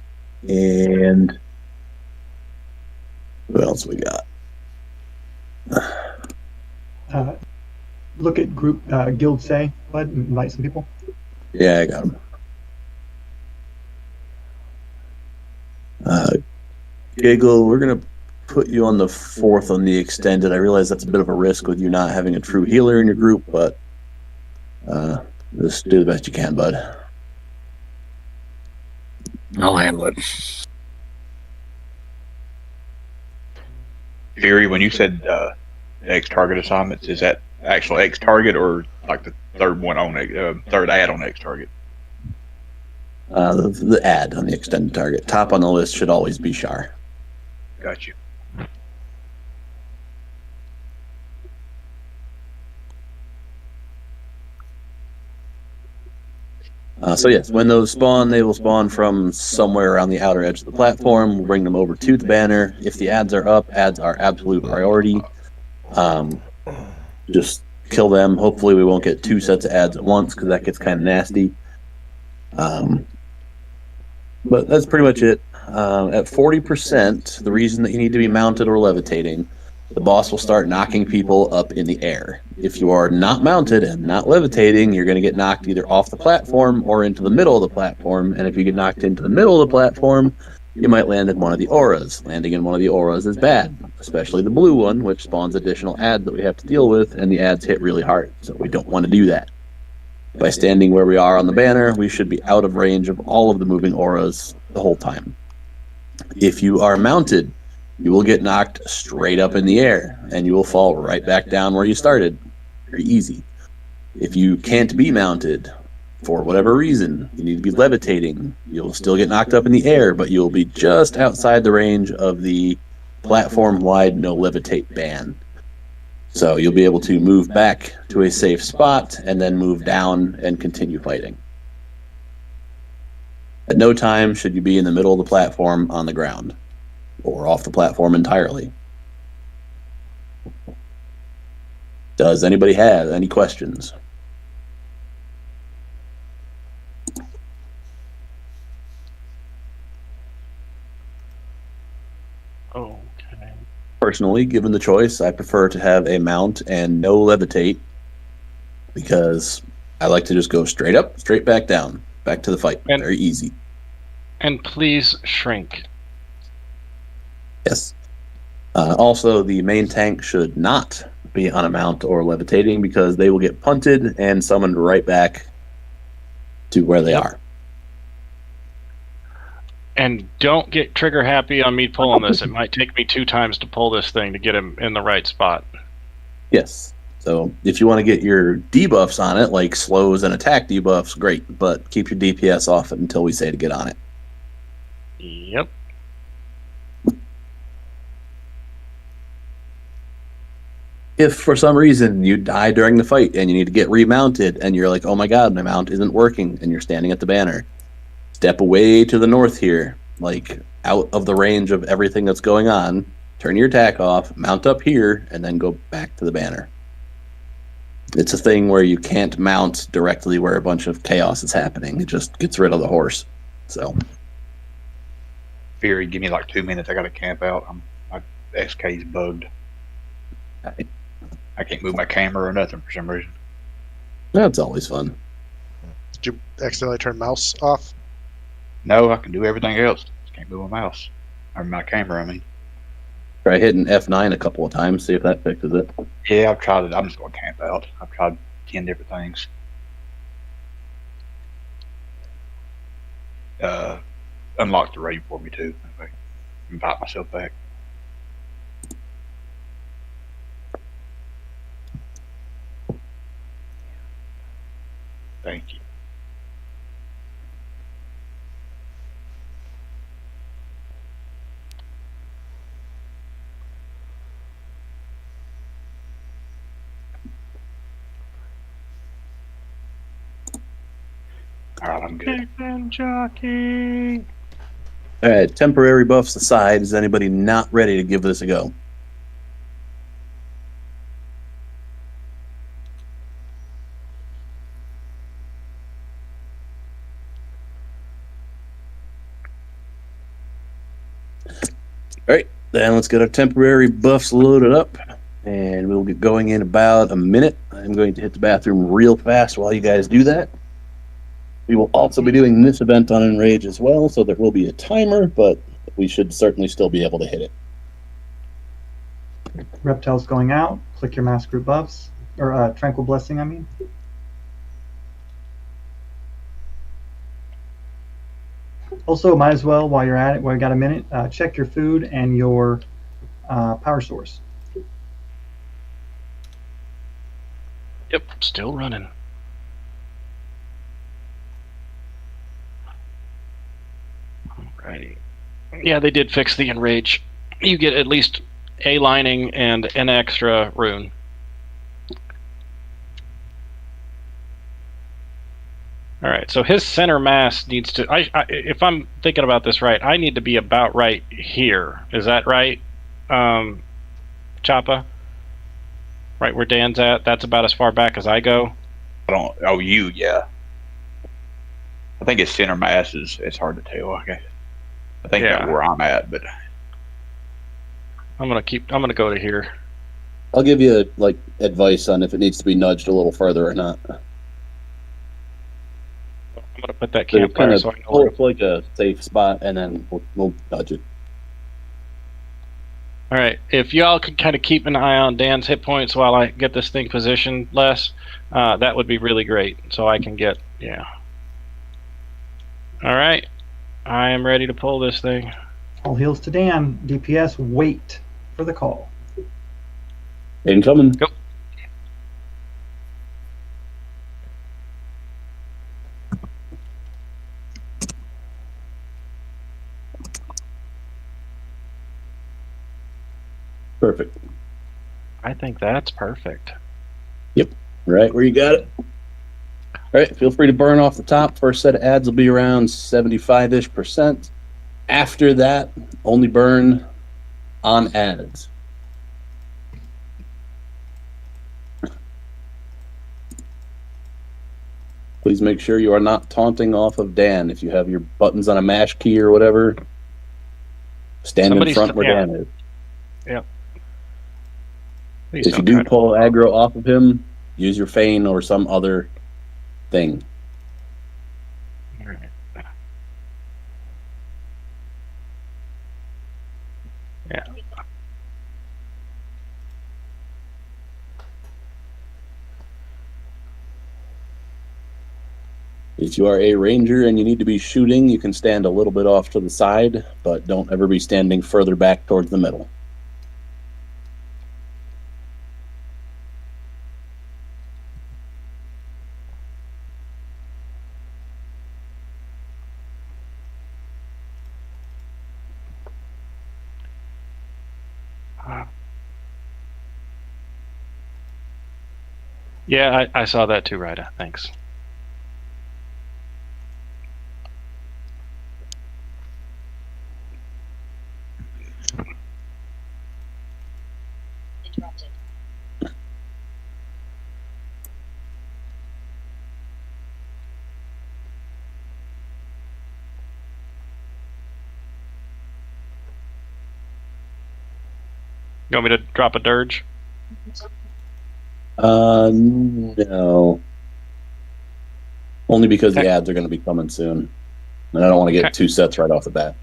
And what else we got? Look at group guild say, bud, invite some people. Yeah, I got them. Giggle, we're going to put you on the 4th on the extended. I realize that's a bit of a risk with you not having a true healer in your group, but just do the best you can, bud. I'll handle it. Fury, when you said X target assignments, is that actual X target or like the third one on third ad on X target? The ad on the extended target. Top on the list should always be Shar. Got you. So yes, when those spawn, they will spawn from somewhere around the outer edge of the platform. We'll bring them over to the banner. If the ads are up, ads are absolute priority. Just kill them. Hopefully we won't get 2 sets of ads at once because that gets kind of nasty. But that's pretty much it. At 40%, the reason that you need to be mounted or levitating, the boss will start knocking people up in the air. If you are not mounted and not levitating, you're going to get knocked either off the platform or into the middle of the platform. And if you get knocked into the middle of the platform, you might land in one of the auras. Landing in one of the auras is bad, especially the blue one, which spawns additional ads that we have to deal with, and the ads hit really hard, so we don't want to do that. By standing where we are on the banner, we should be out of range of all of the moving auras the whole time. If you are mounted, you will get knocked straight up in the air, and you will fall right back down where you started. Very easy. If you can't be mounted, for whatever reason, you need to be levitating, you'll still get knocked up in the air, but you'll be just outside the range of the platform-wide no levitate ban. So you'll be able to move back to a safe spot and then move down and continue fighting. At no time should you be in the middle of the platform on the ground or off the platform entirely. Does anybody have any questions? Okay. Personally, given the choice, I prefer to have a mount and no levitate because I like to just go straight up, straight back down, back to the fight. Very easy. And please shrink. Yes. Also, the main tank should not be on a mount or levitating because they will get punted and summoned right back to where they are. And don't get trigger happy on me pulling this. It might take me 2 times to pull this thing to get him in the right spot. Yes. So if you want to get your debuffs on it, like slows and attack debuffs, great. But keep your DPS off it until we say to get on it. Yep. If for some reason you die during the fight and you need to get remounted and you're like, oh my god, my mount isn't working, and you're standing at the banner, step away to the north here, like out of the range of everything that's going on, turn your attack off, mount up here, and then go back to the banner. It's a thing where you can't mount directly where a bunch of chaos is happening. It just gets rid of the horse. So, Fury, give me like 2 minutes. I got to camp out. My SK's bugged. I can't move my camera or nothing for some reason. That's always fun. Did you accidentally turn mouse off? No, I can do everything else. Just can't move my mouse. Or my camera, I mean. Try hitting F9 a couple of times, see if that fixes it. Yeah, I've tried it. I'm just going to camp out. I've tried 10 different things. Unlock the raid for me, too. Okay. Invite myself back. Thank you. All right, I'm good. And jockey. All right, temporary buffs aside, is anybody not ready to give this a go? All right, then let's get our temporary buffs loaded up, and we'll get going in about a minute. I'm going to hit the bathroom real fast while you guys do that. We will also be doing this event on Enrage as well, so there will be a timer, but we should certainly still be able to hit it. Reptile's going out. Click your mass group buffs. Or Tranquil Blessing, I mean. Also, might as well, while you're at it, while you got a minute, check your food and your power source. Yep, still running. Alrighty. Yeah, they did fix the enrage. You get at least a lining and an extra rune. Alright, so his center mass needs to... if I'm thinking about this right, I need to be about right here. Is that right, Choppa? Right where Dan's at? That's about as far back as I go? Yeah. I think his center mass is, it's hard to tell, I guess. I think that's where I'm at, but... I'm gonna go to here. I'll give you, like, advice on if it needs to be nudged a little further or not. I'm gonna put that campfire so I know pull it like a safe spot, and then we'll nudge it. Alright, if y'all could kind of keep an eye on Dan's hit points while I get this thing positioned less, that would be really great, so I can get, Alright, I am ready to pull this thing. All heals to Dan. DPS, wait for the call. Incoming. Go. Perfect. I think that's perfect. Yep. Right where you got it. All right, feel free to burn off the top. First set of ads will be around 75-ish%. After that, only burn on ads. Please make sure you are not taunting off of Dan. If you have your buttons on a mash key or whatever, Stand in front where Dan is. Yep. If you do pull aggro off of him, use your feign or some other thing. All right. Yeah. If you are a ranger and you need to be shooting, you can stand a little bit off to the side, but don't ever be standing further back towards the middle. Yeah, I saw that too, Ryda. Thanks. You want me to drop a dirge? No. Only because the ads are going to be coming soon. And I don't want to get 2 sets right off the bat.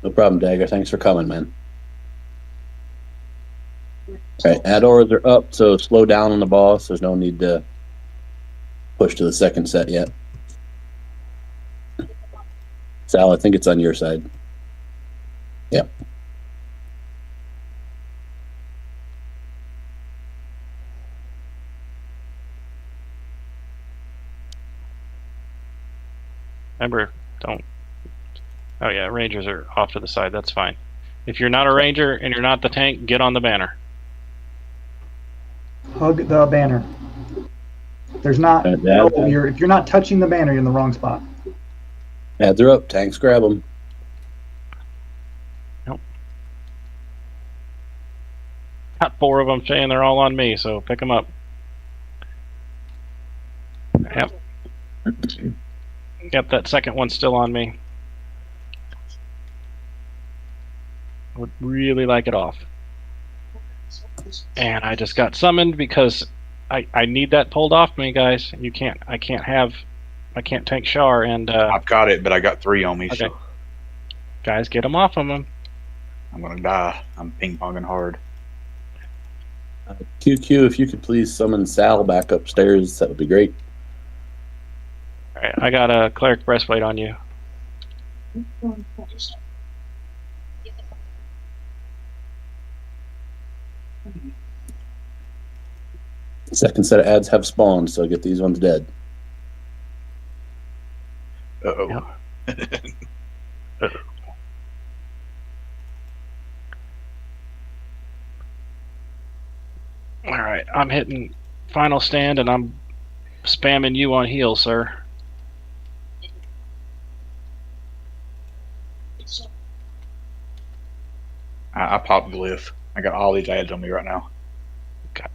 No problem, Dagger. Thanks for coming, man. Okay, ad auras are up, so slow down on the boss. There's no need to push to the second set yet. Sal, I think it's on your side. Yep. Remember, don't. Oh yeah, rangers are off to the side. That's fine. If you're not a ranger and you're not the tank, get on the banner. Hug the banner. There's not. No, if you're not touching the banner, you're in the wrong spot. Ads are up. Tanks grab them. Nope. Got 4 of them saying they're all on me, so pick them up. Yep. Yep, that second one's still on me. Would really like it off. And I just got summoned because I need that pulled off me, guys. I can't tank Char and I've got it, but I got 3 on me. Okay. So Guys, get them off of him. I'm gonna die. I'm ping-ponging hard. QQ, if you could please summon Sal back upstairs, that would be great. Alright, I got a cleric breastplate on you. Second set of ads have spawned, so get these ones dead. Uh-oh. Yep. Alright, I'm hitting final stand and I'm spamming you on heal, sir. I popped glyph. I got all these ads on me right now.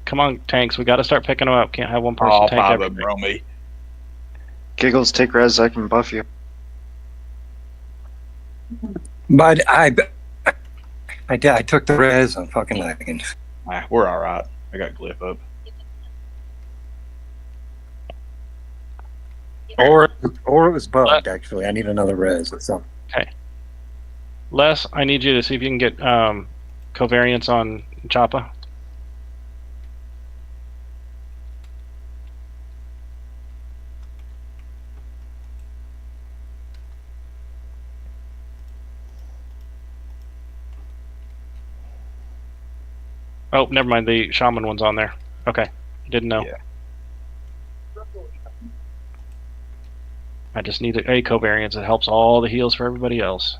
Come on, tanks. We got to start picking them up. Can't have one person All tank 5 everything. of them are on me. Giggles, take res. I can buff you. But I took the res. I'm fucking lagging. We're all right. I got glyph up. Or it was bugged. Actually, I need another res or something. Okay. Les, I need you to see if you can get covariance on Choppa. Oh, never mind. The shaman one's on there. Okay, didn't know. Yeah. I just need a covariance. It helps all the heals for everybody else.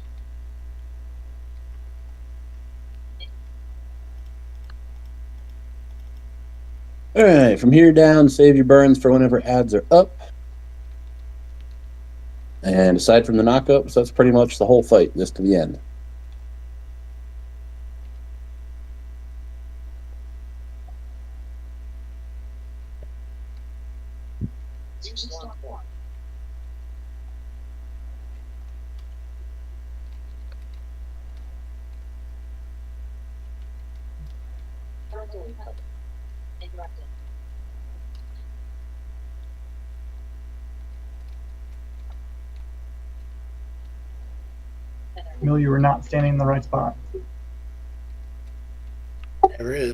Alright, from here down, save your burns for whenever ads are up. And aside from the knockups, that's pretty much the whole fight, just to the end. Mill, you were not standing in the right spot. Never is.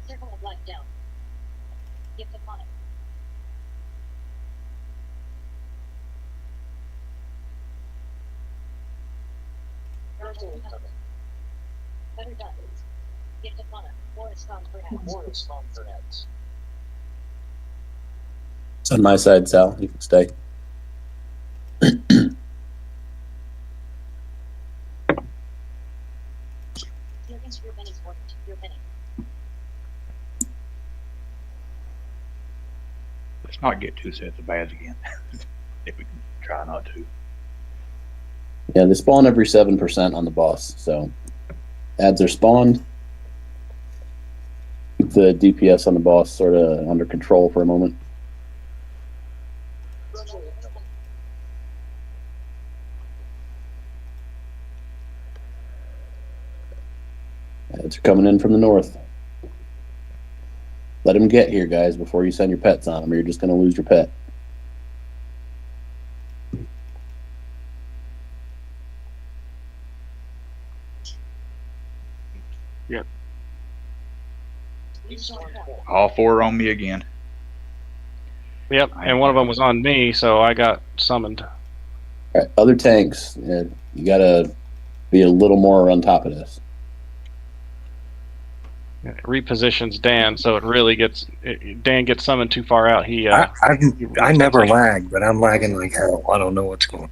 Circle of life down. Gift of mana. Better done. Gift of mana. More is found for heads. More is found for heads. It's on my side, Sal. You can stay. Your penny's worth your penny. Let's not get two sets of bads again. If we can try not to. Yeah, they spawn every 7% on the boss, so ads are spawned. Keep the DPS on the boss sort of under control for a moment. Ads are coming in from the north. Let them get here, guys, before you send your pets on them, or you're just going to lose your pet. Yep. All four are on me again. Yep, and one of them was on me, so I got summoned. All right, other tanks, you got to be a little more on top of this. It repositions Dan, so it really gets Dan gets summoned too far out. I never lag, but I'm lagging like hell. I don't know what's going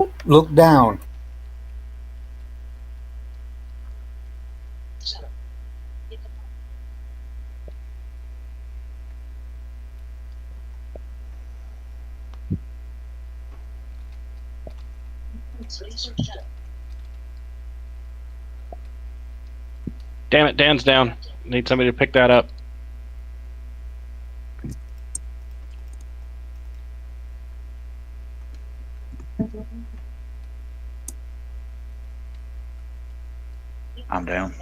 on. Look down. Damn it, Dan's down. Need somebody to pick that up. I'm down.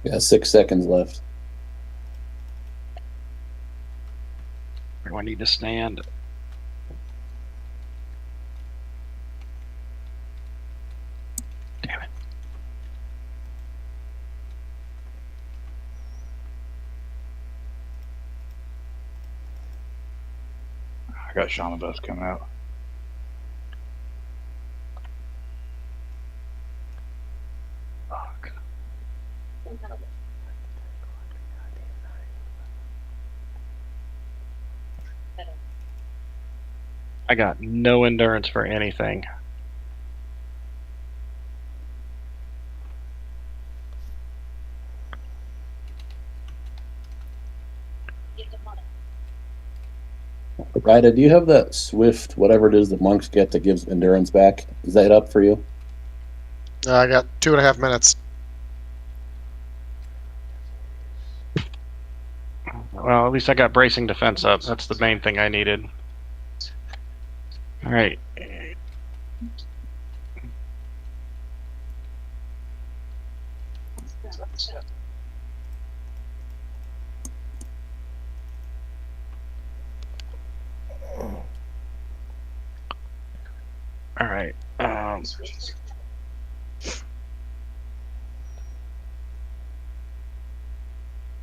Yeah, 6 seconds left. Where do I need to stand? Damn it. I got Shaman Bus coming out. Fuck. I got no endurance for anything. Ryda, do you have that Swift, whatever it is that monks get that gives endurance back? Is that up for you? I got 2.5 minutes. Well, at least I got bracing defense up. That's the main thing I needed. All right. All right.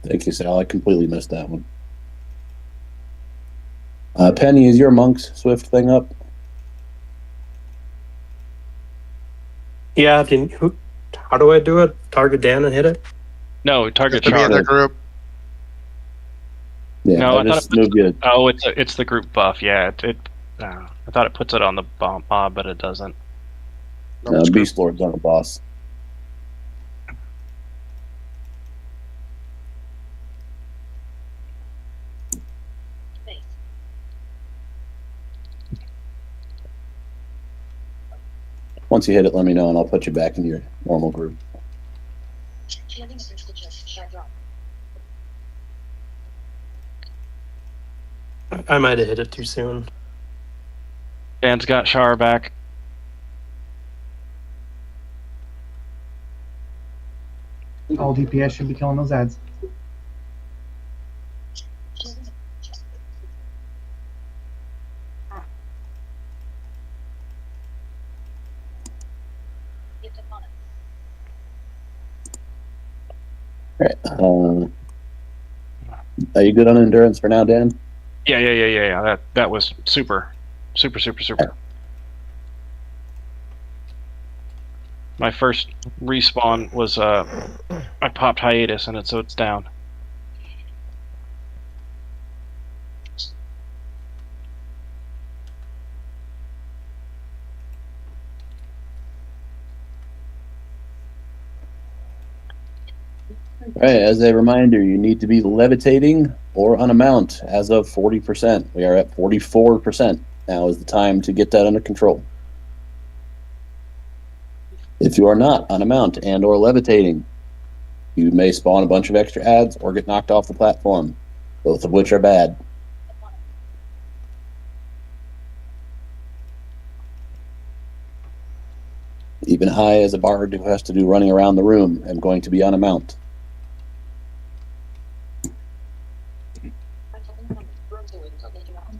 Thank you, Sal. I completely missed that one. Penny, is your monk's Swift thing up? Yeah, how do I do it? Target Dan and hit it? No, target To be in Char. their group. Yeah, No, I just moved you. Oh, it's the group buff. Yeah, I thought it puts it on the mob, but it doesn't. Beast Lord's on the boss. Once you hit it, let me know, and I'll put you back in your normal group. I might have hit it too soon. Dan's got Char back. All DPS should be killing those ads. All right. Are you good on endurance for now, Dan? Yeah. That was super. My first respawn was I popped hiatus and so it's down. All right, as a reminder, you need to be levitating or on a mount as of 40%. We are at 44%. Now is the time to get that under control. If you are not on a mount and or levitating, you may spawn a bunch of extra ads or get knocked off the platform, both of which are bad. Even I, as a bard who has to do running around the room, am going to be on a mount.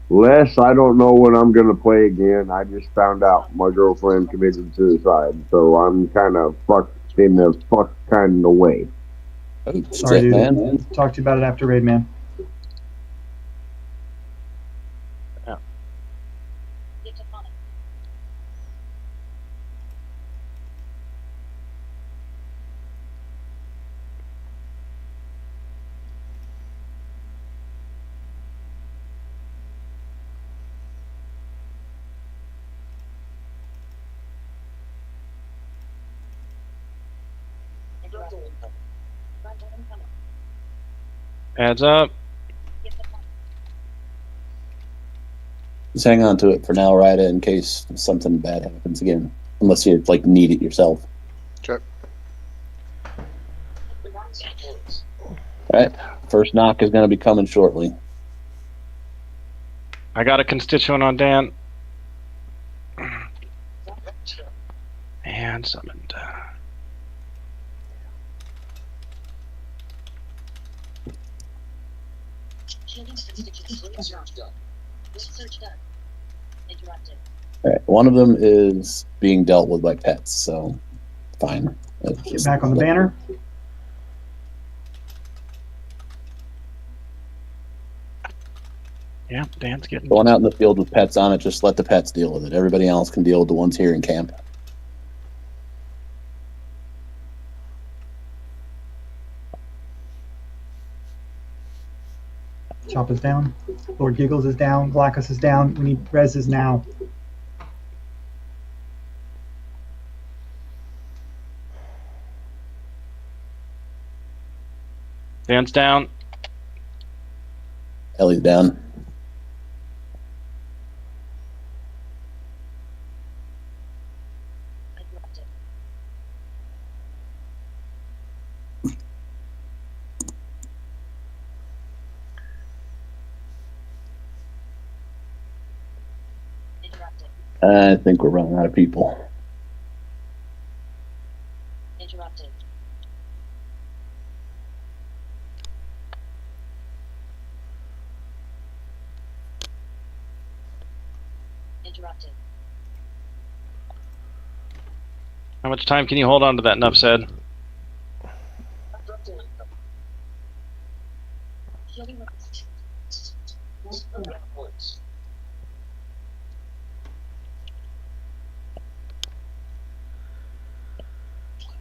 Les, I don't know when I'm going to play again. I just found out my girlfriend committed suicide, so I'm kind of fucked in a fuck kind of way. Sorry, dude. Man. Talk to you about it after raid, man. Adds up. Just hang on to it for now, Ryda, in case something bad happens again. Unless you need it yourself. Check. Alright. First knock is going to be coming shortly. I got a constituent on Dan. And summoned. Alright, one of them is being dealt with by pets, so fine. Get back on the banner. Yeah, Dan's getting going out in the field with pets on it. Just let the pets deal with it. Everybody else can deal with the ones here in camp. Chop is down. Lord Giggles is down. Glackus is down. We need reses now. Dan's down. Ellie's down. I think we're running out of people. Interrupted. Interrupted. How much time can you hold on to that? Enough said.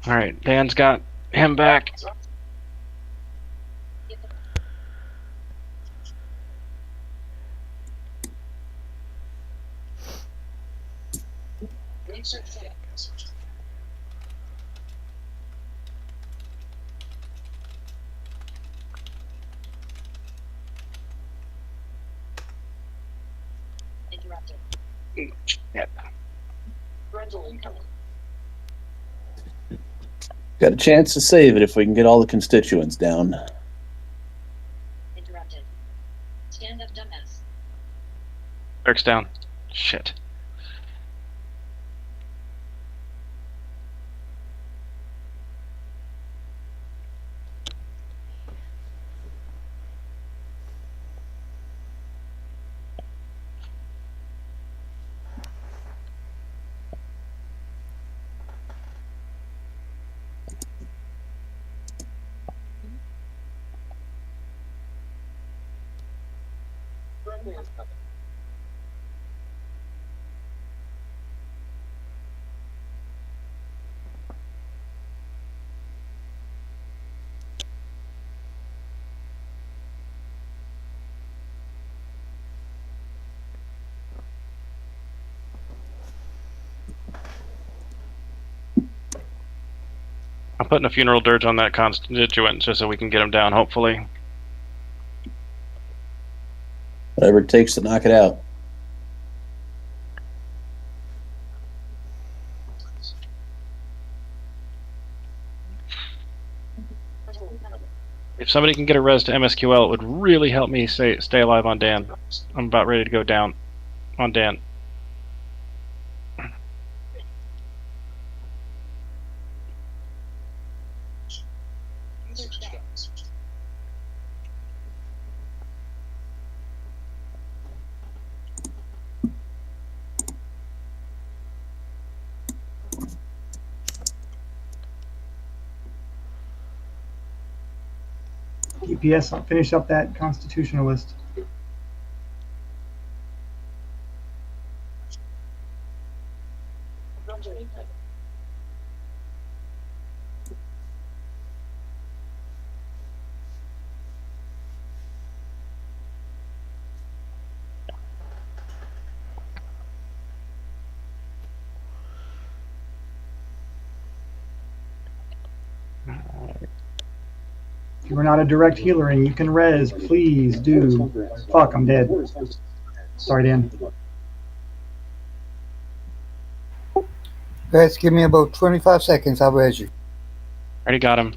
All right, Dan's got him back. Interrupted. Yeah. Rental incoming. Got a chance to save it if we can get all the constituents down. Interrupted. Stand up, dumbass. Eric's down. Shit. I'm putting a funeral dirge on that constituent just so we can get him down, hopefully. Whatever it takes to knock it out. If somebody can get a res to MSQL, it would really help me stay alive on Dan. I'm about ready to go down on Dan. DPS, finish up that constitutionalist. If you are not a direct healer and you can res, please do. Fuck, I'm dead. Sorry, Dan. Guys, give me about 25 seconds. I'll res you. Already got him.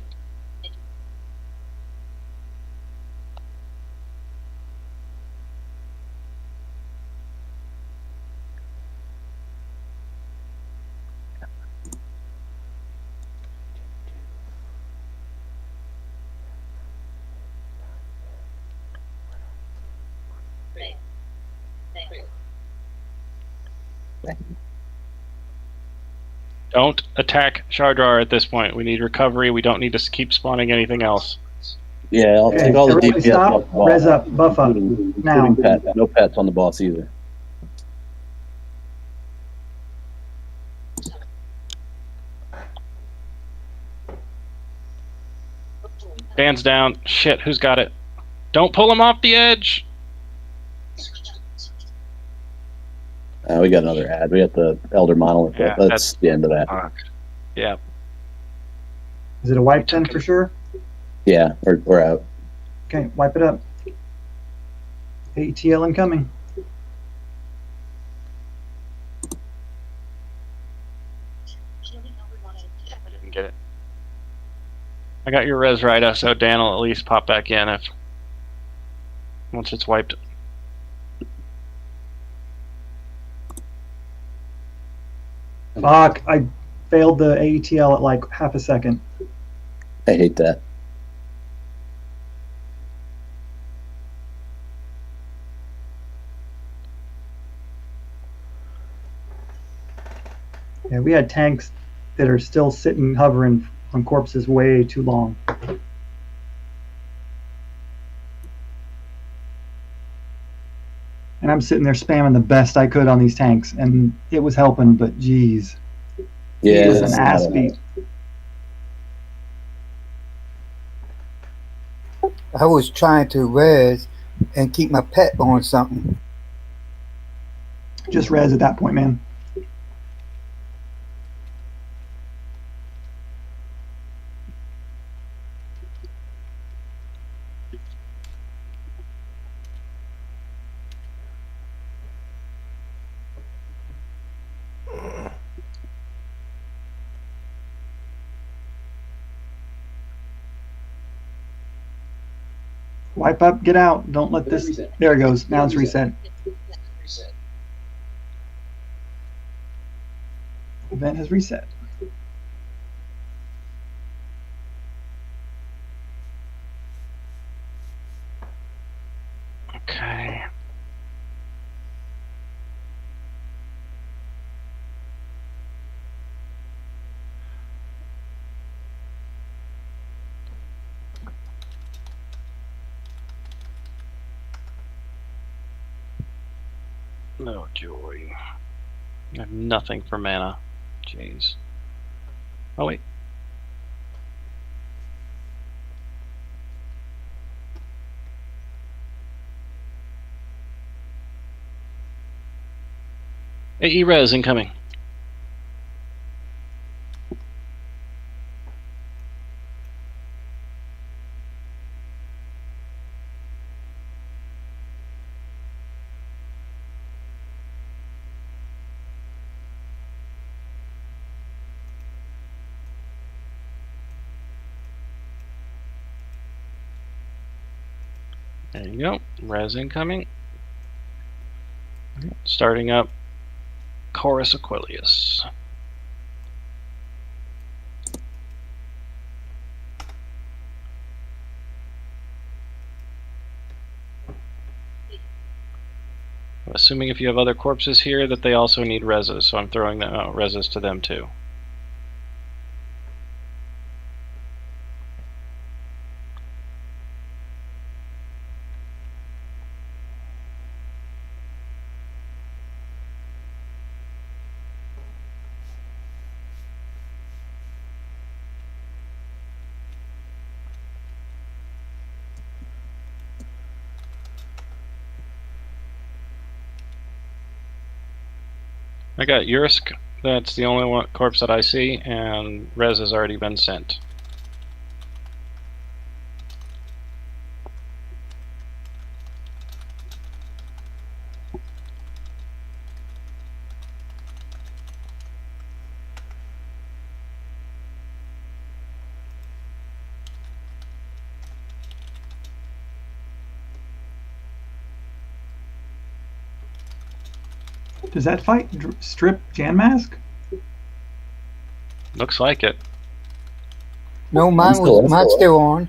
Don't attack Shardrar at this point. We need recovery. We don't need to keep spawning anything else. Yeah, I'll take all the everybody DPS stop, off the boss, res up, buff up, including now. pets. No pets on the boss either. Dan's down. Shit, who's got it? Don't pull him off the edge! We got another ad. We got the Elder Monolith. Yeah, that's the end of that. Yeah. Is it a wipe then for sure? Yeah, we're out. Okay, wipe it up. ATL incoming. I didn't get it. I got your res right, so Dan will at least pop back in if once it's wiped. Fuck, I failed the AETL at like half a second. I hate that. Yeah, we had tanks that are still sitting, hovering on corpses way too long. And I'm sitting there spamming the best I could on these tanks, and it was helping, but geez. Yeah, it was an ass beat. I was trying to res and keep my pet on something. Just res at that point, man. Wipe up, get out. Don't let this. There it goes. Now it's reset. Event has reset. Okay. No joy. I have nothing for mana. Jeez. Oh wait. Hey, E-Res incoming. There you go. Res incoming. Starting up Chorus Aquilius. I'm assuming if you have other corpses here that they also need reses, so I'm throwing the reses to them too. I got Urisk. That's the only one corpse that I see, and res has already been sent. Does that fight strip Jan Mask? Looks like it. No, mine's still on.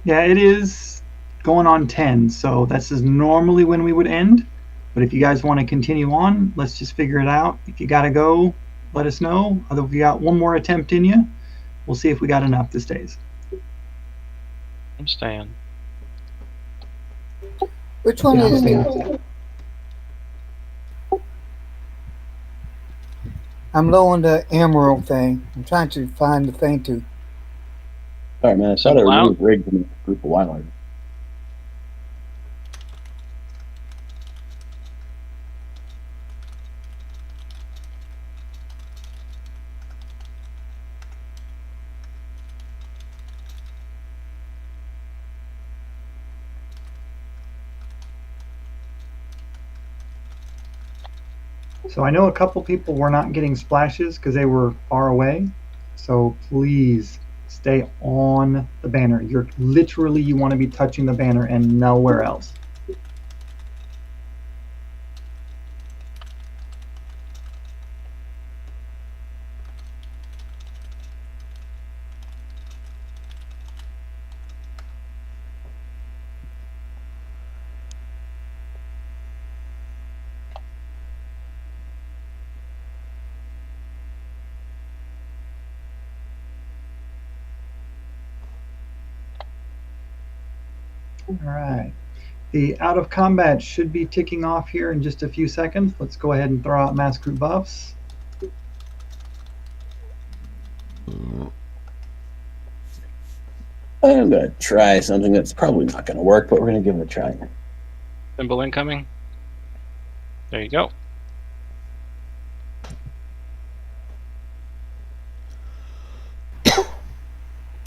Yeah, it is going on 10, so this is normally when we would end. But if you guys want to continue on, let's just figure it out. If you got to go, let us know. Although if you got one more attempt in you, we'll see if we got enough this days. I'm staying. Which one Yeah, I'm is staying. it? I'm low on the emerald thing. I'm trying to find the thing to. Alright, man. I thought I removed Rig from the group a while ago. So I know a couple people were not getting splashes because they were far away. So please stay on the banner. You're literally, you want to be touching the banner and nowhere else. All right. The out of combat should be ticking off here in just a few seconds. Let's go ahead and throw out mass group buffs. I'm gonna try something that's probably not gonna work, but we're gonna give it a try. Symbol incoming. There you go.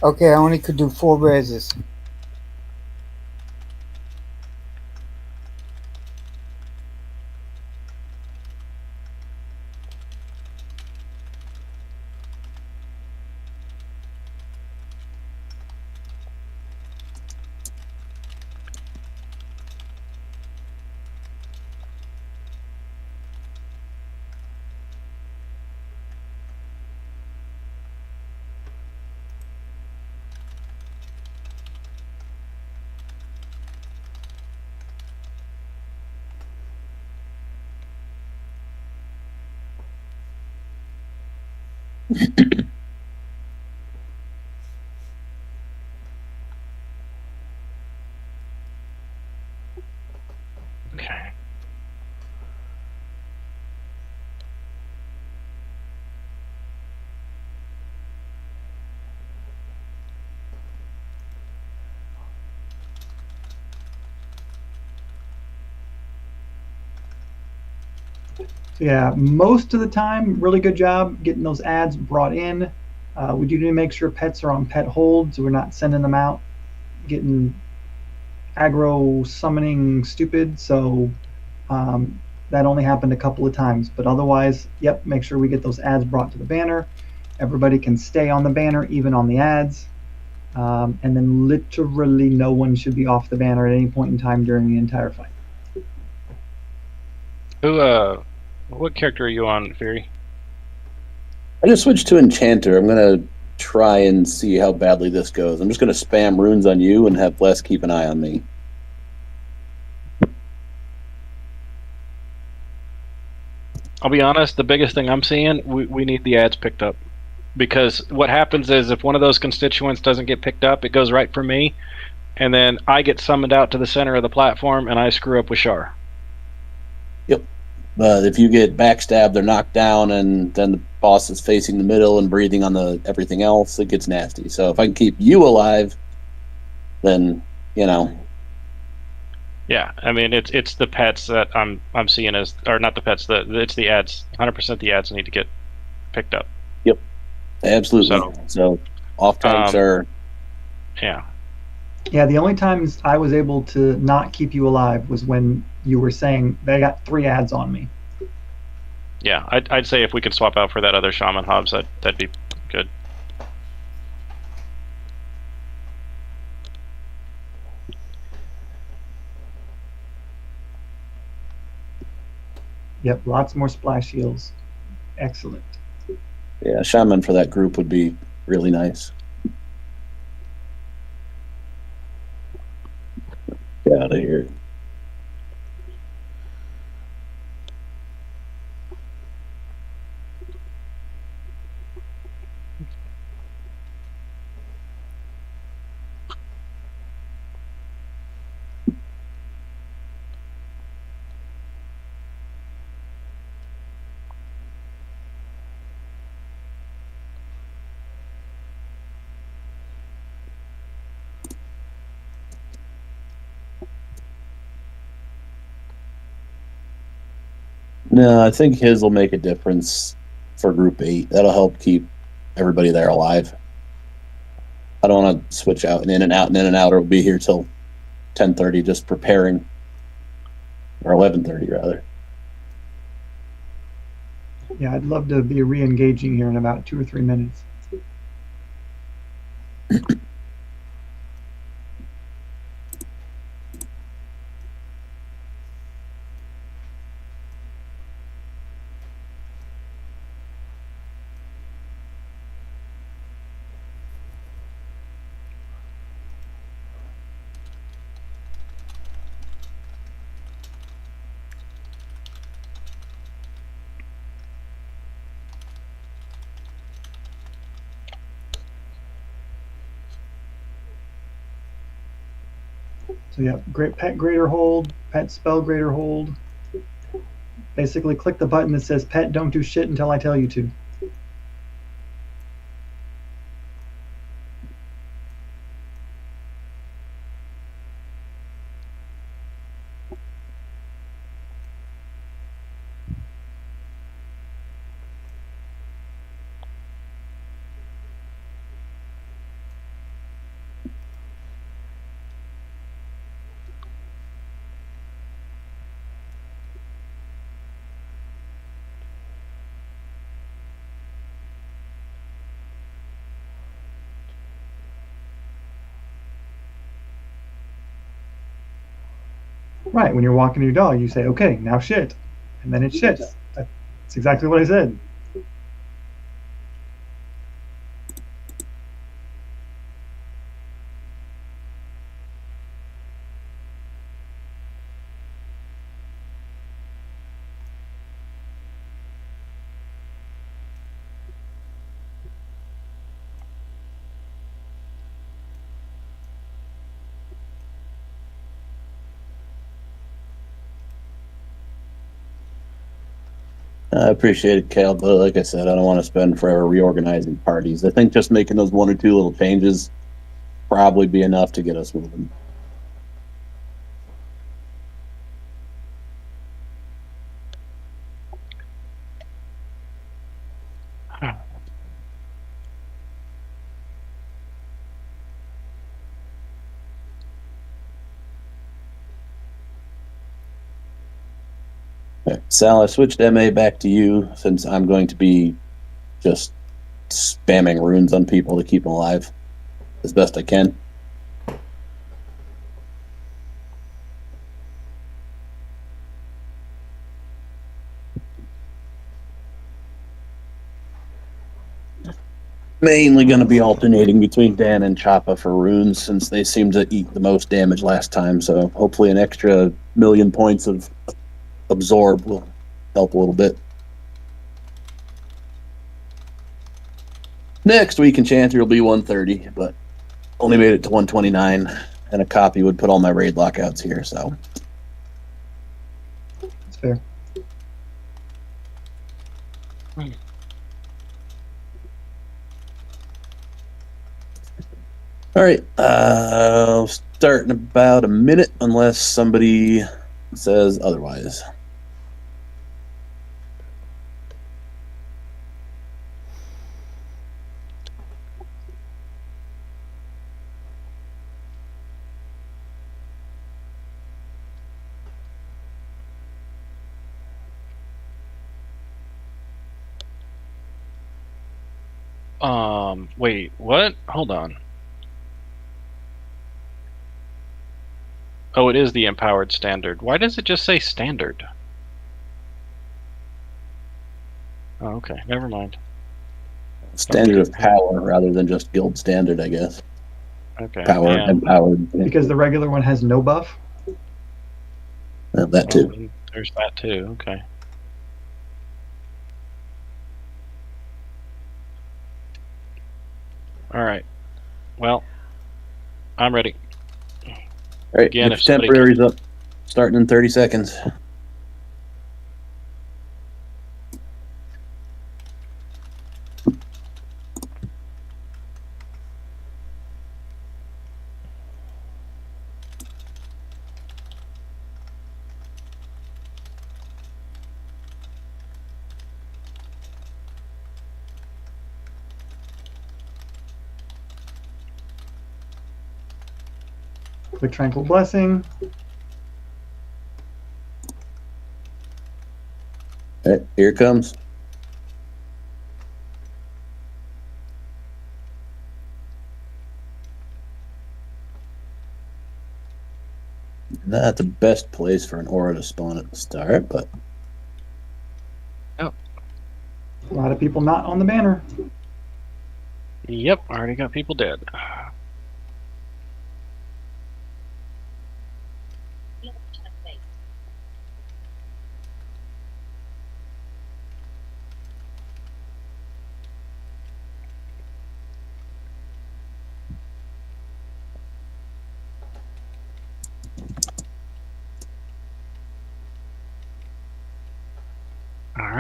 Okay, I only could do 4 reses. Okay. So yeah, most of the time, really good job getting those ads brought in. We do need to make sure pets are on pet hold, so we're not sending them out, getting aggro summoning stupid. So that only happened a couple of times, but otherwise, yep, make sure we get those ads brought to the banner. Everybody can stay on the banner, even on the ads. And then literally no one should be off the banner at any point in time during the entire fight. What character are you on, Fury? I just switched to Enchanter. I'm gonna try and see how badly this goes. I'm just gonna spam runes on you and have Bless keep an eye on me. I'll be honest, the biggest thing I'm seeing, we need the ads picked up. Because what happens is if one of those constituents doesn't get picked up, it goes right for me, and then I get summoned out to the center of the platform and I screw up with Char. Yep. But if you get backstabbed or knocked down and then the boss is facing the middle and breathing on the everything else, it gets nasty. So if I can keep you alive, then, you know. Yeah, I mean it's the pets that I'm seeing as, or not the pets, it's the ads. 100% the ads need to get picked up. Yep. Absolutely. So off tanks are. Yeah. Yeah, the only times I was able to not keep you alive was when you were saying they got 3 ads on me. Yeah, I'd say if we could swap out for that other Shaman Hobbs, that'd be good. Yep, lots more splash heals. Excellent. Yeah, Shaman for that group would be really nice. Get out of here. No, I think his will make a difference for Group 8. That'll help keep everybody there alive. I don't want to switch out and in and out and in and out, or we'll be here till 10:30 just preparing. Or 11:30, rather. Yeah, I'd love to be re-engaging here in about 2 or 3 minutes. So yeah, great pet greater hold, pet spell greater hold. Basically click the button that says pet don't do shit until I tell you to. Right, when you're walking your dog, you say, okay, now shit. And then it shits. That's exactly what I said. I appreciate it, Cal, but like I said, I don't want to spend forever reorganizing parties. I think just making those one or two little changes probably be enough to get us moving. Okay. Sal, I switched MA back to you since I'm going to be just spamming runes on people to keep them alive as best I can. Mainly going to be alternating between Dan and Choppa for runes since they seem to eat the most damage last time. So hopefully an extra 1,000,000 points of absorb will help a little bit. Next week Enchanter will be 130, but only made it to 129, and a copy would put all my raid lockouts here. So that's fair. All right, I'll start in about a minute unless somebody says otherwise. Wait, what? Hold on. Oh, it is the empowered standard. Why does it just say standard? Oh, okay, never mind. Standard of power rather than just guild standard, I guess. Okay. Power, yeah. empowered. Yeah. Because the regular one has no buff? That too. Oh, there's that too, okay. Alright. Well, I'm ready. All right, Again, if if somebody temporary's up, starting in 30 seconds. Click Tranquil Blessing. All right, here it comes. Not the best place for an aura to spawn at the start, but Oh. A lot of people not on the banner. Yep, already got people dead.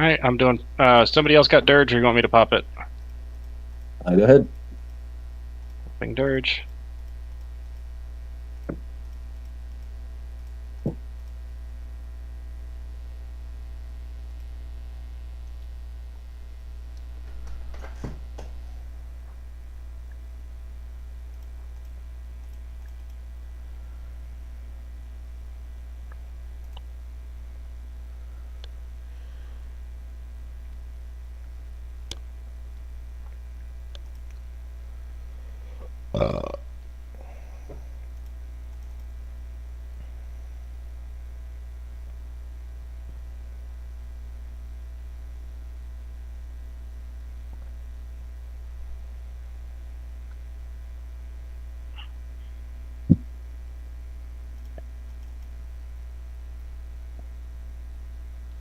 Alright, I'm doing... somebody else got Dirge, or you want me to pop it? Go ahead. Popping Dirge.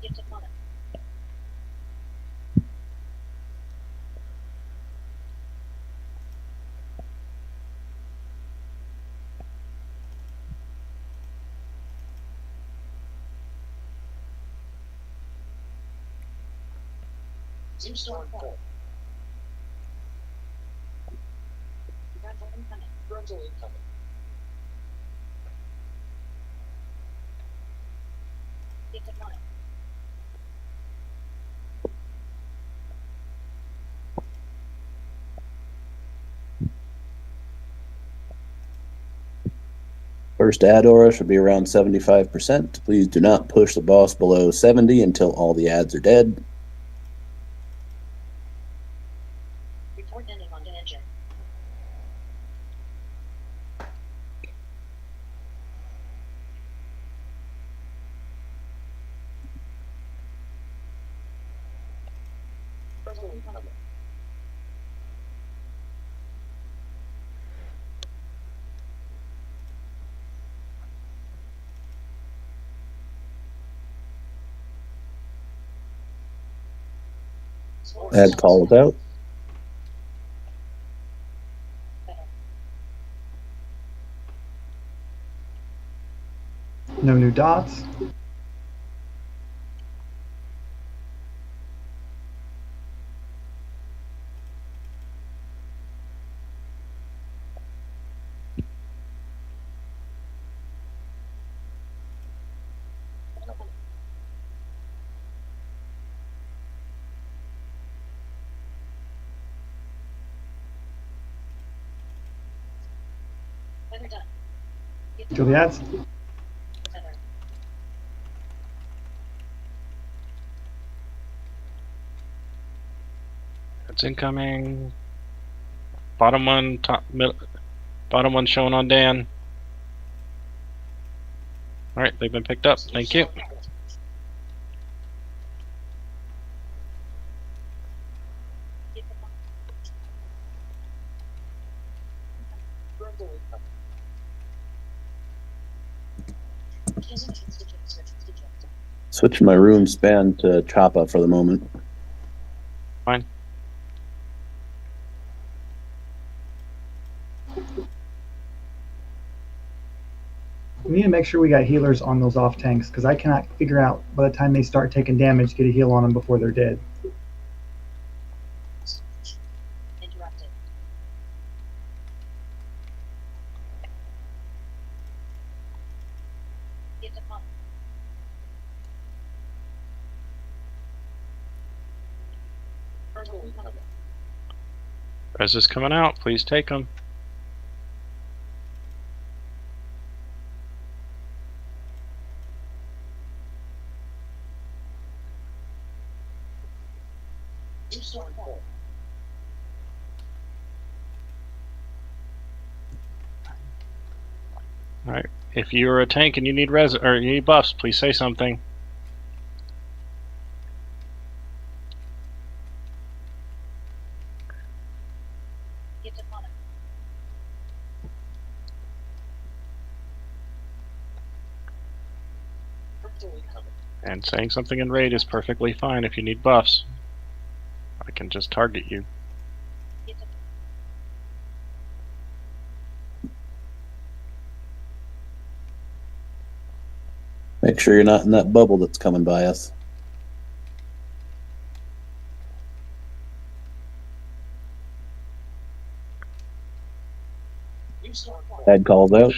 Gift of mana. Zoo storm 4. Rental incoming. Rental incoming. Gift of mana. First ad aura should be around 75%. Please do not push the boss below 70 until all the ads are dead. Report ending on the engine. Rental incoming. Ad call is out. No new dots. Weather done. Do the ads. Weather. It's incoming. Bottom one, bottom one showing on Dan. Alright, they've been picked up. Thank you. Gift of mana. Rental incoming. Killing constituents or constituents. Switching my room span to Choppa for the moment. Fine. We need to make sure we got healers on those off tanks because I cannot figure out by the time they start taking damage, get a heal on them before they're dead. Interrupted. Gift of mana. Rental incoming. Res is coming out. Please take them. Zoo storm 4. Alright. If you're a tank and you need res or you need buffs, please say something. Gift of mana. Rental incoming. And saying something in raid is perfectly fine if you need buffs. I can just target you. Gift of Make sure you're not in that bubble that's coming by us. Ed calls out.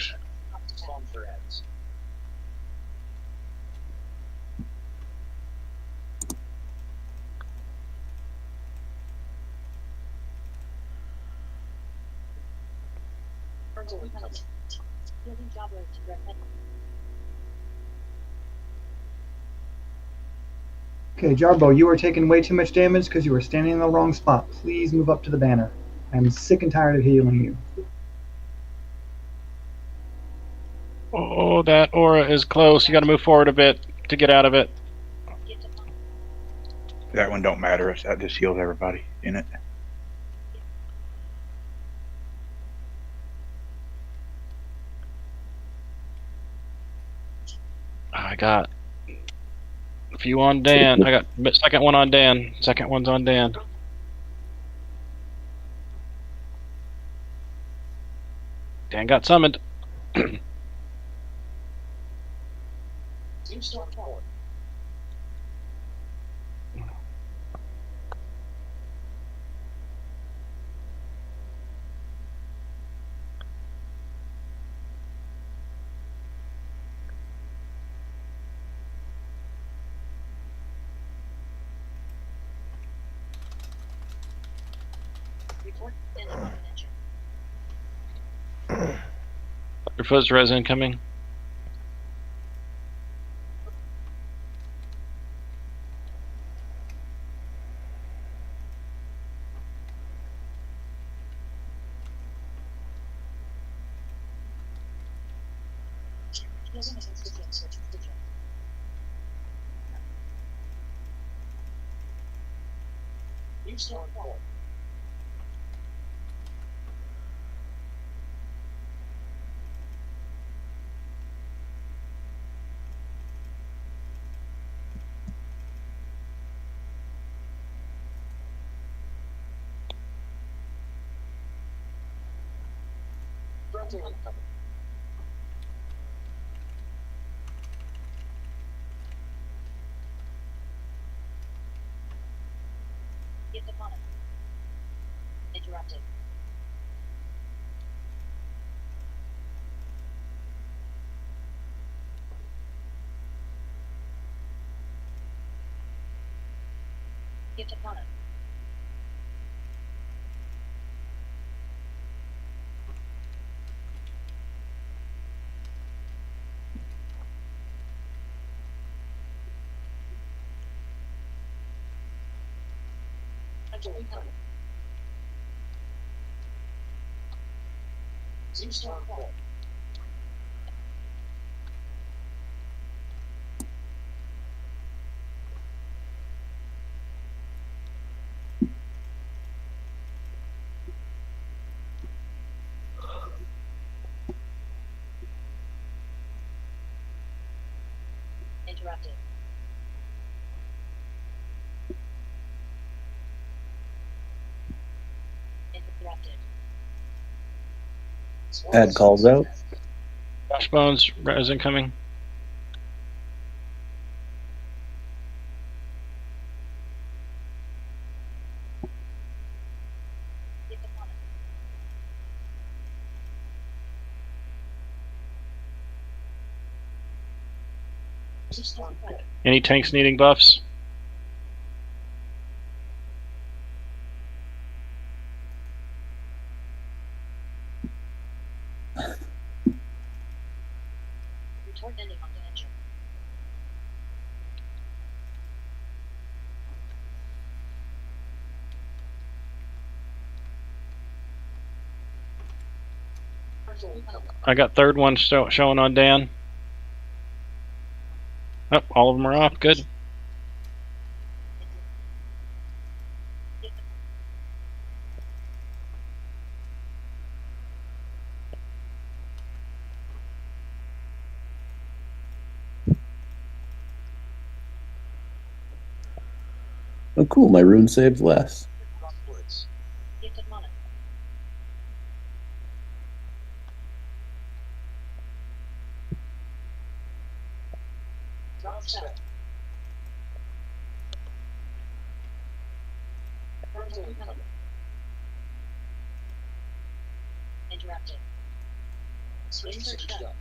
Okay, Jarbo, you are taking way too much damage because you were standing in the wrong spot. Please move up to the banner. I'm sick and tired of healing you. Oh, that aura is close. You got to move forward a bit to get out of it. That one don't matter. That just heals everybody in it. I got a few on Dan. I got second one on Dan. Second one's on Dan. Dan got summoned. Your first res incoming. Interrupted. Gift of mana. Interrupted. Interrupted. Ed calls out. Crossbones res incoming. Any tanks needing buffs? Return ending on dimension. I got third one showing on Dan. Oh, all of them are off. Good. Oh, cool. My rune saves less. Gift of mana. Draw spell. Interrupted. Research done.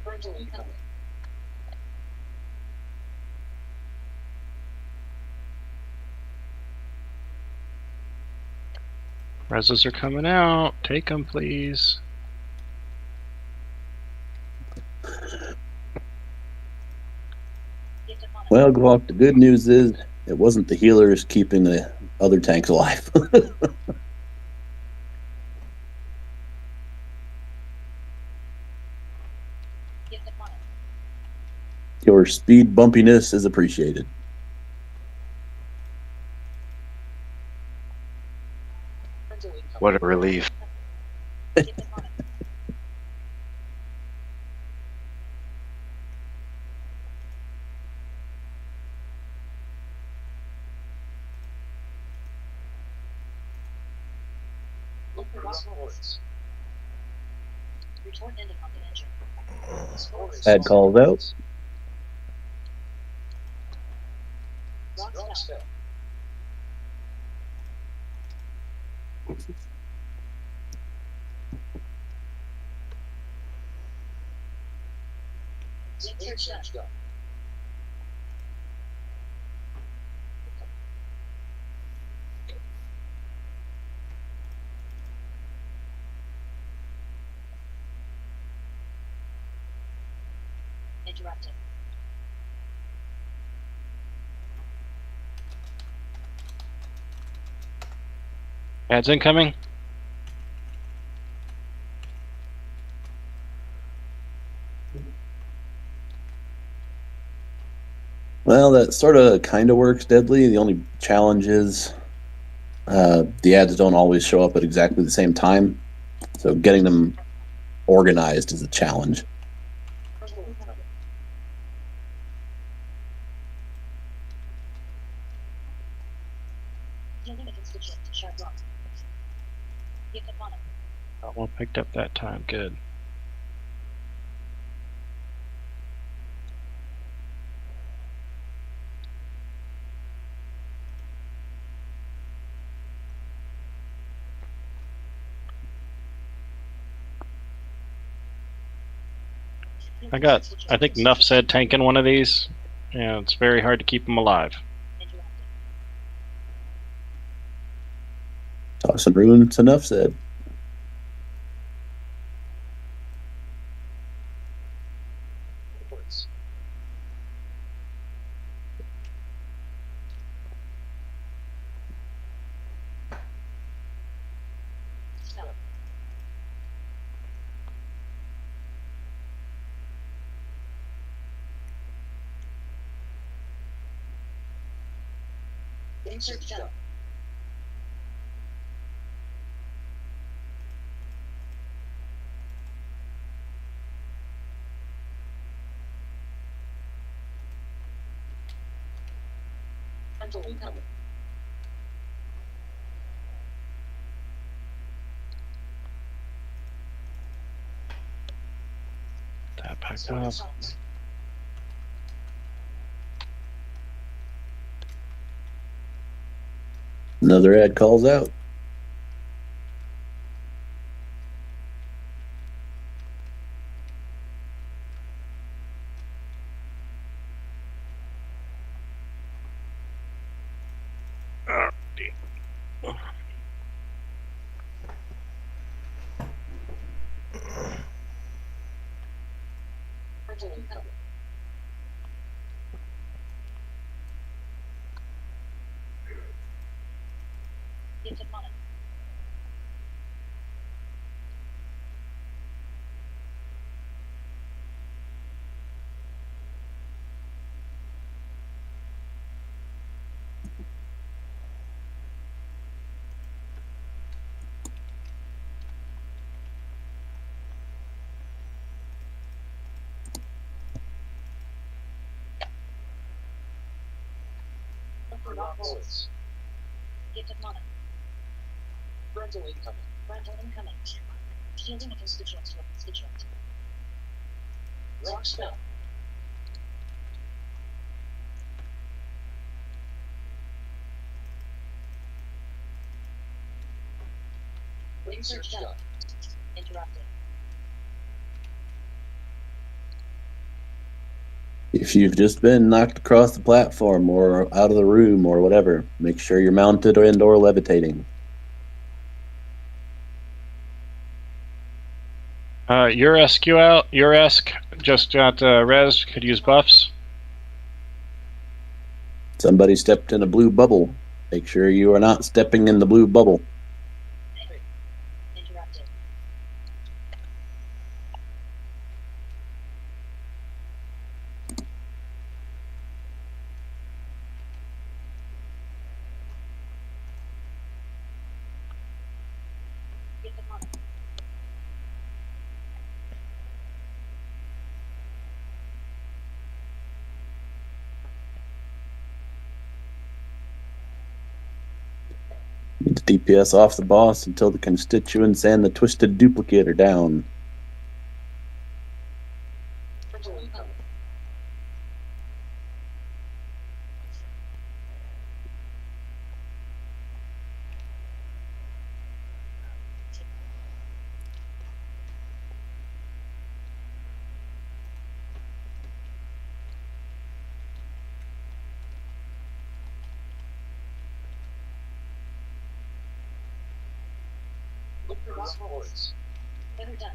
Frontal incoming. Reses are coming out. Take them, please. Well, Glock, the good news is it wasn't the healers keeping the other tanks alive. Your speed bumpiness is appreciated. What a relief. Look for rock boards. Return ending confidential. Ad calls out. Rock spell. Research done. Interrupted. Ads incoming. Well, that sort of kind of works, Deadly. The only challenge is the ads don't always show up at exactly the same time. So getting them organized is a challenge. That one picked up that time. Good. I think Nuff said tanking one of these. Yeah, it's very hard to keep them alive. Toss and ruin, it's enough said. Research done. Frontal incoming. That back up. Another ad calls out. Frontal incoming. Into monitor. Forwards. Gift of mana. Rental incoming. Rental incoming. Shielding a constituent to a constituent. Rock spell. Wing search done. Interrupted. If you've just been knocked across the platform or out of the room or whatever, make sure you're mounted and/or levitating. Your SQL, your ESC just got res, could use buffs. Somebody stepped in a blue bubble. Make sure you are not stepping in the blue bubble. Interrupted. Gift of mana. Need to DPS off the boss until the constituents and the twisted duplicate are down. Rental incoming. Look for rock forwards. Better done.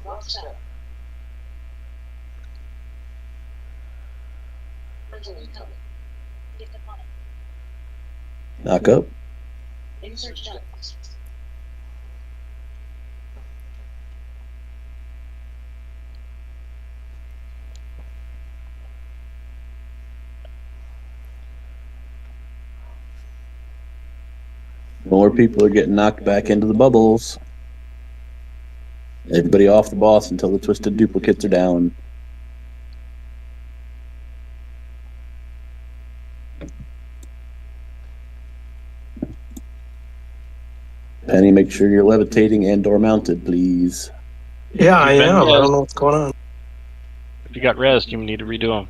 Rock spell. Rental incoming. Gift of mana. Knock up. Wing search done. More people are getting knocked back into the bubbles. Everybody off the boss until the twisted duplicates are down. Penny, make sure you're levitating and/or mounted, please. Yeah, I You've been am. I res. don't know what's going on. If you got res, you need to redo them.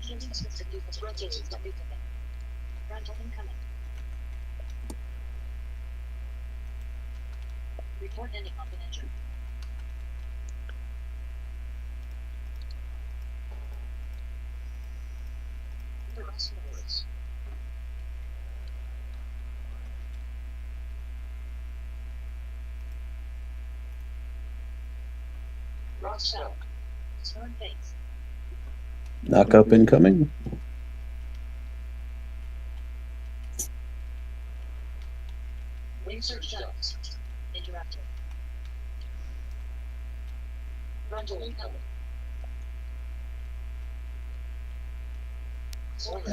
Shielding a twisted duplicate. Rotating to duplicate. Rental incoming. Report ending confidential. Rock forwards. Rock spell. Turn face. Knock up incoming. Wing search done. Interrupted. Rental incoming.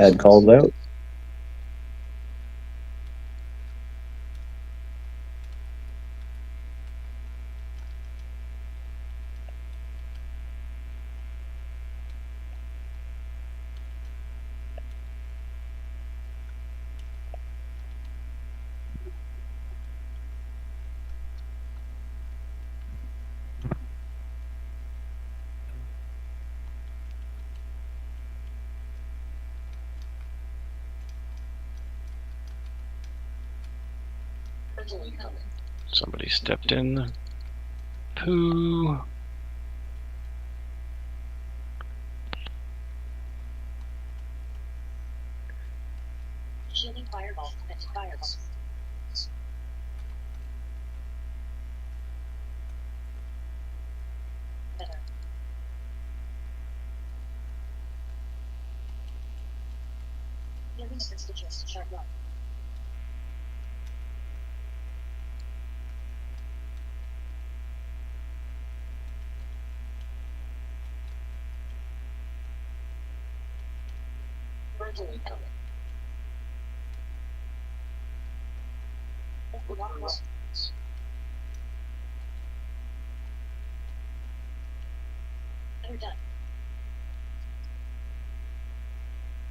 Ad calls out. Rental incoming. Somebody stepped in the poo. Shielding fireball. Fireball. the constituents chart one. Rental incoming. Enter done.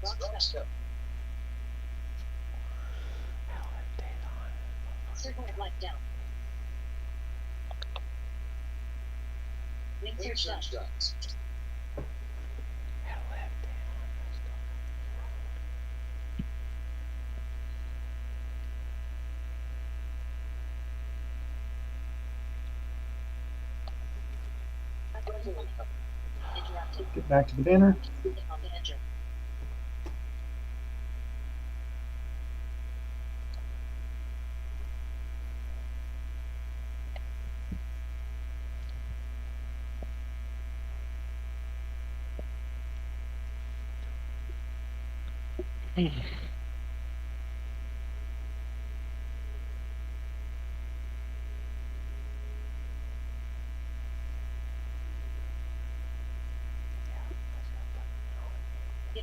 Rock step. Circle of light down. Link search done. Get back to the banner. Get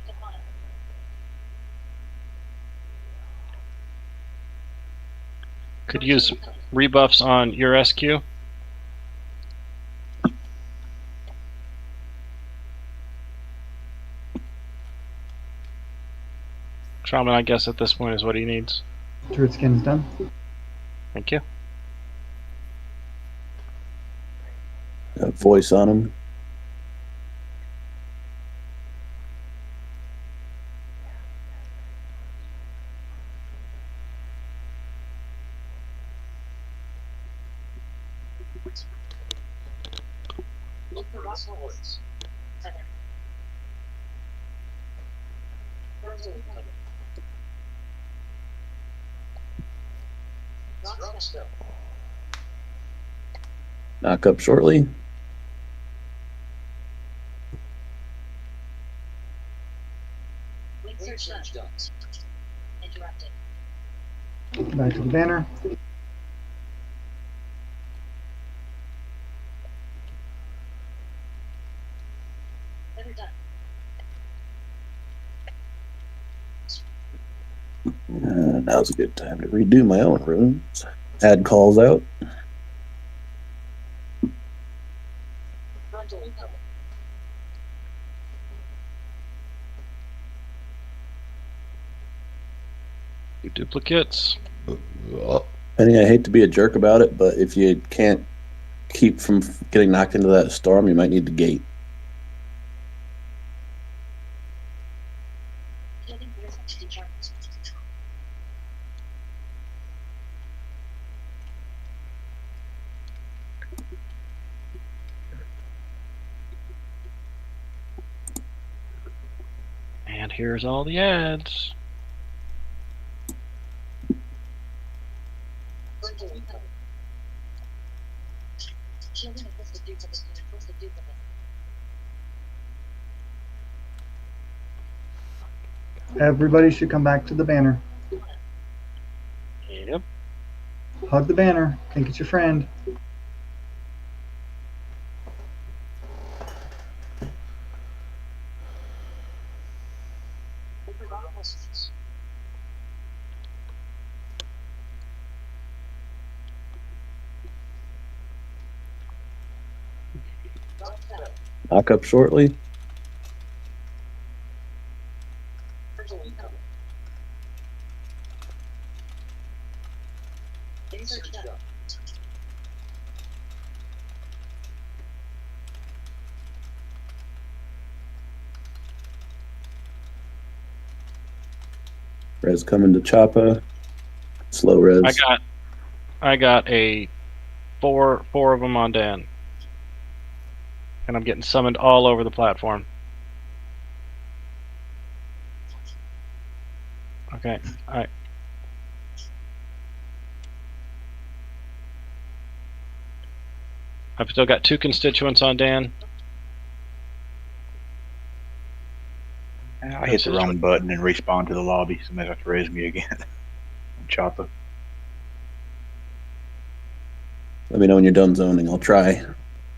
to monitor. Could use rebuffs on your SQ. Shaman, I guess at this point is what he needs. Turret skin's done. Thank you. Got voice on him. Look for Russell Woods. Center. Rental incoming. Rock step. Knock up shortly. Link search done. Interrupted. Back to the banner. Enter done. Now's a good time to redo my own runes. Add calls out. Rental incoming. Two duplicates. Penny, I hate to be a jerk about it, but if you can't keep from getting knocked into that storm, you might need to gate. Healing presence determined. And here's all the ads. Rental incoming. Shielding infested duplicate. Infested duplicate. Everybody should come back to the banner. Yep. Hug the banner. Think it's your friend. Look for rock presence. Rock step. Knock up shortly. Rental incoming. Link search done. Res coming to Choppa. Slow res. I got a four of them on Dan. And I'm getting summoned all over the platform. Okay, alright. I've still got 2 constituents on Dan. I hit the wrong button and respawn to the lobby. Somebody has to res me again. Chopper. Let me know when you're done zoning. I'll try.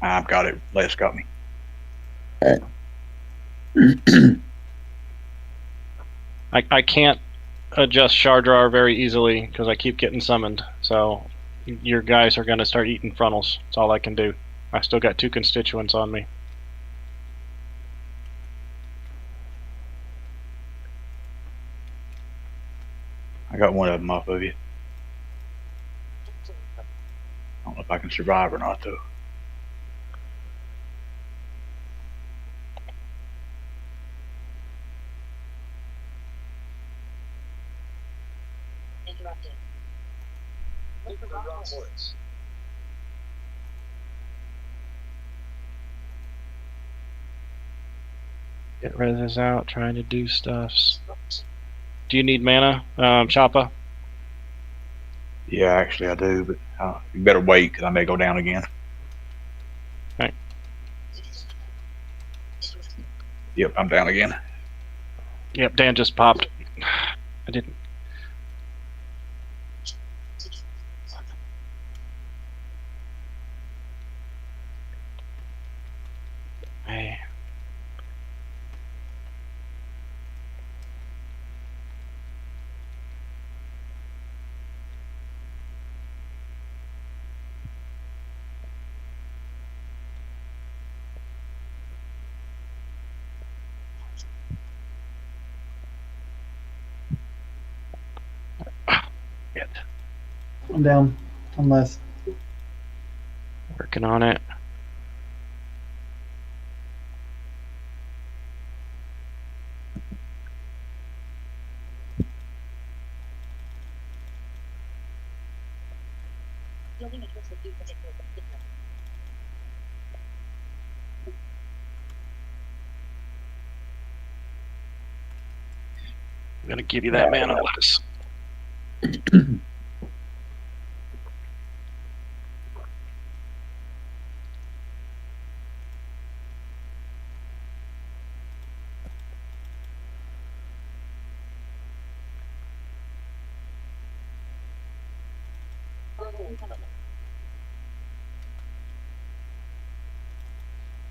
I've got it. Les got me. All right. I can't adjust shard drawer very easily because I keep getting summoned. So your guys are going to start eating frontals. That's all I can do. I still got 2 constituents on me. I got one of them off of you. I don't know if I can survive or not, though. Interrupted. Look for wrong words. Get reses out, trying to do stuffs. Do you need mana, Choppa? Yeah, actually I do, but you better wait because I may go down again. Okay. Yep, I'm down again. Yep, Dan just popped. I didn't. Hey. I'm down. Unless. Working on it. Building a twisted duplicate for the different. I'm gonna give you that mana, Les.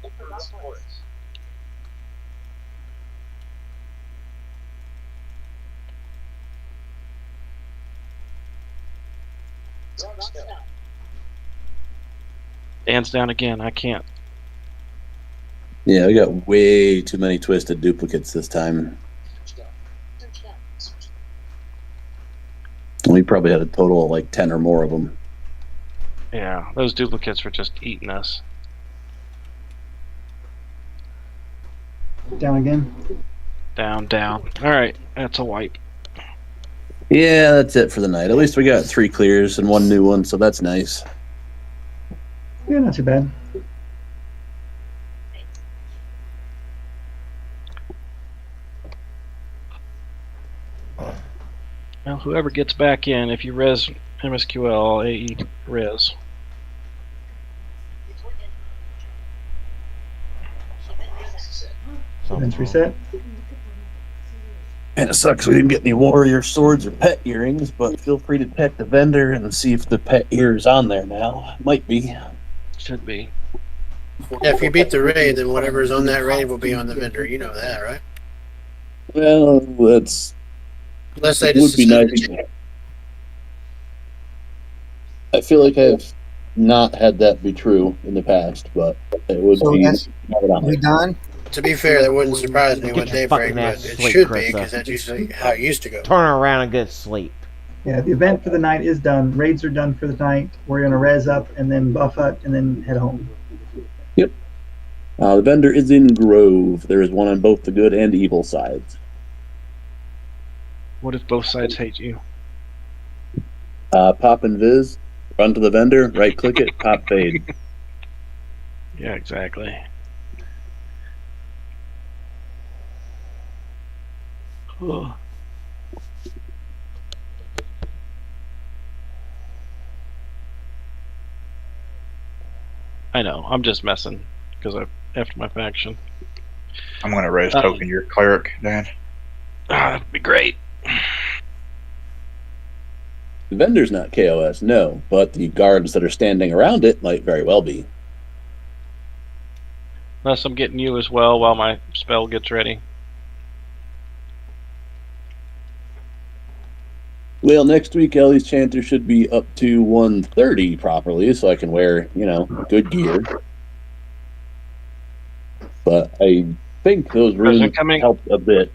Look for wrong words. Wrong spell. Dan's down again. I can't. Yeah, we got way too many twisted duplicates this time. We probably had a total of like 10 or more of them. Yeah, those duplicates were just eating us. Down again. Down, down. Alright, that's a wipe. Yeah, that's it for the night. At least we got 3 clears and 1 new one, so that's nice. Yeah, not too bad. Well, whoever gets back in, if you res MSQL, AE res. Events reset. And it sucks we didn't get any warrior swords or pet earrings, but feel free to check the vendor and see if the pet ear is on there now. Might be. Should be. Yeah, if you beat the raid, then whatever's on that raid will be on the vendor. You know that, right? Well, that's... Unless they it would just be decide nice. to change. I feel like I've not had that be true in the past, but it would So be... that's we done. To be fair, that wouldn't surprise me Get with your Dave fucking Break, ass but to it sleep, should be Krista. because that's usually how it used to go. Turn around and get sleep. Yeah, the event for the night is done. Raids are done for the night. We're gonna res up and then buff up and then head home. Yep. The vendor is in Grove. There is one on both the good and evil sides. What if both sides hate you? Pop and Viz, run to the vendor, right click it, pop fade. Yeah, exactly. Oh. I know, I'm just messing because I effed my faction. I'm going to res token your cleric, Dan. That'd be great. The vendor's not KOS, no, but the guards that are standing around it might very well be. Unless I'm getting you as well while my spell gets ready. Well, next week, Ellie's Chanter should be up to 130 properly, so I can wear, good gear. But I think those runes helped a bit.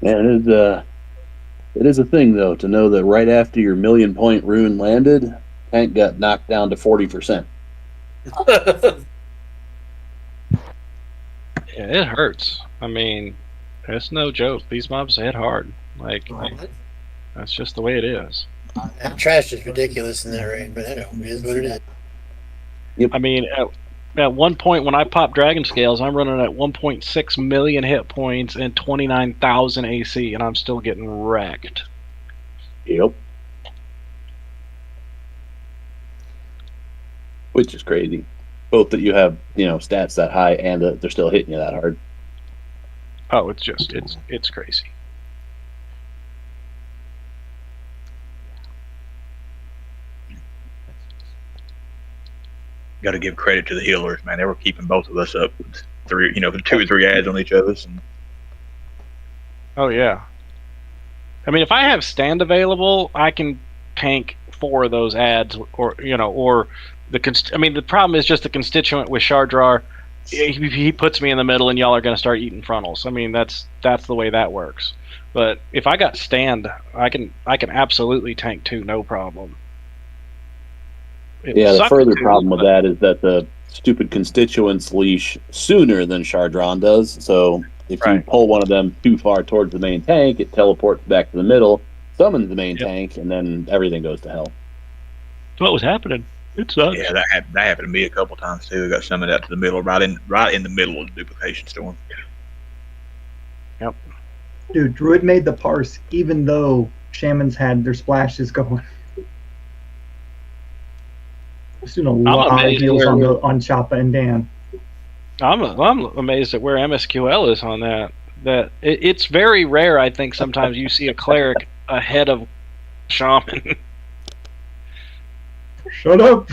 And it is a thing, though, to know that right after your 1,000,000-point rune landed, tank got knocked down to 40%. Yeah, it hurts. I mean, it's no joke. These mobs hit hard. Like, that's just the way it is. That trash is ridiculous in that raid, but it is what it is. Yep. I mean, at one point when I pop Dragon Scales, I'm running at 1.6 million hit points and 29,000 AC, and I'm still getting wrecked. Yep. Which is crazy. Both that you have, stats that high and that they're still hitting you that hard. Oh, it's crazy. Got to give credit to the healers, man. They were keeping both of us up with 2 or 3 ads on each of us. And... Oh yeah. I mean, if I have stand available, I can tank 4 of those ads, or the problem is just the constituent with Shardrar. He puts me in the middle, and y'all are going to start eating frontals. I mean, that's the way that works. But if I got stand, I can absolutely tank 2, no problem. The further problem with that is that the stupid constituents leash sooner than Shardron does. So if you pull one of them too far towards the main tank, it teleports back to the middle, summons the main tank, and then everything goes to hell. That's what was happening. It sucks. Yeah, that happened to me a couple times too. I got summoned out to the middle, right in the middle of the duplication storm. Yep. Dude, Druid made the parse even though Shamans had their splashes going. Just doing a lot of deals on Choppa and Dan. I'm amazed at where MSQL is on that. It's very rare, I think, sometimes you see a cleric ahead of shaman. Shut up.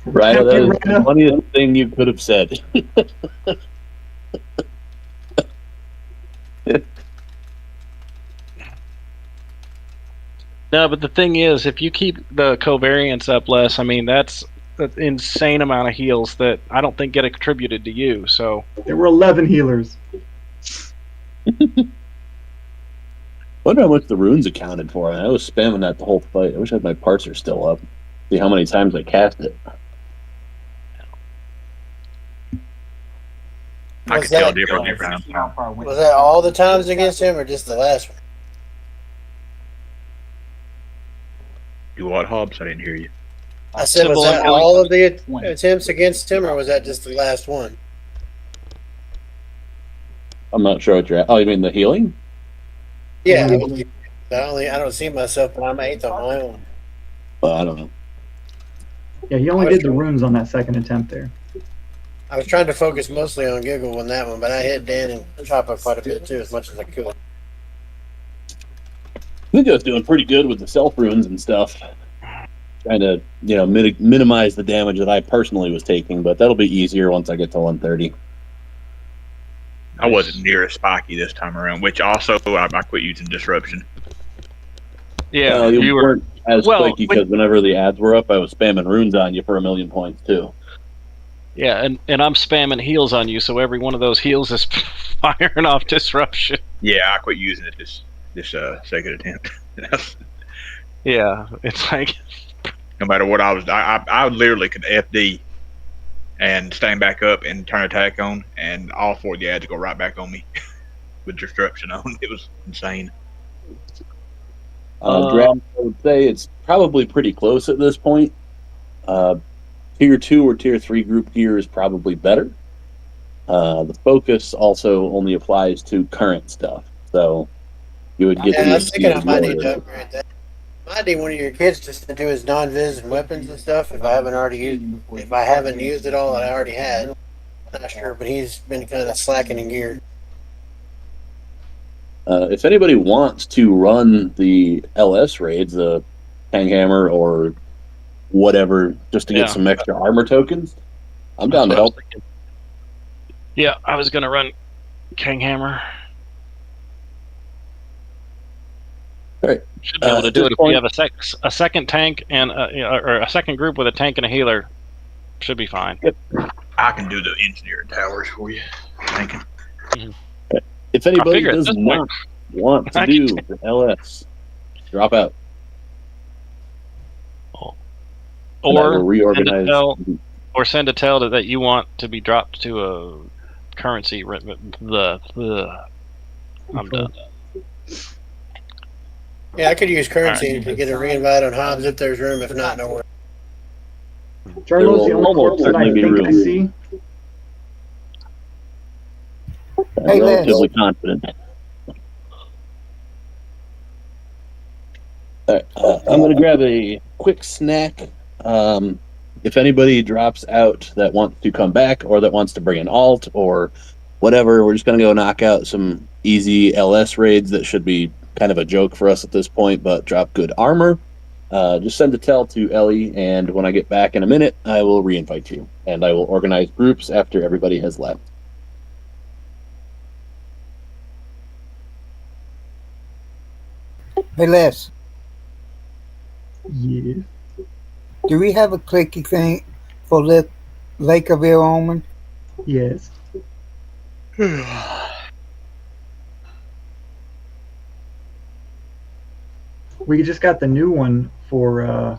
Right, that is the funniest thing you could have said. No, but the thing is, if you keep the covariance up less, I mean, that's an insane amount of heals that I don't think get attributed to you. So there were 11 healers. Wonder how much the runes accounted for. I was spamming that the whole fight. I wish I had my parser still up. See how many times I cast it. I could tell different. Was that all the times against him, or just the last one? You what, Hobbs? I didn't hear you. I said, was that all of the attempts against him, or was that just the last one? I'm not sure what you're at. Oh, you mean the healing? Yeah. I don't see myself, but I'm 8th on my own. Well, I don't know. Yeah, he only did the runes on that second attempt there. I was trying to focus mostly on Giggle on that one, but I hit Dan and Choppa quite a bit too, as much as I could. I think I was doing pretty good with the self runes and stuff. Trying to, minimize the damage that I personally was taking, but that'll be easier once I get to 130. I wasn't near as spiky this time around, which also I quit using disruption. Yeah, you weren't as spiky because whenever the ads were up, I was spamming runes on you for 1,000,000 points too. Yeah, and I'm spamming heals on you, so every one of those heals is firing off disruption. Yeah, I quit using it this second attempt. Yeah, it's like no matter what I literally could FD and stand back up and turn attack on, and all 4 of the ads go right back on me with disruption on. It was insane. Draft, I would say it's probably pretty close at this point. Tier 2 or Tier 3 group gear is probably better. The focus also only applies to current stuff. So you would get Yeah, the I was thinking I infused might need to warrior. upgrade that. Might need one of your kids just to do his non-vis and weapons and stuff. If I haven't used it all that I already had, not sure. But he's been kind of slacking in gear. If anybody wants to run the LS raids, the Hanghammer or whatever, just to get some extra armor tokens, I'm down to help. Yeah, I was gonna run Kanghammer. All right. Should be able to do it if you have a second tank and or a second group with a tank and a healer. Should be fine. Yep. I can do the engineering towers for you. Thank you. If anybody does not want to do the LS, drop out. Or reorganize. Send a tell that you want to be dropped to a currency. I'm done. Yeah, I could use currency to get a reinvite on Hobbs if there's room. If not, no worries. Charlo's the only corpse that I think I see. I'm relatively confident. All right, I'm going to grab a quick snack. If anybody drops out that wants to come back or that wants to bring an alt or whatever, we're just going to go knock out some easy LS raids that should be kind of a joke for us at this point, but drop good armor. Just send a tell to Ellie, and when I get back in a minute, I will re-invite you, and I will organize groups after everybody has left. Hey, Les. Yeah. Do we have a clicky thing for Lake of Ill Omen? Yes. We just got the new one for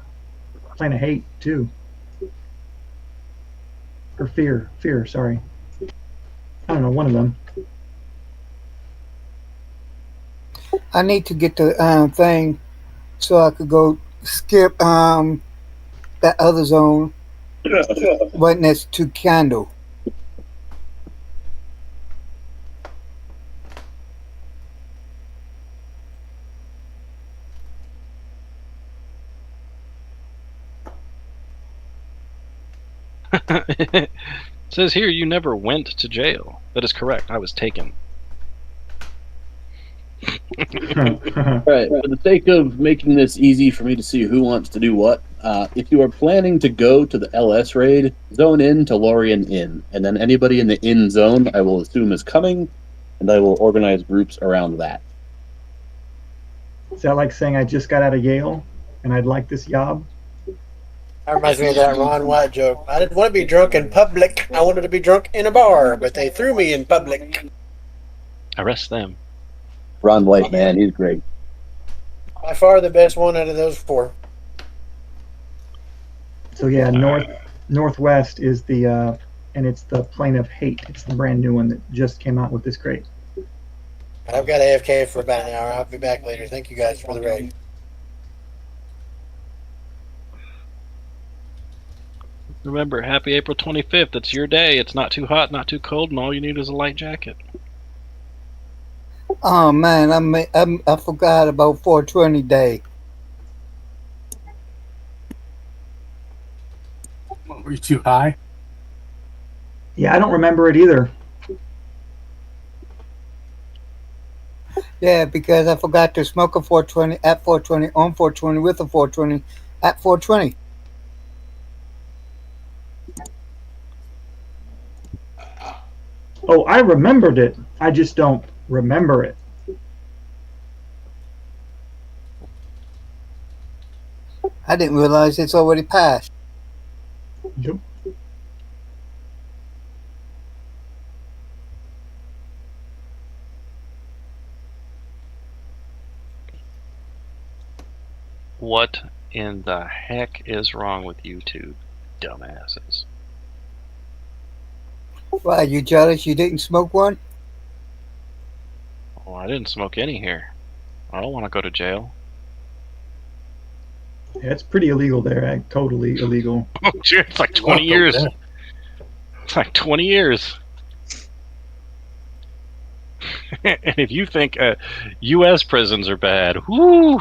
Plane of Hate too. Or Fear, sorry. I don't know, one of them. I need to get the thing so I could go skip that other zone right next to Candle. It says here you never went to jail. That is correct. I was taken. Alright, for the sake of making this easy for me to see who wants to do what, if you are planning to go to the LS raid, zone in to Lorien Inn, and then anybody in the inn zone I will assume is coming, and I will organize groups around that. Is that like saying I just got out of Yale and I'd like this job? That reminds me of that Ron White joke. I didn't want to be drunk in public. I wanted to be drunk in a bar, but they threw me in public. Arrest them. Ron White, man, he's great. By far the best one out of those four. So yeah, northwest is the and it's the Plane of Hate. It's the brand new one that just came out with this crate. I've got AFK for about an hour. I'll be back later. Thank you guys for the raid. Remember, happy April 25th. It's your day. It's not too hot, not too cold, and all you need is a light jacket. Oh man, I forgot about 420 day. Were you too high? Yeah, I don't remember it either. Yeah, because I forgot to smoke a 420 at 420 on 420 with a 420 at 420. Oh, I remembered it. I just don't remember it. I didn't realize it's already passed. Yep. What in the heck is wrong with you two dumbasses? Why, you jealous you didn't smoke one? Oh, I didn't smoke any here. I don't want to go to jail. Yeah, it's pretty illegal there. Totally illegal. Oh, sure, it's like 20 years. It's like 20 years. And if you think U.S. prisons are bad, whoo!